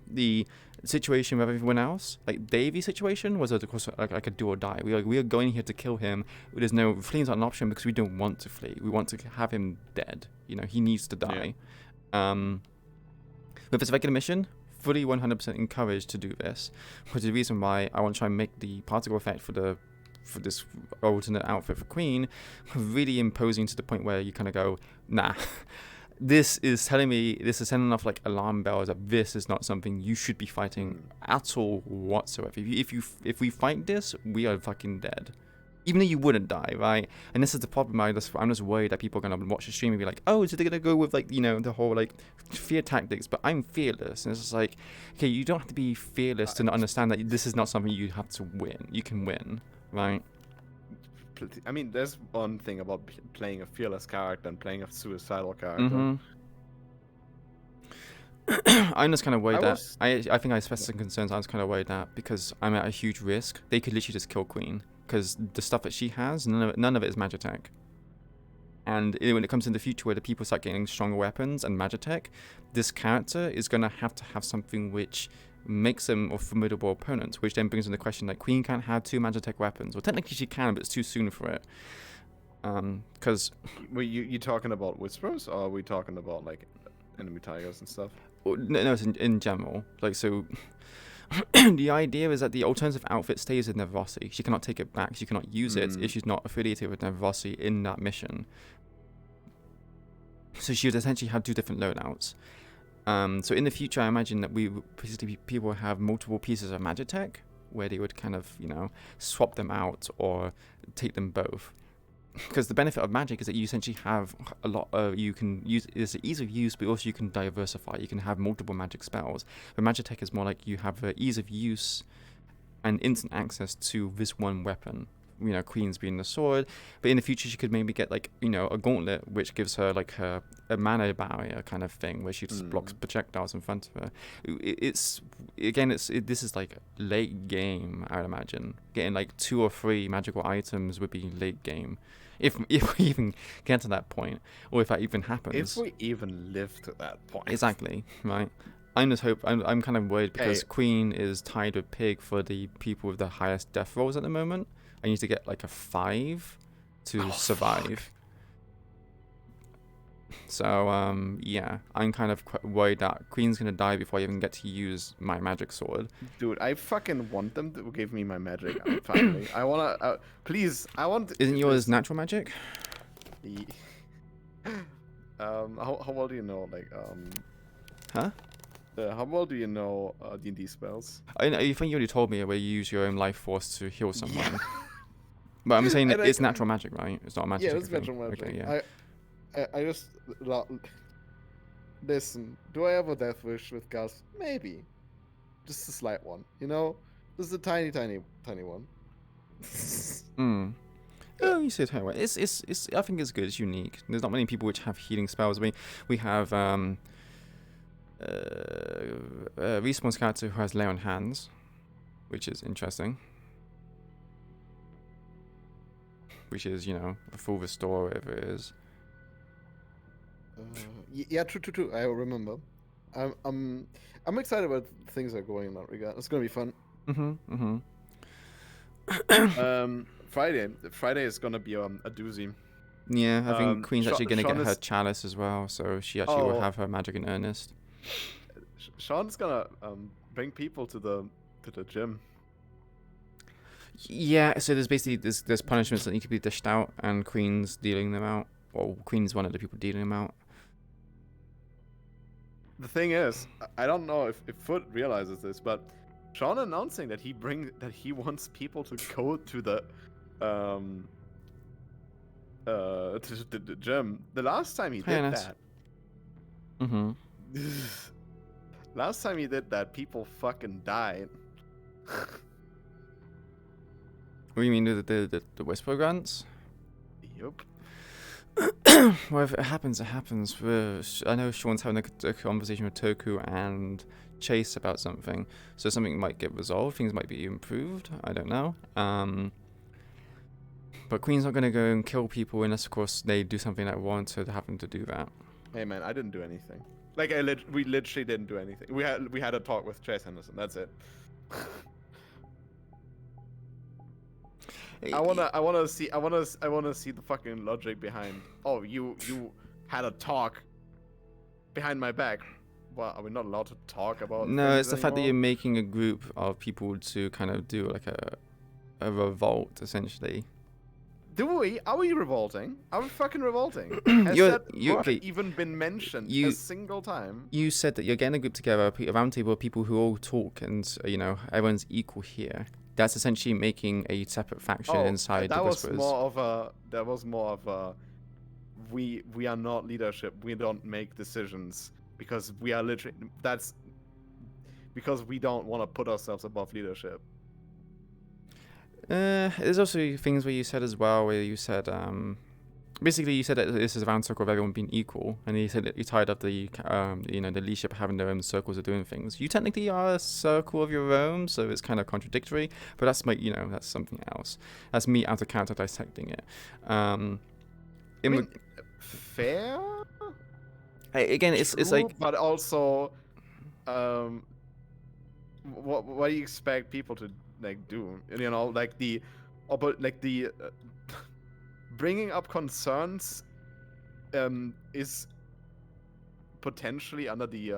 The situation with everyone else, like Davy's situation, was of course like a do or die. We are going here to kill him. There's no fleeing's not an option because we don't want to flee. We want to have him dead. He needs to die. Yeah. With this regular mission, fully 100% encouraged to do this, which is the reason why I want to try and make the particle effect for this alternate outfit for Queen really imposing to the point where you kind of go, nah. This is sending off like alarm bells that this is not something you should be fighting at all whatsoever. If we fight this, we are fucking dead. Even though you wouldn't die, right? And this is the problem. I'm just worried that people are gonna watch the stream and be like, oh, so they're gonna go with like the whole like fear tactics. But I'm fearless, and it's just like, okay, you don't have to be fearless to understand that this is not something you have to win. You can win, right? I mean, there's one thing about playing a fearless character and playing a suicidal character. Mm-hmm. I'm just kind of worried I think I expressed some concerns. I was kind of worried that because I'm at a huge risk, they could literally just kill Queen because the stuff that she has, none of it is Magitech. And when it comes in the future where the people start getting stronger weapons and Magitech, this character is going to have something which makes them a formidable opponent, which then brings in the question that Queen can't have 2 Magitech weapons. Well, technically she can, but it's too soon for it. Because you talking about Whisperers, or are we talking about like enemy tigers and stuff? No, it's in general. Like, so the idea is that the alternative outfit stays with Nervosi. She cannot take it back. She cannot use it if she's not affiliated with Nervosi in that mission. So she would essentially have 2 different loadouts. So in the future, I imagine that people will have multiple pieces of magic tech, where they would kind of, swap them out or take them both. Because the benefit of magic is that you essentially have a lot of, you can use, it's ease of use, but also you can diversify. You can have multiple magic spells. But magic tech is more like you have ease of use and instant access to this one weapon. Queen's being the sword, but in the future she could maybe get like, a gauntlet which gives her like a mana barrier kind of thing, where she just blocks projectiles in front of her. This is like late game, I would imagine. Getting like 2 or 3 magical items would be late game. If we even get to that point, or if that even happens. If we even live to that point. Exactly, right? I'm kind of worried because Queen is tied with Pig for the people with the highest death rolls at the moment. I need to get like a 5 to survive. So, yeah, I'm kind of worried that Queen's gonna die before I even get to use my magic sword. Dude, I fucking want them to give me my magic, finally. I wanna, please, I want... Isn't yours natural magic? How well do you know, like, Huh? How well do you know D&D spells? I think you already told me where you use your own life force to heal someone. But I'm saying that it's natural magic, right? It's not a magic. Yeah, it's natural magic. Okay, yeah. I just... Listen, do I have a death wish with Gus? Maybe. Just a slight one, Just a tiny, tiny, tiny one. Oh, you say it right. It's. I think it's good. It's unique. There's not many people which have healing spells. I mean, we have Respawn's character who has lay on hands, which is interesting. Which is, a full restore, whatever it is. Yeah, true. I remember. I'm excited about things that are going in that regard. It's gonna be fun. Friday is gonna be a doozy. Yeah, I think Queen's actually gonna get her chalice as well, so she actually will have her magic in earnest. Sean's gonna bring people to the gym. Yeah, so there's basically there's punishments that need to be dished out, and Queen's dealing them out. Well, Queen's one of the people dealing them out. The thing is, I don't know if Foot realizes this, but Sean announcing that he wants people to go to the gym. The last time he did that. Last time he did that, people fucking died. What do you mean the Whisper Grunts? Yup. Well, if it happens, it happens. I know Sean's having a conversation with Toku and Chase about something, so something might get resolved. Things might be improved. I don't know. But Queen's not gonna go and kill people unless, of course, they do something that warranted having to do that. Hey man, I didn't do anything. Like we literally didn't do anything. We had a talk with Chase Henderson. That's it. I wanna see the fucking logic behind. Oh, you had a talk behind my back. Well, are we not allowed to talk about? No, it's the fact that anymore? you're making a group of people to kind of do like a revolt, essentially. Are we revolting? Are we fucking revolting? Has that even been mentioned a single time? You said that you're getting a group together, a round table of people who all talk, and everyone's equal here. That's essentially making a separate faction inside the Whispers. That was more of a we are not leadership. We don't make decisions because we are literally because we don't want to put ourselves above leadership. There's also things where you said as well, where you said basically you said that this is a round circle of everyone being equal, and you said that you tied up the the leadership having their own circles of doing things. You technically are a circle of your own, so it's kind of contradictory, but that's that's something else. That's me out of character dissecting it. Fair. Again, it's like, but also, what do you expect people to do? Bringing up concerns is potentially under the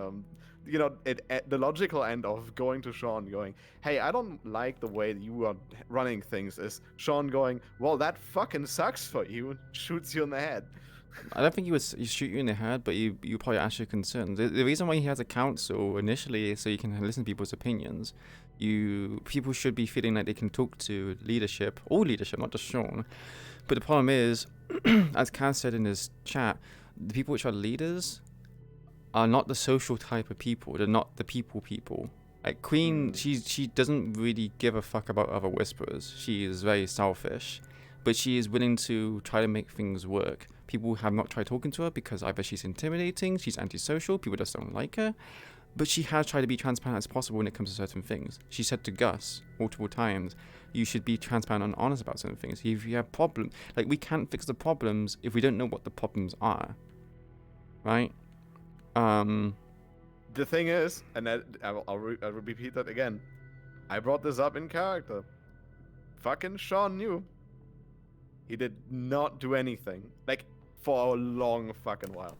the logical end of going to Sean, going, "Hey, I don't like the way that you are running things." Is Sean going, "Well, that fucking sucks for you," and shoots you in the head. I don't think he shoot you in the head, but you probably ask your concerns. The reason why he has a council initially is so you can listen to people's opinions. People should be feeling like they can talk to leadership, all leadership, not just Sean. But the problem is, as Kaz said in his chat, the people which are leaders are not the social type of people. They're not the people. Like Queen, she doesn't really give a fuck about other whisperers. She is very selfish, but she is willing to try to make things work. People have not tried talking to her because either she's intimidating, she's antisocial, people just don't like her. But she has tried to be transparent as possible when it comes to certain things. She said to Gus multiple times, you should be transparent and honest about certain things. If you have problems, like, we can't fix the problems if we don't know what the problems are. Right? The thing is, and I'll repeat that again, I brought this up in character. Fucking Sean knew. He did not do anything, like, for a long fucking while.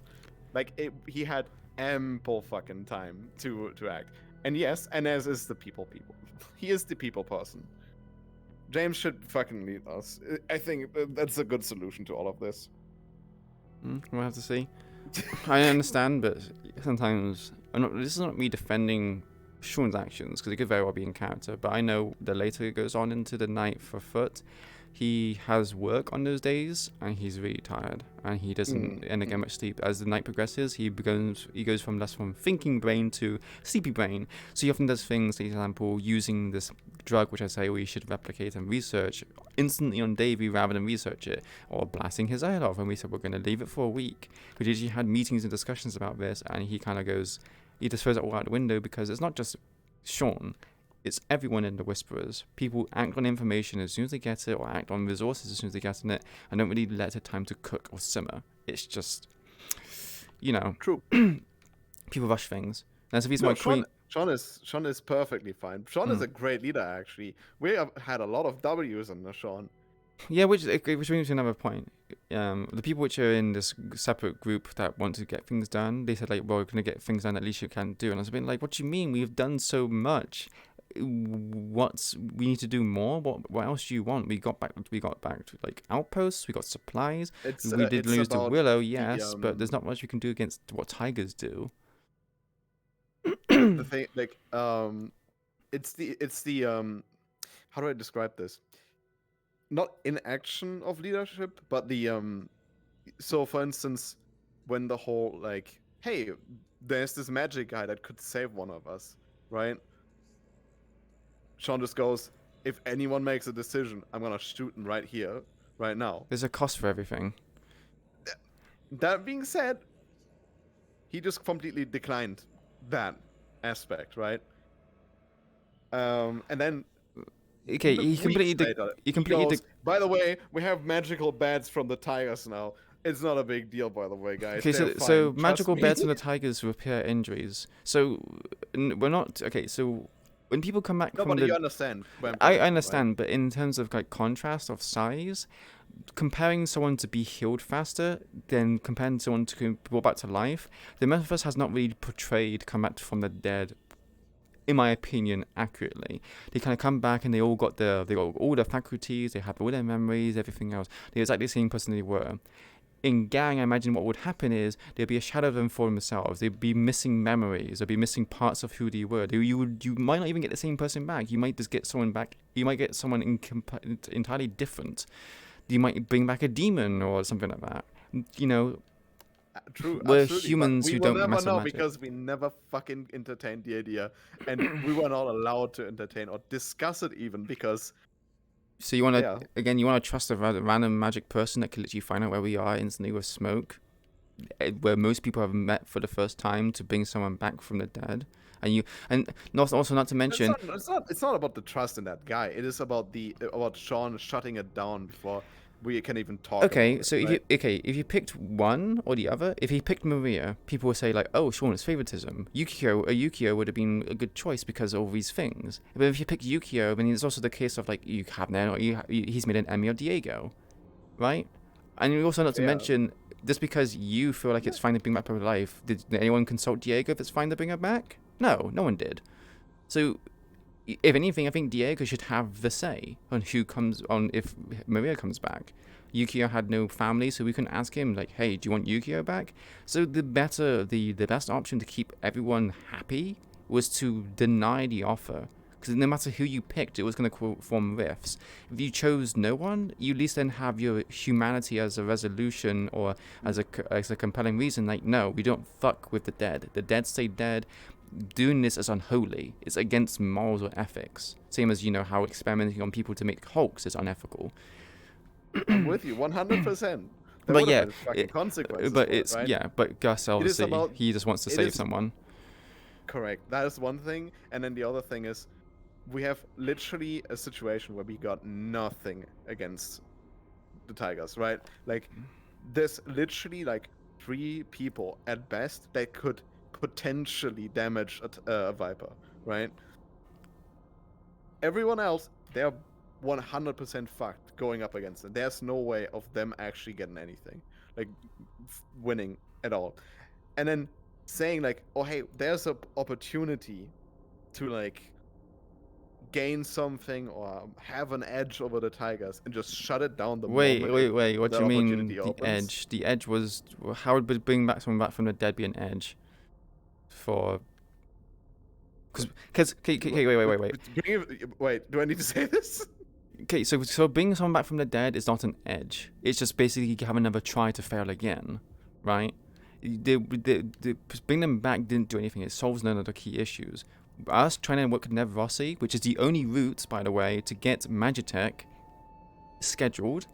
Like, he had ample fucking time to act. And yes, and as is the people. He is the people person. James should fucking lead us. I think that's a good solution to all of this. We'll have to see. I understand, but sometimes this is not me defending Sean's actions, because he could very well be in character, but I know the later it goes on into the night for Foot, he has work on those days and he's really tired and he doesn't get much sleep. As the night progresses, he goes from less from thinking brain to sleepy brain. So he often does things, for example, using this drug, which I say we should replicate and research instantly on Davey rather than research it, or blasting his eye off. And we said we're going to leave it for a week. We usually had meetings and discussions about this, and he kind of goes, he just throws it all out the window, because it's not just Sean. It's everyone in the Whisperers. People act on information as soon as they get it, or act on resources as soon as they get it, and don't really let it time to cook or simmer. It's just, True. People rush things. That's the reason why Queen. Sean is perfectly fine. Sean is a great leader, actually. We have had a lot of W's in the Sean. Yeah, which brings me to another point. The people which are in this separate group that want to get things done, they said, like, well, we're going to get things done at least you can do. And I was like, what do you mean? We've done so much. We need to do more? What else do you want? We got back to like outposts, we got supplies. We did lose to Willow, yes, but there's not much we can do against what tigers do. The thing, like, it's the how do I describe this? Not inaction of leadership, but the so for instance, when the whole, like, hey, there's this magic guy that could save one of us, right? Sean just goes, if anyone makes a decision, I'm gonna shoot him right here, right now. There's a cost for everything. That being said, he just completely declined that aspect, right? And then okay, he completely goes, by the way, we have magical beds from the tigers now. It's not a big deal, by the way, guys. Okay, so magical beds from the tigers repair injuries. So we're not okay. So when people come back from the, you understand. I understand, right? But in terms of like contrast of size, comparing someone to be healed faster than comparing someone to be brought back to life, the Metaverse has not really portrayed come back from the dead, in my opinion, accurately. They kind of come back and they got all their faculties, they have all their memories, everything else. They're exactly the same person they were. In Gang, I imagine what would happen is there'd be a shadow of them for themselves. They'd be missing memories. They'd be missing parts of who they were. You might not even get the same person back. You might just get someone back. You might get someone entirely different. You might bring back a demon or something like that. True. We're humans who don't mess with magic. Because we never fucking entertained the idea, and we were not allowed to entertain or discuss it even because. So you want to you want to trust a random magic person that can literally find out where we are instantly with smoke, where most people have met for the first time to bring someone back from the dead, and also not to mention. It's not about the trust in that guy. It is about Sean shutting it down before we can even talk. Okay, about so it, if you picked one or the other, if he picked Maria, people would say like, oh, Sean is favoritism. Yukio would have been a good choice because of all these things. But if you pick Yukio, then it's also the case of like he's made an Emmy or Diego, right? And also not to mention just because you feel like it's fine to bring back her to life, did anyone consult Diego if it's fine to bring her back? No, no one did. So, if anything, I think Diego should have the say on who comes on if Maria comes back. Yukio had no family, so we couldn't ask him like, "Hey, do you want Yukio back?" So the best option to keep everyone happy was to deny the offer, because no matter who you picked, it was going to form rifts. If you chose no one, you at least then have your humanity as a resolution or as a compelling reason. Like, no, we don't fuck with the dead. The dead stay dead. Doing this is unholy. It's against morals or ethics. Same as, you know, how experimenting on people to make Hulks is unethical. I'm with you 100%. But yeah, consequences. But for it, it's right? yeah. But Gus obviously he just wants to save someone. Correct. That is one thing, and then the other thing is, we have literally a situation where we got nothing against the Tigers, right? Like, there's literally like 3 people at best that could potentially damage a Viper, right? Everyone else, they're 100% fucked going up against them. There's no way of them actually getting anything, like winning at all. And then saying like, oh hey, there's an opportunity to like gain something or have an edge over the Tigers, and just shut it down the Wait, moment what the do you mean opportunity the opens. edge? The edge was, how would bringing back someone back from the dead be an edge? For because wait, do I need to say this? Okay, so bringing someone back from the dead is not an edge. It's just basically have another try to fail again, right? Bring them back didn't do anything. It solves none of the key issues. Us trying to work with Nevrossi, which is the only route, by the way, to get Magitech scheduled.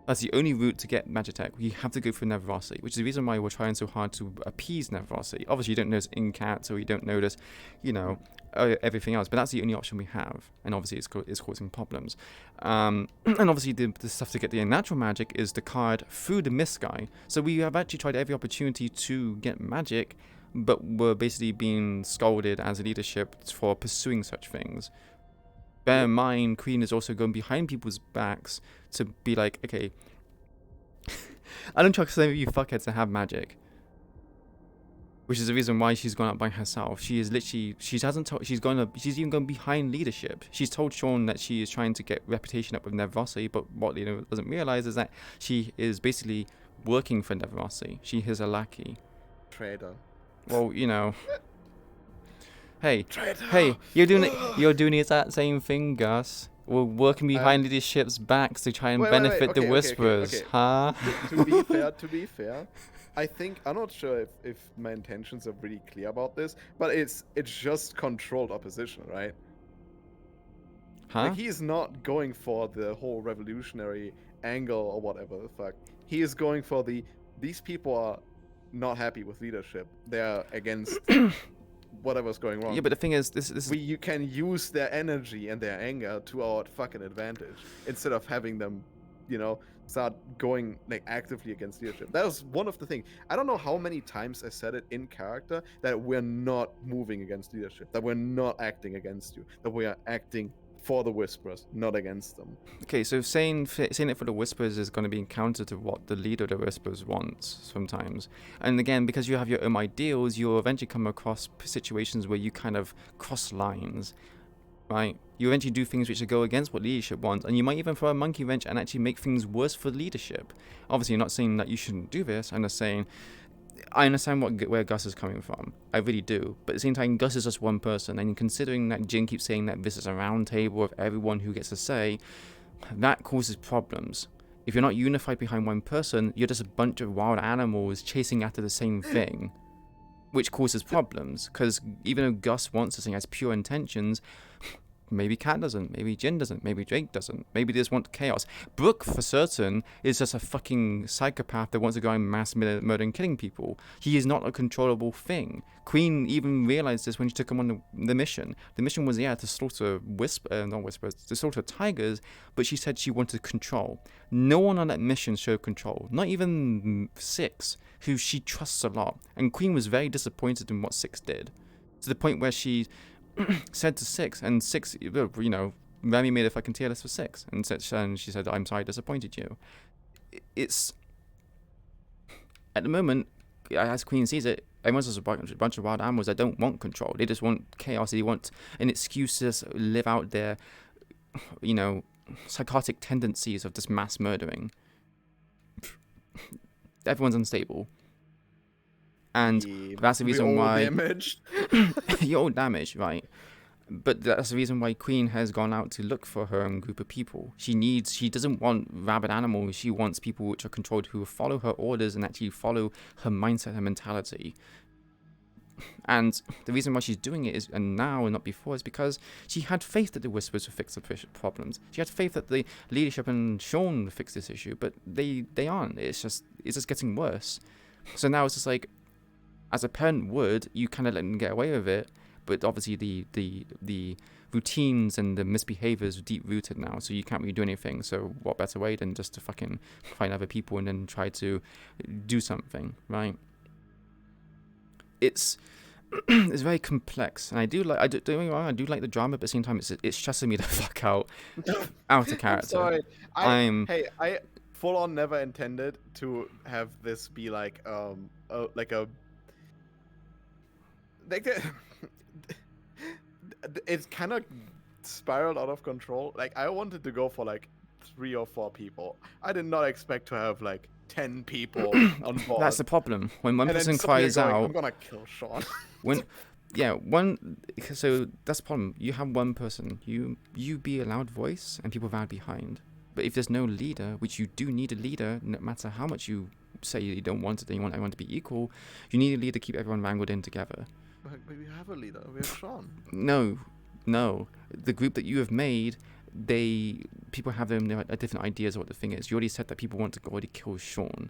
That's the only route to get Magitech. You have to go through Nevrossi, which is the reason why we're trying so hard to appease Nevrossi. Obviously, you don't notice Incat, so you don't notice, you know, everything else. But that's the only option we have, and obviously it's causing problems. And obviously, the stuff to get the natural magic is the card through the Mist guy. So we have actually tried every opportunity to get magic, but we're basically being scolded as a leadership for pursuing such things. Bear in mind, Queen is also going behind people's backs to be like, okay, I don't trust some of you fuckheads to have magic. Which is the reason why she's gone out by herself. She is literally, she's even gone behind leadership. She's told Sean that she is trying to get reputation up with Nevrossi, but what Lena doesn't realize is that she is basically working for Nevrossi. She is a lackey. Traitor. Well, you know. Hey, you're doing the exact same thing, Gus. We're working behind leadership's backs to try and benefit the Whisperers, huh? To be fair, I think, I'm not sure if my intentions are really clear about this, but it's just controlled opposition, right? Huh? Like, he is not going for the whole revolutionary angle or whatever the fuck. He is going for these people are not happy with leadership. They're against whatever's going wrong. Yeah, but the thing is, you can use their energy and their anger to our fucking advantage instead of having them, you know, start going like actively against leadership. That was one of the things. I don't know how many times I said it in character that we're not moving against leadership, that we're not acting against you, that we are acting for the Whisperers, not against them. Okay, so saying it for the Whisperers is going to be counter to what the leader of the Whisperers wants sometimes. And again, because you have your own ideals, you'll eventually come across situations where you kind of cross lines, right? You eventually do things which go against what leadership wants, and you might even throw a monkey wrench and actually make things worse for leadership. Obviously, I'm not saying that you shouldn't do this. I'm just saying, I understand where Gus is coming from. I really do. But at the same time, Gus is just one person. And considering that Jin keeps saying that this is a round table of everyone who gets a say, that causes problems. If you're not unified behind one person, you're just a bunch of wild animals chasing after the same thing, which causes problems. Because even though Gus wants this thing, has pure intentions, maybe Kat doesn't, maybe Jin doesn't, maybe Drake doesn't, maybe they just want chaos. Brooke, for certain, is just a fucking psychopath that wants to go and mass murder and killing people. He is not a controllable thing. Queen even realized this when she took him on the mission. The mission was, to slaughter to slaughter tigers, but she said she wanted control. No one on that mission showed control, not even Six, who she trusts a lot. And Queen was very disappointed in what Six did, to the point where she said to Six, and Six, you know, Remy made a fucking tier list for Six, and she said, I'm sorry I disappointed you. at the moment, as Queen sees it, everyone's just a bunch of wild animals that don't want control. They just want chaos. They want an excuse to just live out their, psychotic tendencies of just mass murdering. Everyone's unstable. And that's the reason why... damaged. You're all damaged, right? But that's the reason why Queen has gone out to look for her own group of people. She doesn't want rabid animals. She wants people which are controlled who follow her orders and actually follow her mindset, her mentality. And the reason why she's doing it is, and now and not before, is because she had faith that the Whisperers would fix the problems. She had faith that the leadership and Sean would fix this issue, but they aren't. It's just getting worse. So now it's just like, as a parent would, you kind of let them get away with it. But obviously the routines and the misbehaviors are deep rooted now, so you can't really do anything. So what better way than just to fucking find other people and then try to do something, right? It's very complex, and don't get me wrong, I do like the drama, but at the same time it's stressing me the fuck out of character. Sorry, I full on never intended to have this be like it's kind of spiraled out of control. Like, I wanted to go for like 3 or 4 people. I did not expect to have like 10 people on board. That's the problem. When one person cries going, out, I'm gonna kill Sean. So that's the problem. You have one person. You be a loud voice, and people rally behind. But if there's no leader, which you do need a leader, no matter how much you say you don't want it, and you want everyone to be equal, you need a leader to keep everyone wrangled in together. But we have a leader. We have Sean. No. The group that you have made, people have different ideas of what the thing is. You already said that people want to already kill Sean.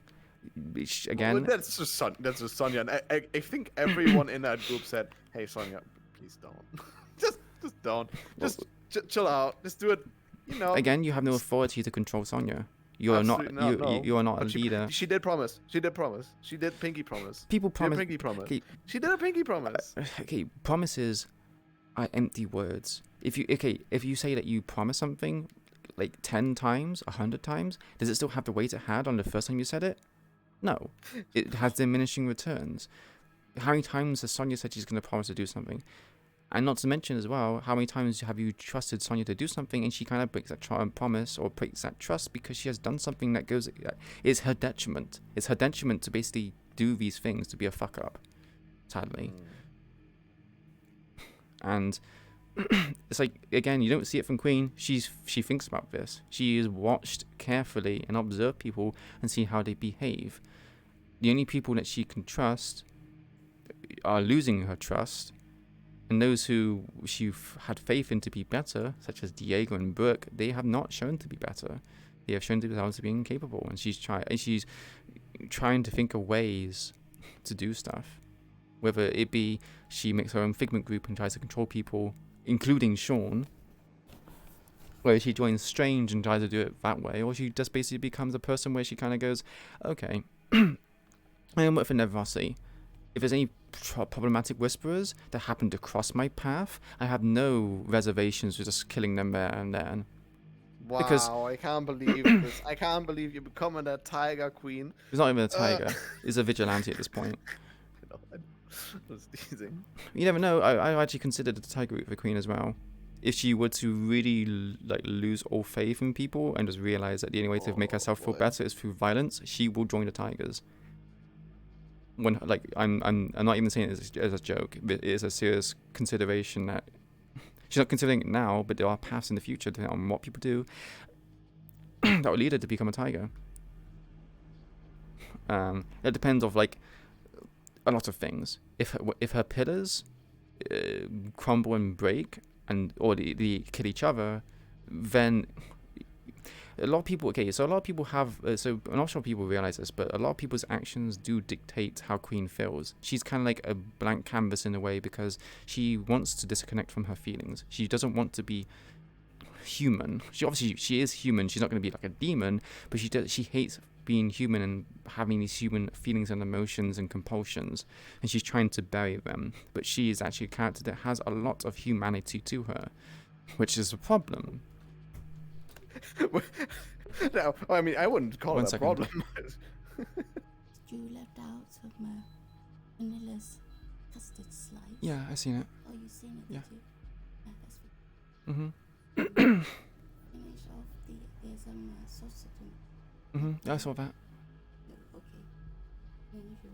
Again, well, that's just Sonya. And I think everyone in that group said, "Hey, Sonya, please don't. just don't. Just chill out. Just do it. Again, you have no authority to control Sonya. You are not. You are not a leader. She did promise. She did pinky promise. People promise. Pinky promise. Okay. She did a pinky promise. Okay, promises are empty words. If you say that you promise something like 10 times, 100 times, does it still have the weight it had on the first time you said it? No. It has diminishing returns. How many times has Sonya said she's going to promise to do something? And not to mention as well, how many times have you trusted Sonya to do something and she kind of breaks that promise or breaks that trust because she has done something that is her detriment. It's her detriment to basically do these things, to be a fuck up, sadly. And it's like, again, you don't see it from Queen. She thinks about this. She has watched carefully and observed people and see how they behave. The only people that she can trust are losing her trust. And those who she had faith in to be better, such as Diego and Brooke, they have not shown to be better. They have shown themselves to be incapable, and she's trying to think of ways to do stuff. Whether it be she makes her own Figment group and tries to control people, including Sean, where she joins Strange and tries to do it that way, or she just basically becomes a person where she kind of goes, okay, I am working for VRCRP. If there's any problematic Whisperers that happen to cross my path, I have no reservations with just killing them there and then. Wow, because I can't believe this. I can't believe you're becoming a tiger queen. He's not even a tiger. He's a vigilante at this point. That's teasing. You never know. I actually considered the tiger route for Queen as well. If she were to really lose all faith in people and just realize that the only way to make herself feel better is through violence, she will join the Tigers. I'm not even saying it as a joke. It is a serious consideration that she's not considering it now, but there are paths in the future depending on what people do that will lead her to become a tiger. It depends of a lot of things. If her pillars crumble and break or they kill each other, then a lot of people have so I'm not sure people realize this, but a lot of people's actions do dictate how Queen feels. She's kind of like a blank canvas in a way, because she wants to disconnect from her feelings. She doesn't want to be human. She is human. She's not going to be like a demon, but she hates being human and having these human feelings and emotions and compulsions, and she's trying to bury them. But she is actually a character that has a lot of humanity to her, which is a problem. No, I mean, I wouldn't call it a problem. you left out some vanilla's custard slice. Yeah, I seen it. Oh, you seen it? Yeah. Did you? Yeah, that's fine. Finish off there's some sausage in Yeah, I saw that. Okay. Then if you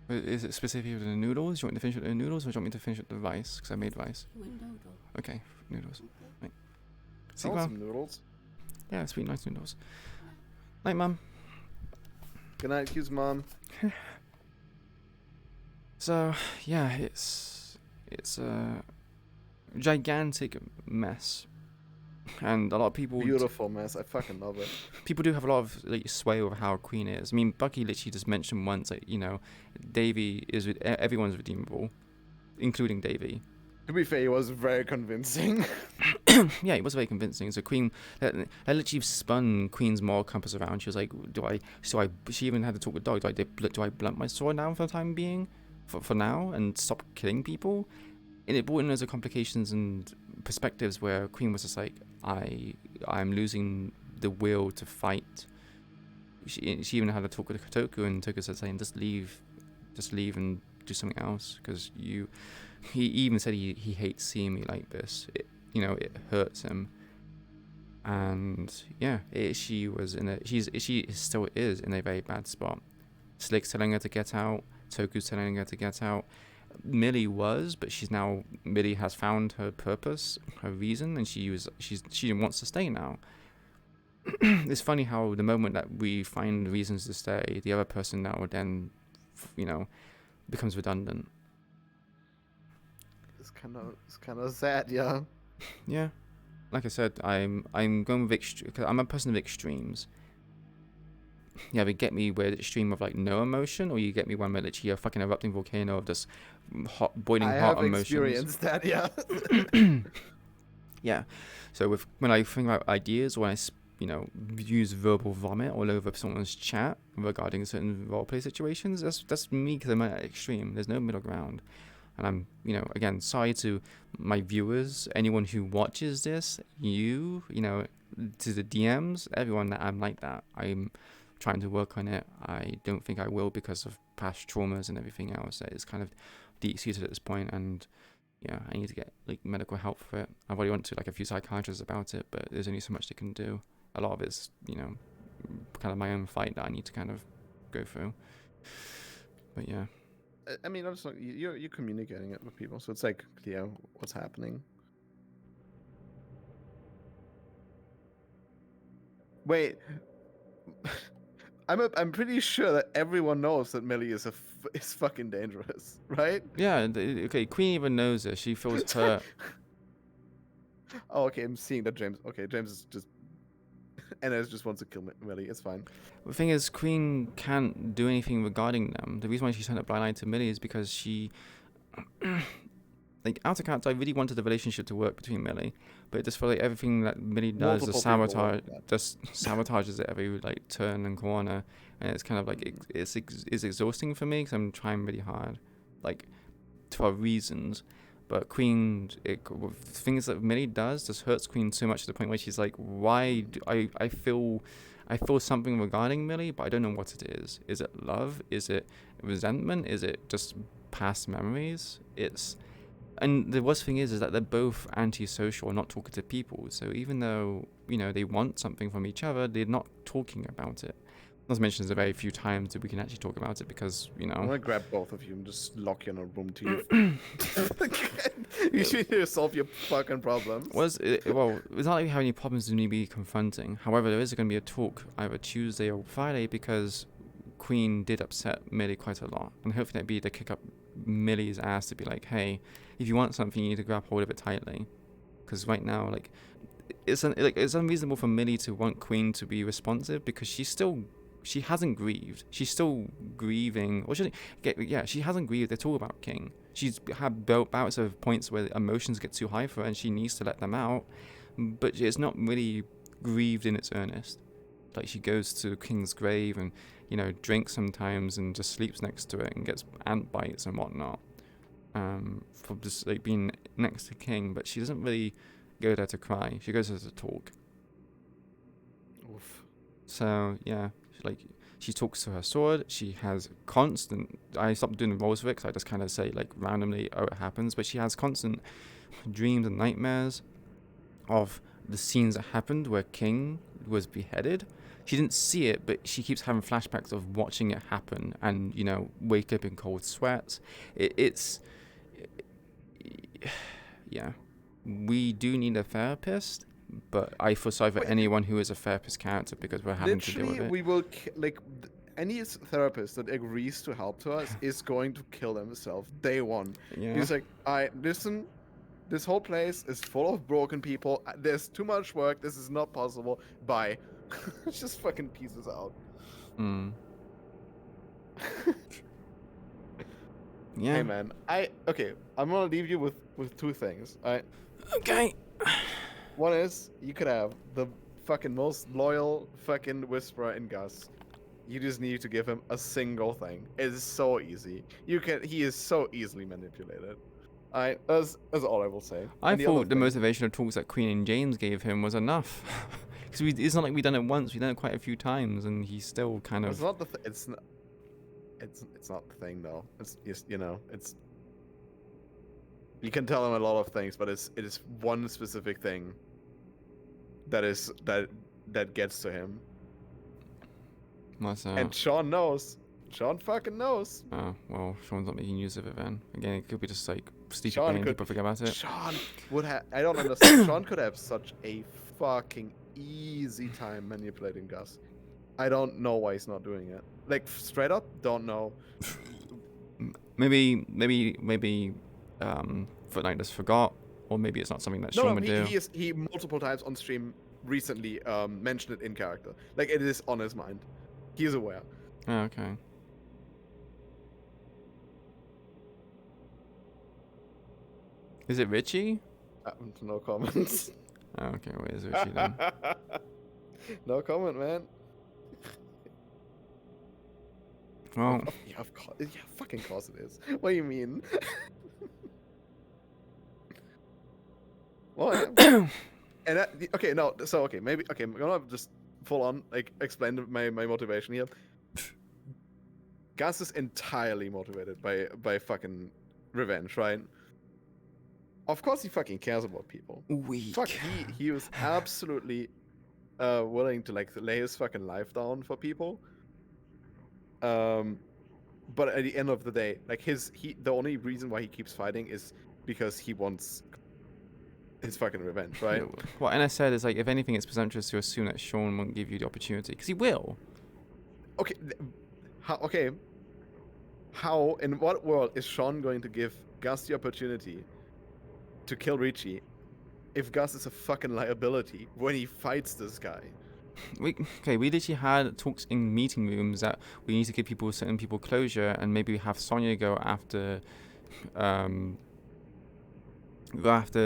want. Is it specifically with the noodles? Do you want me to finish with the noodles, or do you want me to finish with the rice? Because I made rice. You want noodle? Okay, noodles. Right. I See, want well, some noodles. yeah, sweet, nice noodles. Night, Mum. Good night, Q's mom. So, yeah, it's a gigantic mess, and a lot of people. Beautiful mess. I fucking love it. People do have a lot of like sway over how Queen is. I mean, Bucky literally just mentioned once, like, you know, Davy is everyone's redeemable, including Davy. To be fair, he was very convincing. Yeah, it was very convincing. So Queen, I literally spun Queen's moral compass around. She was like, she even had to talk with Dog. Do I blunt my sword now for the time being, for now, and stop killing people? And it brought in loads of complications and perspectives where Queen was just like, I'm losing the will to fight. She even had to talk with Kotoku, and Toku said saying, just leave and do something else, because he even said he hates seeing me like this. It hurts him. And yeah, she still is in a very bad spot. Slick's telling her to get out. Toku's telling her to get out. Millie has found her purpose, her reason, and she wants to stay now. It's funny how the moment that we find reasons to stay, the other person now then, becomes redundant. It's kind of sad, yeah. Yeah, like I said, I'm going with because I'm a person of extremes. Yeah, they get me with extreme of like no emotion, or you get me one where literally a fucking erupting volcano of just boiling hot emotions. I have experienced that, yeah. Yeah, so when I think about ideas, when I use verbal vomit all over someone's chat regarding certain roleplay situations, that's me, because I'm at extreme. There's no middle ground. And I'm, again, sorry to my viewers, anyone who watches this, to the DMs, everyone, that I'm like that. I'm trying to work on it. I don't think I will, because of past traumas and everything else. It's kind of deep-seated at this point, and yeah, I need to get like medical help for it. I've already went to like a few psychiatrists about it, but there's only so much they can do. A lot of it's, kind of my own fight that I need to kind of go through. But yeah. I mean, you're communicating it with people, so it's like clear what's happening. Wait, I'm pretty sure that everyone knows that Millie is fucking dangerous, right? Yeah. Okay. Queen even knows it. She feels hurt. Oh, okay. I'm seeing that James. Okay, James is just. Enes just wants to kill Millie. It's fine. The thing is, Queen can't do anything regarding them. The reason why she turned a blind eye to Millie is because she, like, out of character, I really wanted the relationship to work between Millie, but it just felt like everything that Millie does just sabotages it every like turn and corner, and it's kind of like it's exhausting for me, because I'm trying really hard, like, for reasons. But Queen, things that Millie does just hurts Queen so much to the point where she's like, why do I feel something regarding Millie, but I don't know what it is. Is it love? Is it resentment? Is it just past memories? And the worst thing is that they're both antisocial, not talking to people. So even though, they want something from each other, they're not talking about it. Not to mention, there's a very few times that we can actually talk about it, because, I'm gonna grab both of you and just lock you in a room to you. You should solve your fucking problems. It's not like we have any problems to need to be confronting. However, there is going to be a talk either Tuesday or Friday, because Queen did upset Millie quite a lot, and hopefully that'd be to kick up Millie's ass to be like, hey, if you want something, you need to grab hold of it tightly. Because right now, like, it's unreasonable for Millie to want Queen to be responsive, because she hasn't grieved. She's still grieving. Or she hasn't grieved at all about King. She's had bouts of points where emotions get too high for her, and she needs to let them out. But it's not really grieved in its earnest. Like, she goes to King's grave and, drinks sometimes and just sleeps next to it and gets ant bites and whatnot. For just like being next to King, but she doesn't really go there to cry. She goes there to talk. Oof. So yeah, like, She talks to her sword. She has constant. I stopped doing the roles for it 'cause I just kind of say like randomly, oh, it happens. But she has constant dreams and nightmares of the scenes that happened where King was beheaded. She didn't see it, but she keeps having flashbacks of watching it happen, and wake up in cold sweats. Yeah, we do need a therapist, but I feel sorry for anyone who is a therapist character because we're having to deal with Literally, it. we will any therapist that agrees to help to us is going to kill themselves day one. Yeah. He's like, listen, this whole place is full of broken people. There's too much work. This is not possible. Bye. Just fucking pieces out. Mm. Yeah. Hey man, I'm gonna leave you with two things. Alright. Okay. One is you could have the fucking most loyal fucking whisperer in Gus. You just need to give him a single thing. It is so easy. He is so easily manipulated. That's all I will say. I And thought the other motivational talks that Queen and James gave him was enough. Because it's not like we've done it once, we've done it quite a few times, and he's still kind of... It's not the it's not the thing though. It's just, it's... You can tell him a lot of things, but it is one specific thing that gets to him. What's that? And Sean knows. Sean fucking knows. Oh, well, Sean's not making use of it then. Again, it could be just like sleepy Sean brain, could, people forget about it. Sean would have... I don't understand. Sean could have such a fucking easy time manipulating Gus. I don't know why he's not doing it. Like, straight up, don't know. Maybe Fortnite just forgot, or maybe it's not something that Sean would do. He multiple times on stream recently mentioned it in character. Like, it is on his mind. He's aware. Oh, okay. Is it Richie? No comments. Oh, okay, wait, is it Richie then? No comment, man. Well, yeah, of course. Yeah, fucking course it is. What do you mean? Well, and maybe I'm gonna just full on explain my motivation here. Gus is entirely motivated by fucking revenge, right? Of course he fucking cares about people. Weak. Fuck, he was absolutely willing to lay his fucking life down for people. But at the end of the day, the only reason why he keeps fighting is because he wants his fucking revenge, right? What Anna said is if anything, it's presumptuous to assume that Sean won't give you the opportunity, because he will. Okay, how in what world is Sean going to give Gus the opportunity to kill Richie if Gus is a fucking liability when he fights this guy? We literally had talks in meeting rooms that we need to give certain people closure, and maybe have Sonya go after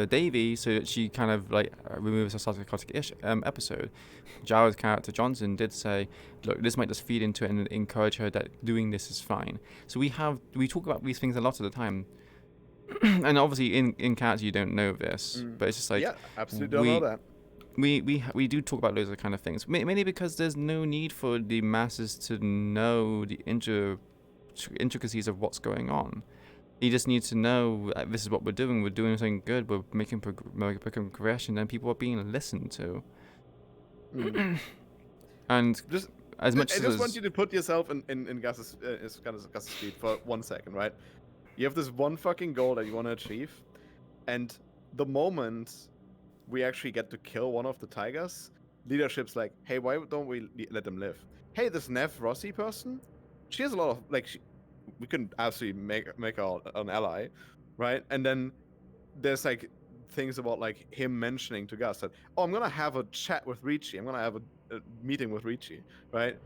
Davy so that she kind of removes her psychotic episode. Jared's character Johnson did say, look, this might just feed into it and encourage her that doing this is fine. So we talk about these things a lot of the time. And obviously in character you don't know this, but it's just yeah, absolutely don't know that. We do talk about those kind of things, mainly because there's no need for the masses to know the intricacies of what's going on. You just need to know this is what we're doing. We're doing something good. We're making progression, and people are being listened to. And just as much I just want you to put yourself in Gus's feet for 1 second, right? You have this one fucking goal that you want to achieve, and the moment we actually get to kill one of the tigers, leadership's like, hey, why don't we let them live? Hey, this Nev Rossi person, she has a lot of we can absolutely make her an ally, right? And then there's things about him mentioning to Gus that, oh, I'm gonna have a chat with Richie, I'm gonna have a meeting with Richie, right?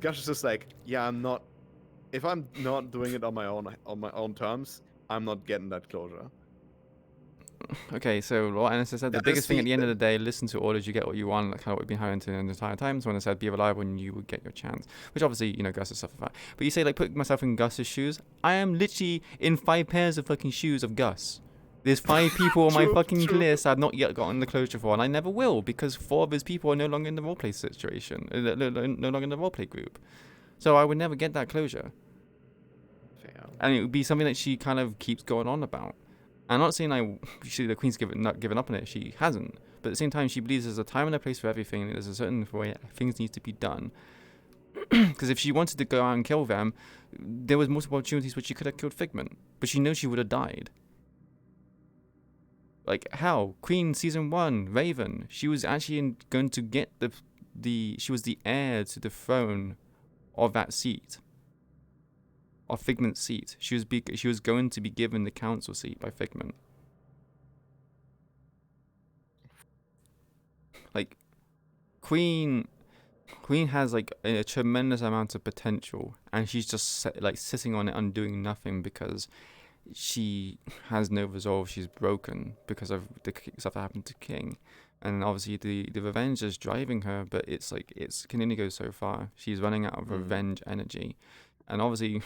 Gus is just yeah, if I'm not doing it on my own terms, I'm not getting that closure. Okay, so what Anna said, the biggest thing at the end of the day, listen to orders, you get what you want, kind of what we've been having to the entire time. So when I said be reliable and you would get your chance, which obviously, Gus has suffered that. But you say, put myself in Gus's shoes. I am literally in 5 pairs of fucking shoes of Gus. There's 5 people on my fucking list I've not yet gotten the closure for, and I never will, because 4 of his people are no longer in the roleplay situation, no longer in the roleplay group. So I would never get that closure. Fair. And it would be something that she kind of keeps going on about. I'm not saying the Queen's not given up on it. She hasn't. But at the same time, she believes there's a time and a place for everything, and there's a certain way things need to be done. Because if she wanted to go out and kill them, there was multiple opportunities where she could have killed Figment, but she knows she would have died. Like hell, Queen season 1, Raven. She was actually going to get she was the heir to the throne of that seat, of Figment's seat. She was going to be given the council seat by Figment. Like, Queen has like a tremendous amount of potential, and she's just like sitting on it and doing nothing because she has no resolve. She's broken because of the stuff that happened to King, and obviously the revenge is driving her, but it's like it can only go so far. She's running out of revenge energy, and obviously,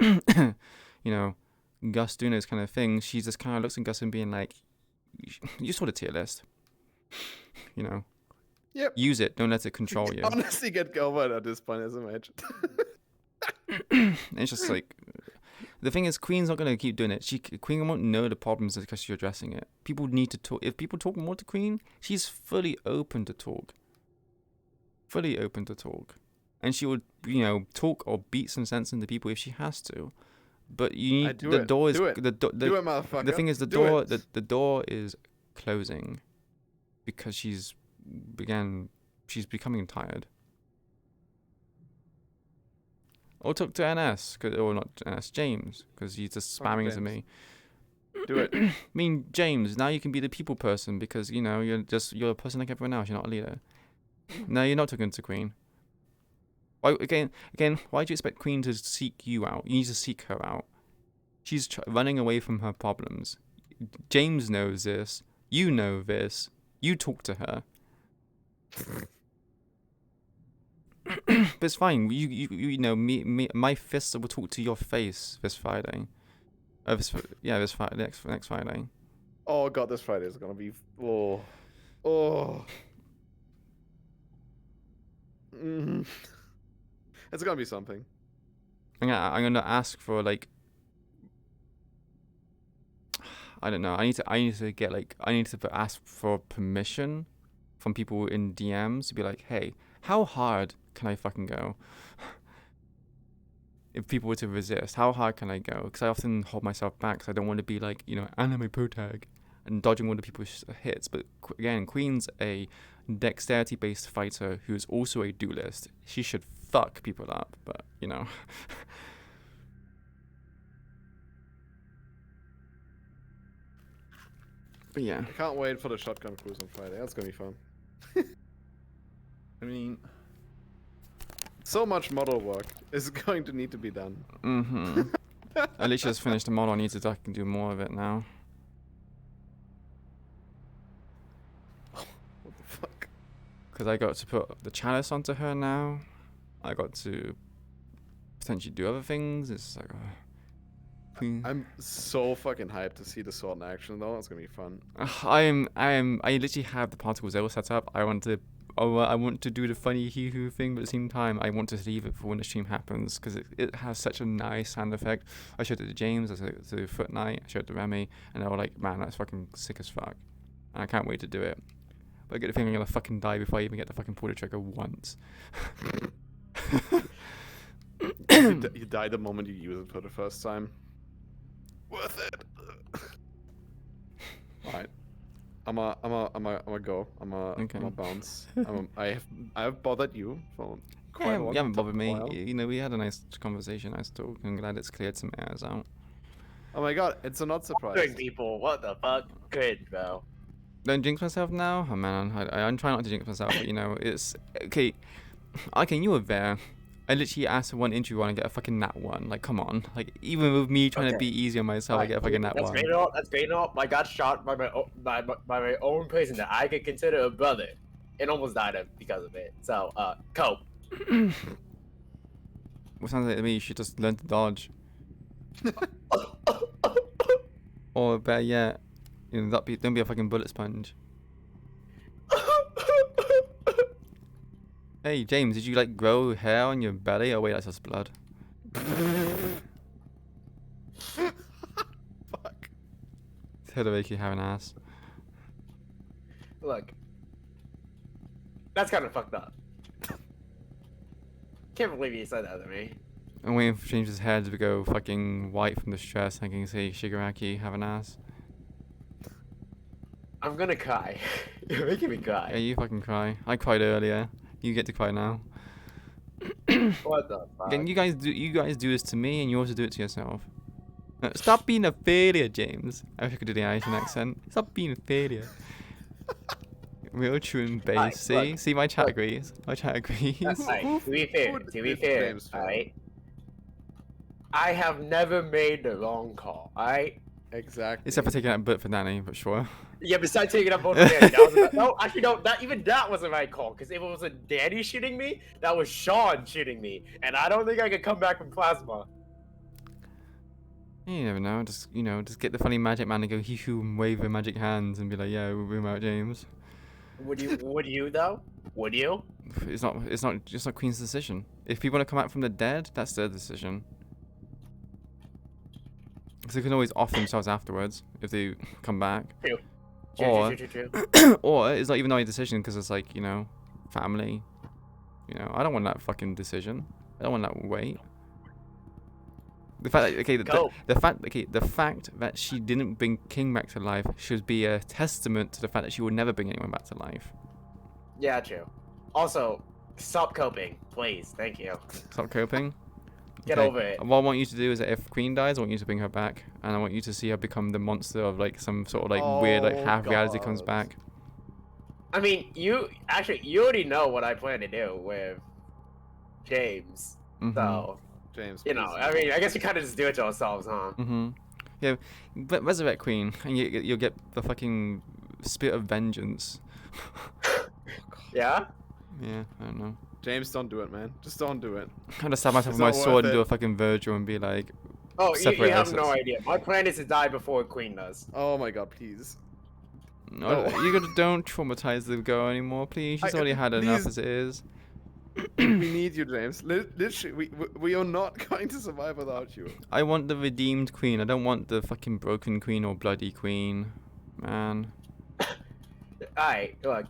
you know, Gus doing those kind of things. She just kind of looks at Gus and being like, "You saw the tier list, you know." Yep. Use it. Don't let it control you. Honestly, get over it at this point as a match. It's just like, the thing is, Queen's not gonna keep doing it. Queen won't know the problems because she's addressing it. People need to talk. If people talk more to Queen, she's fully open to talk. Fully open to talk, and she would, you know, talk or beat some sense into people if she has to. But you need the door is do it, motherfucker. The thing is, the door is closing because she's becoming tired. Or talk to NS, or not NS, James, because he's just spamming to me. Do it. I mean, James, now you can be the people person because, you know, you're a person like everyone else. You're not a leader. No, you're not talking to Queen. Why again? Why do you expect Queen to seek you out? You need to seek her out. She's running away from her problems. James knows this. You know this. You talk to her. But it's fine. You know me. My fists will talk to your face this Friday. This Friday, next Friday. Oh god, this Friday is gonna be It's gonna be something. I'm gonna ask for like, I don't know. I need to ask for permission from people in DMs to be like, hey, how hard can I fucking go? If people were to resist, how hard can I go? Because I often hold myself back because I don't want to be like, you know, anime pro tag and dodging all the people's hits. But again, Queen's a dexterity-based fighter who is also a duelist. She should fuck people up, but you know. But yeah. I can't wait for the shotgun cruise on Friday. That's gonna be fun. I mean, so much model work is going to need to be done. Mm-hmm. I literally just finished the model. I can do more of it now. What the fuck? Because I got to put the chalice onto her now. I got to potentially do other things. It's like, I'm so fucking hyped to see the sword in action though. It's gonna be fun. I literally have the particles all set up. I want to do the funny hee-hoo thing, but at the same time, I want to leave it for when the stream happens because it has such a nice sound effect. I showed it to James, I showed it to Foot Knight, I showed it to Remy, and they were like, man, that's fucking sick as fuck. And I can't wait to do it. But I get the feeling I'm gonna fucking die before I even get to fucking pull the trigger once. You die the moment you use it for the first time. Worth it. Alright. I'm a go. I'm a bounce. I have bothered you for quite a while. You haven't bothered me. You know, we had a nice conversation, nice talk. I'm glad it's cleared some airs out. Oh my god, it's a not surprise. Good people, what the fuck? Good, bro. Don't jinx myself now? Oh man, I'm trying not to jinx myself, but you know, it's... Okay, you were there. I literally asked for one injury one and get a fucking nat one. Like, come on. Like, even with me trying to be easy on myself, I get a fucking nat one. That's great and all. I got shot by my own person that I could consider a brother, and almost died because of it. So, cope. What sounds like to me, you should just learn to dodge. Or better yet, you know, don't be a fucking bullet sponge. Hey James, did you like grow hair on your belly? Oh wait, that's just blood. Fuck. Todoroki have an ass. Look, that's kind of fucked up. Can't believe you said that to me. I'm waiting for James's hair to go fucking white from the stress. I can say Shigaraki have an ass. I'm gonna cry. You're making me cry. Yeah, you fucking cry. I cried earlier. You get to cry now. What the fuck? Again, you guys do this to me, and you also do it to yourself. Stop being a failure, James. I wish I could do the Asian accent. Stop being a failure. Real true and base. Alright, See? look, See, my chat agrees. My chat agrees. Alright, to be fair, alright? I have never made the wrong call, alright? Exactly. Except for taking that butt for Danny, but sure. Yeah, besides taking up both of Danny, that was no, actually no, that wasn't the right call. Because if it was a Danny shooting me, that was Sean shooting me, and I don't think I could come back from plasma. You never know. Just just get the funny magic man to go hee-hoo and wave their magic hands and be like, yeah, we're out, James. Would you though? Would you? It's not Queen's decision. If people want to come out from the dead, that's their decision. Because they can always off themselves afterwards if they come back. True. Or it's not even my decision because it's like, family. I don't want that fucking decision. I don't want that weight. The fact that, the fact that she didn't bring King back to life should be a testament to the fact that she will never bring anyone back to life. Yeah, true. Also, stop coping, please. Thank you. Stop coping? Get over it. What I want you to do is that if Queen dies, I want you to bring her back, and I want you to see her become the monster of like some sort of like weird like half reality comes back. I mean, you already know what I plan to do with James. So, James, I mean, I guess we kind of just do it to ourselves, huh? Yeah, but resurrect Queen, and you'll get the fucking spirit of vengeance. Yeah? Yeah, I don't know. James, don't do it, man. Just don't do it. I'm gonna stab myself with my sword and do a fucking Virgil and be like, oh, you have us. no idea. My plan is to die before Queen does. Oh my god, please. No, don't traumatize the girl anymore, please. She's already had enough as it is. We need you, James. Literally, we are not going to survive without you. I want the redeemed Queen. I don't want the fucking broken Queen or bloody Queen, man. Alright, look.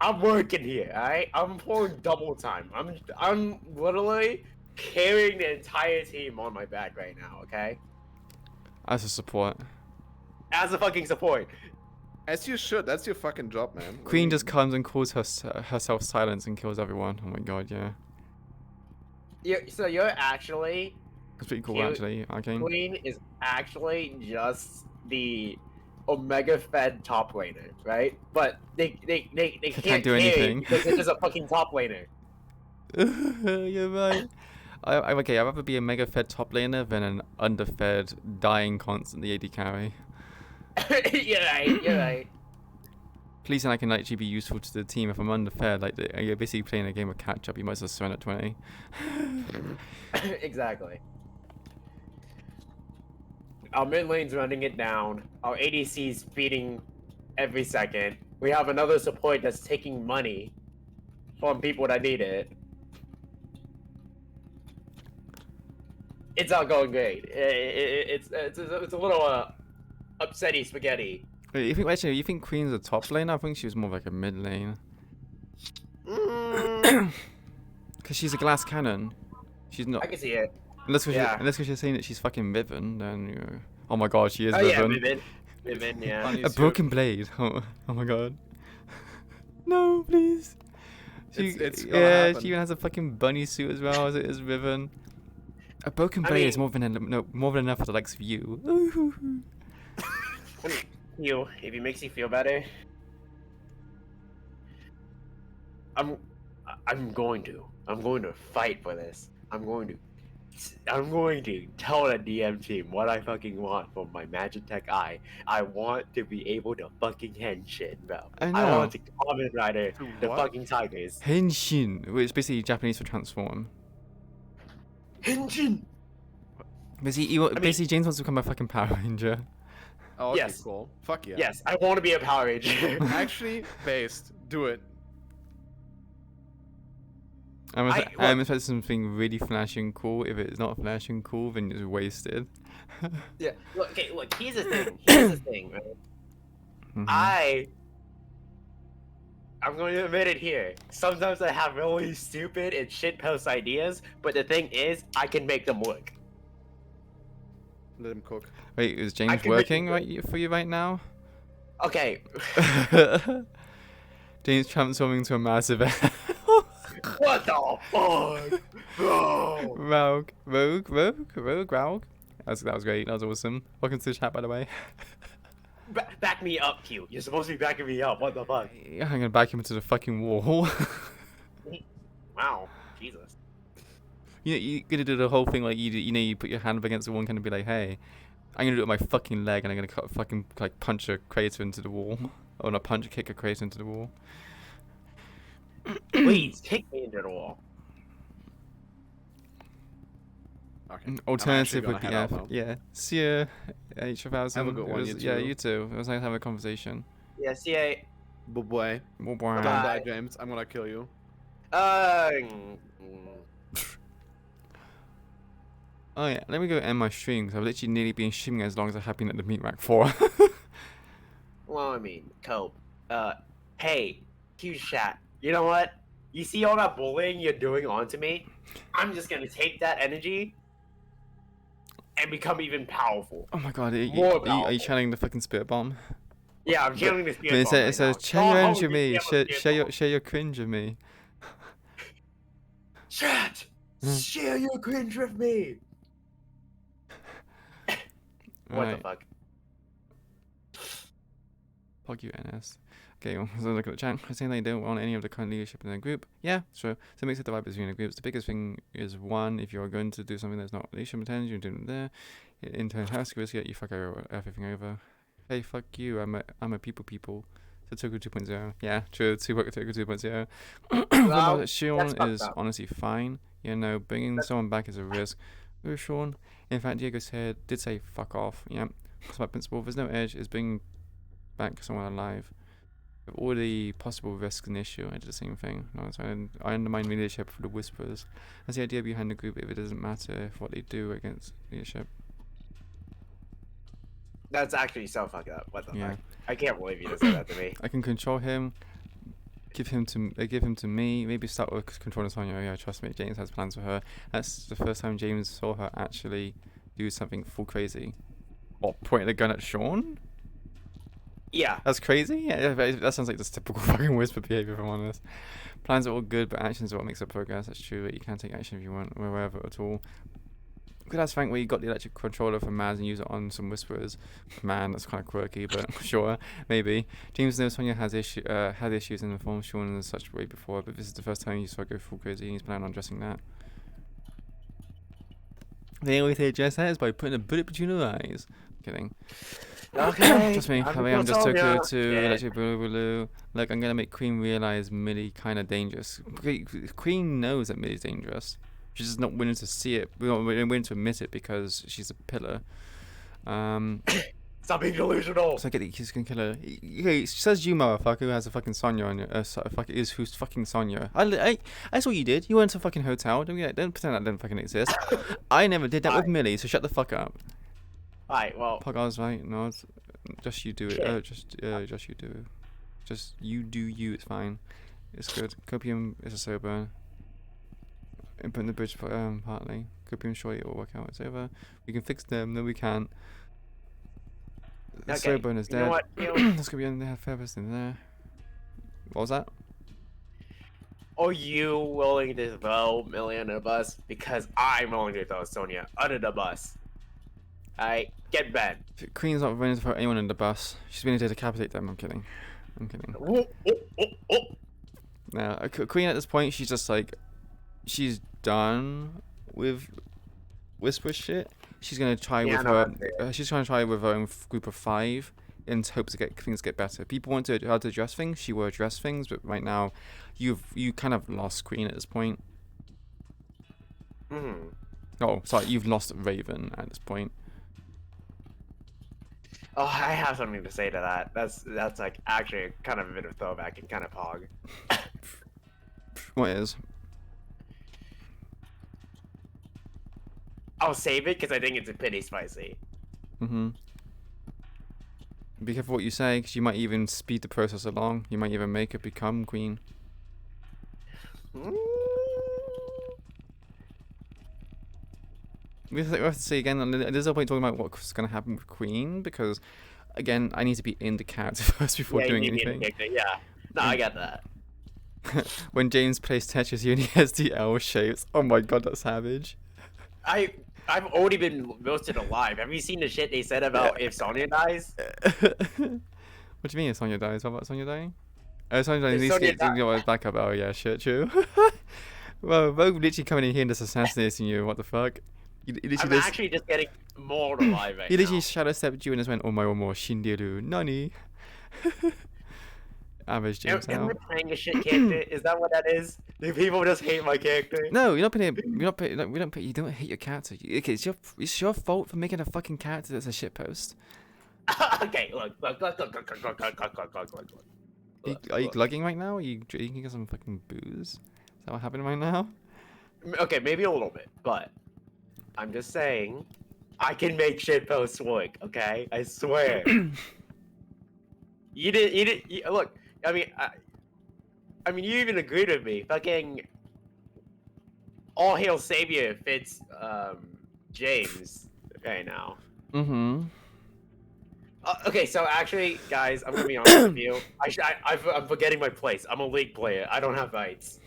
I'm working here, alright? I'm pulling double time. I'm literally carrying the entire team on my back right now, okay? As a support. As a fucking support. As you should. That's your fucking job, man. Queen just comes and calls herself silence and kills everyone. Oh my god, yeah. So you're actually... That's pretty cool, actually, Arcane. Queen is actually just the Omega Fed top laner, right? But they can't do anything because they're just a fucking top laner. You're right. I'd rather be a mega fed top laner than an underfed, dying constantly AD carry. You're right. Please, and I can actually be useful to the team if I'm underfed. Like you're basically playing a game of catch up. You might as well surrender at 20. Exactly. Our mid lane's running it down. Our ADC's feeding every second. We have another support that's taking money from people that need it. It's not going great. It's a little upsetty spaghetti. Wait, you think Queen's a top lane? I think she was more like a mid lane. Because she's a glass cannon. She's not. I can see it. Unless because you're saying that she's fucking Riven, then oh my god, she is Riven. Yeah, Riven, yeah. A broken blade. Oh my god. No, please. It's she even has a fucking bunny suit as well as it is Riven. A broken blade is more than enough for the likes of you. If it makes you feel better, I'm going to fight for this. I'm going to tell the DM team what I fucking want from my Magitech eye. I want to be able to fucking henshin, bro. I know. I want to Kamen Rider the fucking tigers. Henshin, which is basically Japanese for transform. Henshin. Basically, James wants to become a fucking Power Ranger. Oh, okay, yes. Cool. Fuck yeah. Yes, I want to be a Power Ranger. Actually, based. Do it. I'm expecting something really flashy and cool. If it's not flashy and cool, then it's wasted. Yeah. Look, okay. Look. Here's the thing. Here's the thing, right? Mhm. I'm going to admit it here. Sometimes I have really stupid and shitpost ideas, but the thing is, I can make them work. Let him cook. Wait, is James working for you right now? Okay. James transforming into a massive. What the fuck, bro? Rogue. That was great. That was awesome. Welcome to the chat, by the way. Back me up, Q. You're supposed to be backing me up. What the fuck? I'm gonna back him into the fucking wall. Wow. Jesus. You're gonna do the whole thing like you put your hand up against the wall and kind of be like, hey, I'm gonna do it with my fucking leg and I'm gonna like punch a crater into the wall. Or not kick a crater into the wall. Please, kick me into the wall. Okay. Alternative would be See ya, H1000. Have a good one, you Yeah, too. you too. It was nice to have a conversation. Yeah, CA. Bye-bye. Bye-bye. Don't die, James. I'm gonna kill you. Oh yeah, let me go end my stream because I've literally nearly been streaming as long as I have been at the meat rack for. Well, I mean, Cope. Hey, huge chat. You know what? You see all that bullying you're doing onto me? I'm just gonna take that energy and become even powerful. Oh my god, are More you channeling the fucking spirit bomb? Yeah, I'm channeling the spirit It bomb. says, Right now. share your energy Oh, with me. you Share your cringe with me. Chat! Share your cringe with me! What the fuck? Fuck you, NS. Okay, so look at the chat. Saying they don't want any of the current leadership in their group. Yeah, sure. So it makes it divide between the groups. The biggest thing is one, if you're going to do something that's not leadership intended, you're doing it there. Intern has risk it, you fuck everything over. Hey, fuck you, I'm a people. So Toku 2.0. Yeah, true, Toku 2.0. Well, Sean is honestly fine. You know, bringing someone back is a risk. Where's Sean? In fact, Diego did say fuck off. Yeah, that's my principle. There's no edge, is bringing back someone alive. With all the possible risks and issue, I did the same thing. No, so I undermine leadership for the Whisperers. That's the idea behind the group if it doesn't matter if what they do against leadership. That's actually so fucked up. What the Yeah. fuck? I can't believe you just said that to me. I can control him, give him to me, maybe start with controlling Sonya. Yeah, trust me, James has plans for her. That's the first time James saw her actually do something full crazy. Or point a gun at Sean? Yeah. That's crazy? Yeah, that sounds like just typical fucking Whisper behavior, if I'm honest. Plans are all good, but actions are what makes up progress. That's true, but you can take action if you want, wherever at all. Good as Frank, where you got the electric controller from Maz and use it on some Whisperers. Man, that's kind of quirky, but sure, maybe. James knows Sonya had issues and informed Sean in such a way before, but this is the first time he saw her go full crazy and he's planning on addressing that. They always say address that is by putting a bullet between her eyes. Kidding. Okay. Trust me, I'm just Tokyo to electric blue. Look, I'm gonna make Queen realize Millie kind of dangerous. Queen knows that Millie's dangerous. She's just not willing to see it. We're not willing to admit it because she's a pillar. Stop being delusional. So I get it. He's gonna kill her. He says you, motherfucker, who has a fucking Sonya on you. Who's fucking Sonya? I saw what you did. You went to a fucking hotel. Don't pretend that didn't fucking exist. I never did that with Millie. So shut the fuck up. Alright, well. Pogars, right? No, it's just you do it. Just you do it. Just you do you. It's fine. It's good. Copium is a slow burn. Input the bridge partly. Copium, surely it will work out. It's over. We can fix them. No, we can't. The slow burn is dead. Let's go beyond the furthest in there. What was that? Are you willing to throw Millie under the bus? Because I'm willing to throw Sonya under the bus. Alright, get bed. Queen's not willing to throw anyone in the bus. She's willing to decapitate them. I'm kidding. Now, Queen at this point, she's just like, she's done with Whisper shit. She's gonna try with her. She's trying to try with her own group of 5 in hopes to get things get better. People want her to address things. She will address things, but right now, you kind of lost Queen at this point. Oh, sorry, you've lost Raven at this point. Oh, I have something to say to that. That's like actually kind of a bit of throwback and kind of pog. What is? I'll save it because I think it's pretty spicy. Mm-hmm. Be careful what you say, because you might even speed the process along. You might even make it become queen. We have to say again, there's no point talking about what's going to happen with Queen, because, again, I need to be in the character first before Yeah, you doing need to be in anything. the character, yeah. No, I get that. When James plays Tetris, he only has the L shapes. Oh my god, that's savage. I've already been roasted alive. Have you seen the shit they said about if Sonya dies? What do you mean if Sonya dies? What about Sonya dying? Oh, Sonya dies. At least Sonya you know what, backup. Oh yeah, shit, true. Well, Rogue literally coming in here and just assassinating you. What the fuck? I'm actually just getting more alive right He literally now. shadow stepped you and just went, "Oh my, oh more Shindiru, nani?" Average James Am now. I playing a shit character? Is that what that is? Do people just hate my character? No, you're not putting. You're not putting. We don't put. You don't hate your character. Okay, it's your fault for making a fucking character that's a shitpost. Okay, look. Are you glugging right now? Are you drinking some fucking booze? Is that what happened right now? Okay, maybe a little bit, but I'm just saying, I can make shitposts work. Okay, I swear. Look, I mean, you even agreed with me. Fucking all hail savior fits James right now. Mm-hmm. Okay, so actually, guys, I'm gonna be honest with you. I'm forgetting my place. I'm a league player. I don't have rights.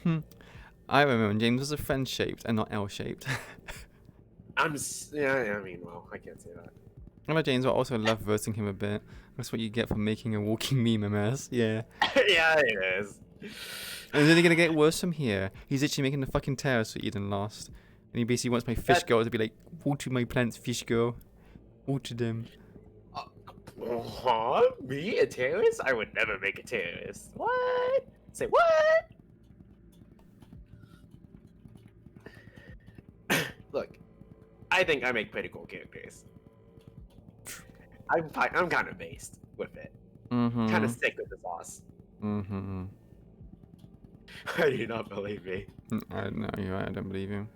I remember when James was a friend shaped and not L shaped. Yeah. I mean, well, I can't say that. I know James, but also love roasting him a bit. That's what you get for making a walking meme, MS. Yeah. Yeah, it is. And it's only gonna get worse from here. He's literally making the fucking terrace for Eden Lost. And he basically wants my fish girl to be like, water my plants, fish girl. Water them. Huh? Me? A terrorist? I would never make a terrorist. What? Say what? Look, I think I make pretty cool characters. I'm kind of based with it. Mm-hmm. Kind of sick with the sauce. Mm-hmm. I do not believe me. I know, you're right, I don't believe you.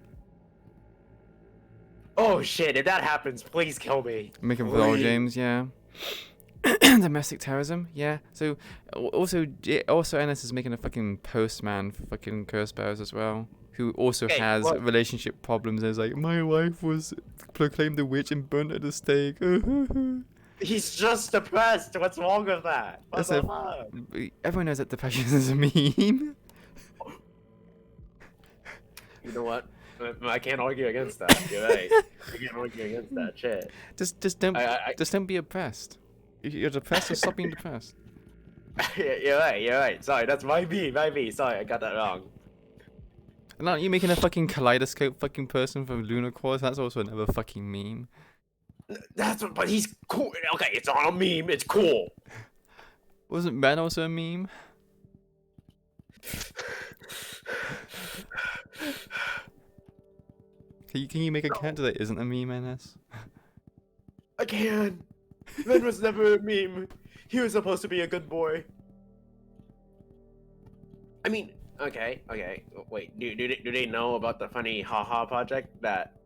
Oh shit, if that happens, please kill me. Make a vlog, James, yeah. Domestic terrorism, yeah. So, also NS is making a fucking postman for fucking curse bearers as well, who also has relationship problems. It's like, my wife was proclaimed a witch and burnt at the stake. He's just depressed. What's wrong with that? What the fuck? Everyone knows that depression is a meme. You know what? I can't argue against that. You're right. I can't argue against that shit. Just don't be oppressed. If you're depressed, just stop being depressed. You're right. Sorry, that's my B. Sorry, I got that wrong. And aren't you making a fucking kaleidoscope fucking person from Lunar Quartz? That's also another fucking meme. But he's cool. Okay, it's on a meme. It's cool. Wasn't Ben also a meme? Can you make a character that isn't a meme, NS? I can. Ben was never a meme. He was supposed to be a good boy. I mean, okay. Wait, do they know about the funny haha project that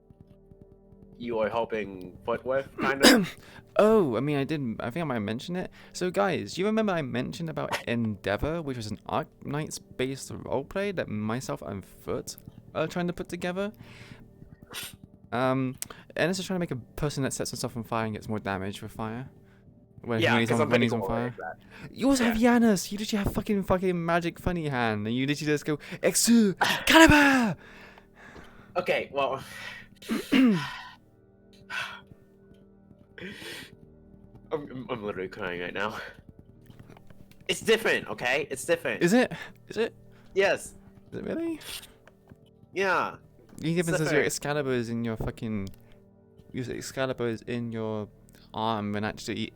you are helping Foot with, kind of? Oh, I mean, I think I might have mentioned it. So, guys, you remember I mentioned about Endeavor, which was an Arc Knights-based roleplay that myself and Foot are trying to put together? And it's just trying to make a person that sets himself on fire and gets more damage with fire. When he's on fire. You also have Janus. You literally have fucking magic funny hand, and you literally just go Exu Caliber. Okay, well. I'm literally crying right now. It's different, okay? It's different. Is it? Yes. Is it really? Yeah. The difference is your Excalibur is in your fucking. Your Excalibur is in your arm and actually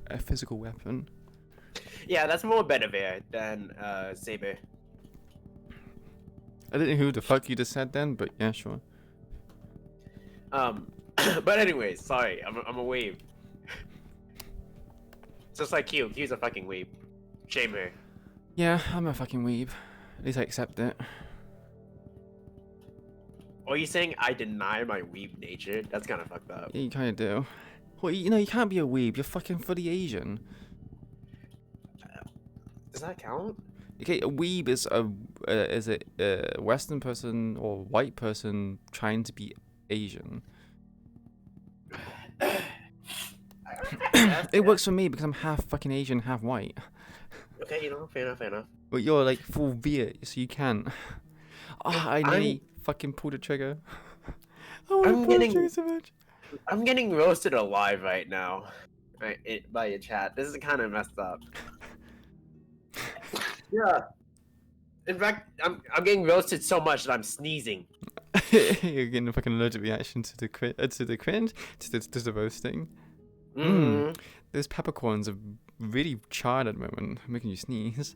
a physical weapon. Yeah, that's more Bedivere than Saber. I didn't know who the fuck you just said then, but yeah, sure. But anyways, sorry, I'm a weeb. Just like Q. Q's a fucking weeb. Shame her. Yeah, I'm a fucking weeb. At least I accept it. Are you saying I deny my weeb nature? That's kind of fucked up. Yeah, you kind of do. Well, you know, you can't be a weeb. You're fucking fully Asian. Does that count? Okay, a weeb is a Western person or white person trying to be Asian. It works for me because I'm half fucking Asian, half white. Okay, you know, fair enough, fair enough. But you're like full Viet, so you can't. Ah, I nearly fucking pulled the trigger. I'm getting roasted alive right now, by your chat. This is kind of messed up. Yeah. In fact, I'm getting roasted so much that I'm sneezing. You're getting a fucking allergic reaction to the cringe, to the roasting. Mm-hmm. Those peppercorns are really charred at the moment, making you sneeze.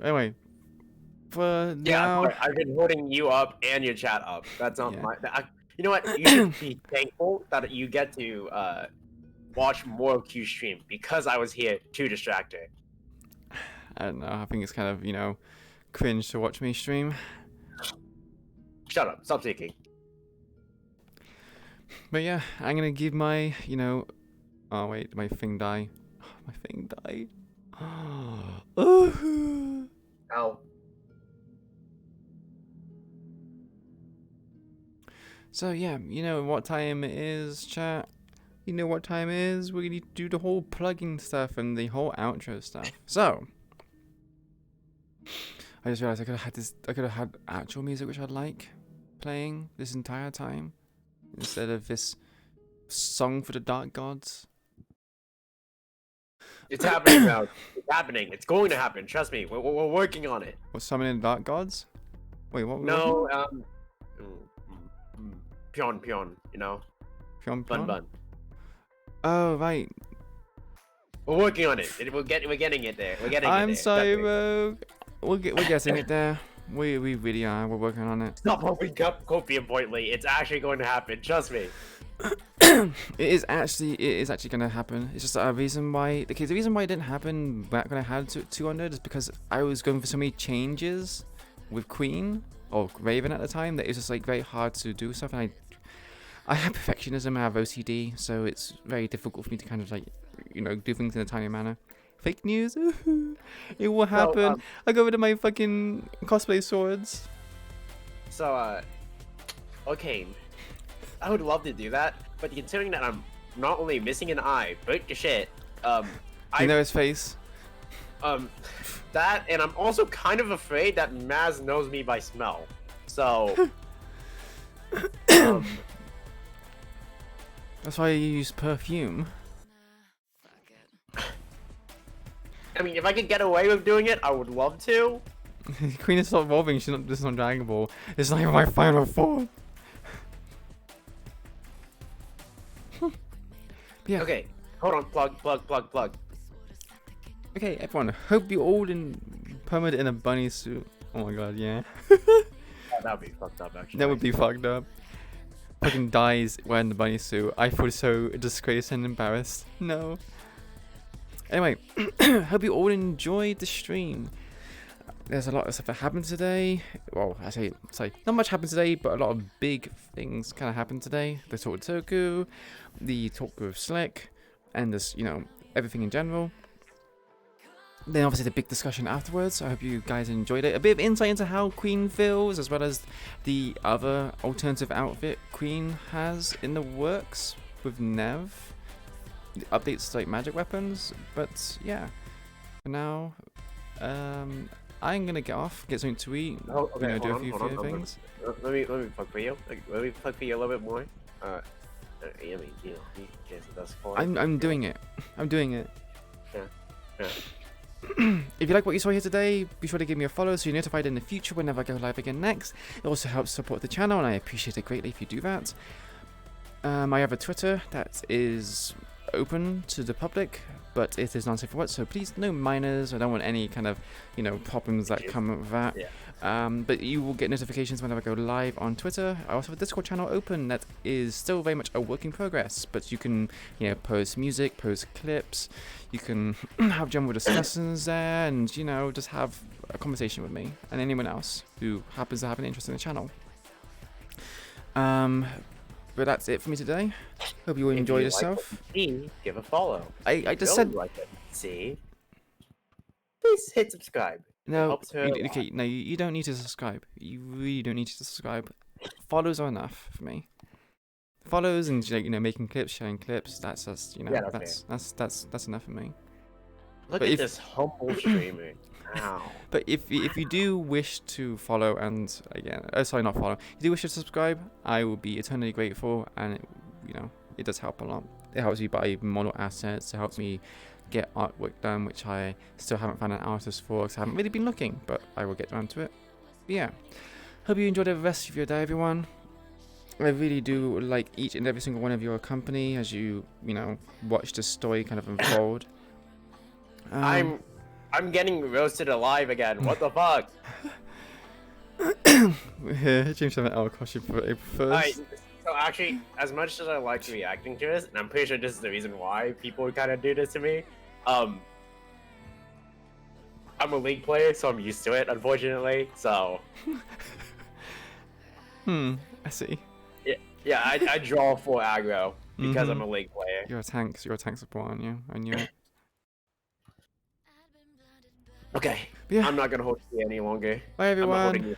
Anyway, for now, I've been holding you up and your chat up. That's not my. You know what? You should be thankful that you get to watch more of Q's stream because I was here to distract her. I don't know. I think it's kind of, you know, cringe to watch me stream. Shut up. Stop speaking. But yeah, I'm gonna give my, you know... Oh wait, my thing died. My thing died. Ow. So yeah, you know what time it is, chat? You know what time it is? We need to do the whole plugging stuff and the whole outro stuff. So... I just realized I could have had actual music which I'd like playing this entire time instead of this song for the dark gods. It's happening now. It's happening. It's going to happen. Trust me. We're working on it. What's summoning dark gods? Wait, what? No, Pion, you know? Pion? Bun. Oh, right. We're working on it. We're getting it there. We're getting it there. I'm sorry, Rogue. We're getting it there. We really are. We're working on it. Stop hoping copium pointly. It's actually going to happen. Trust me. It is actually going to happen. It's just a reason why. Okay, the reason why it didn't happen back when I had 200 is because I was going for so many changes with Queen or Raven at the time that it was just like very hard to do stuff. And I have perfectionism. I have OCD, so it's very difficult for me to kind of like, you know, do things in a tiny manner. Fake news. It will happen. I go rid of my fucking cosplay swords. So, okay. I would love to do that, but considering that I'm not only missing an eye, but shit, you know his face. That, and I'm also kind of afraid that Maz knows me by smell. So, that's why you use perfume. I mean, if I could get away with doing it, I would love to. Queen is not evolving. She's not. This is not Dragon Ball. It's not even my final form. Yeah. Okay. Hold on. Plug. Okay, everyone. Hope you all permanent in a bunny suit. Oh my god, yeah. That would be fucked up, actually. That would be fucked up. Fucking dies wearing the bunny suit. I feel so disgraced and embarrassed. No. Anyway, hope you all enjoyed the stream. There's a lot of stuff that happened today. Well, I say not much happened today, but a lot of big things kind of happened today. The talk with Toku, the talk with Slick, and this, you know, everything in general. Then obviously the big discussion afterwards. I hope you guys enjoyed it. A bit of insight into how Queen feels, as well as the other alternative outfit Queen has in the works with Nev. Updates to like magic weapons, but yeah. For now, I'm gonna get off, get something to eat. Oh, okay, you know, do a few things. Let me plug for you. Let me plug for you a little bit more. I mean, you know, yes, that's fine. I'm doing it. I'm doing it. Yeah. If you like what you saw here today, be sure to give me a follow so you're notified in the future whenever I go live again next. It also helps support the channel, and I appreciate it greatly if you do that. I have a Twitter that is open to the public, but it is non-safe for work, so please no minors. I don't want any kind of, you know, problems that come with that. But you will get notifications whenever I go live on Twitter. I also have a Discord channel open that is still very much a work in progress, but you can, you know, post music, post clips, you can have general discussions there, and, you know, just have a conversation with me and anyone else who happens to have an interest in the channel. But that's it for me today. Hope you enjoyed yourself. Give a follow. I just said. Like it, see, please hit subscribe. No, It helps her a lot. okay, no, you don't need to subscribe. You really don't need to subscribe. Follows are enough for me. Follows and making clips, sharing clips. That's just Yeah, that's enough for me. Look at this humble streamer. Ow. But if you do wish to follow and again, sorry, not follow. If you do wish to subscribe, I will be eternally grateful, and it does help a lot. It helps me buy model assets. It helps me get artwork done, which I still haven't found an artist for because I haven't really been looking, but I will get around to it. But yeah, hope you enjoyed the rest of your day, everyone. I really do like each and every single one of your company as you watch the story kind of unfold. I'm getting roasted alive again. What the fuck? James have an L costume for April 1st. Alright, so actually, as much as I like reacting to this, and I'm pretty sure this is the reason why people kind of do this to me, I'm a League player, so I'm used to it, unfortunately, so... I see. Yeah, I draw full aggro because I'm a League player. You're a tank support, aren't you? I knew it. Okay, yeah. I'm not gonna hold you any longer. Bye everyone. You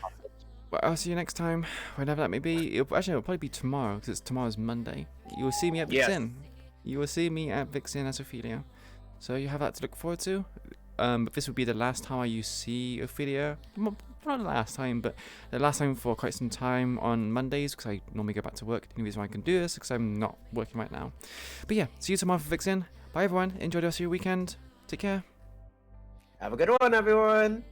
well, I'll see you next time, whenever that may be. It'll probably be tomorrow, because tomorrow's Monday. You will see me at Vixen. You will see me at Vixen as Ophelia. So you have that to look forward to. But this will be the last time you see Ophelia. Not the last time, but the last time for quite some time on Mondays, because I normally go back to work. The only reason why I can do this is because I'm not working right now. But yeah, see you tomorrow for Vixen. Bye everyone. Enjoy the rest of your weekend. Take care. Have a good one, everyone.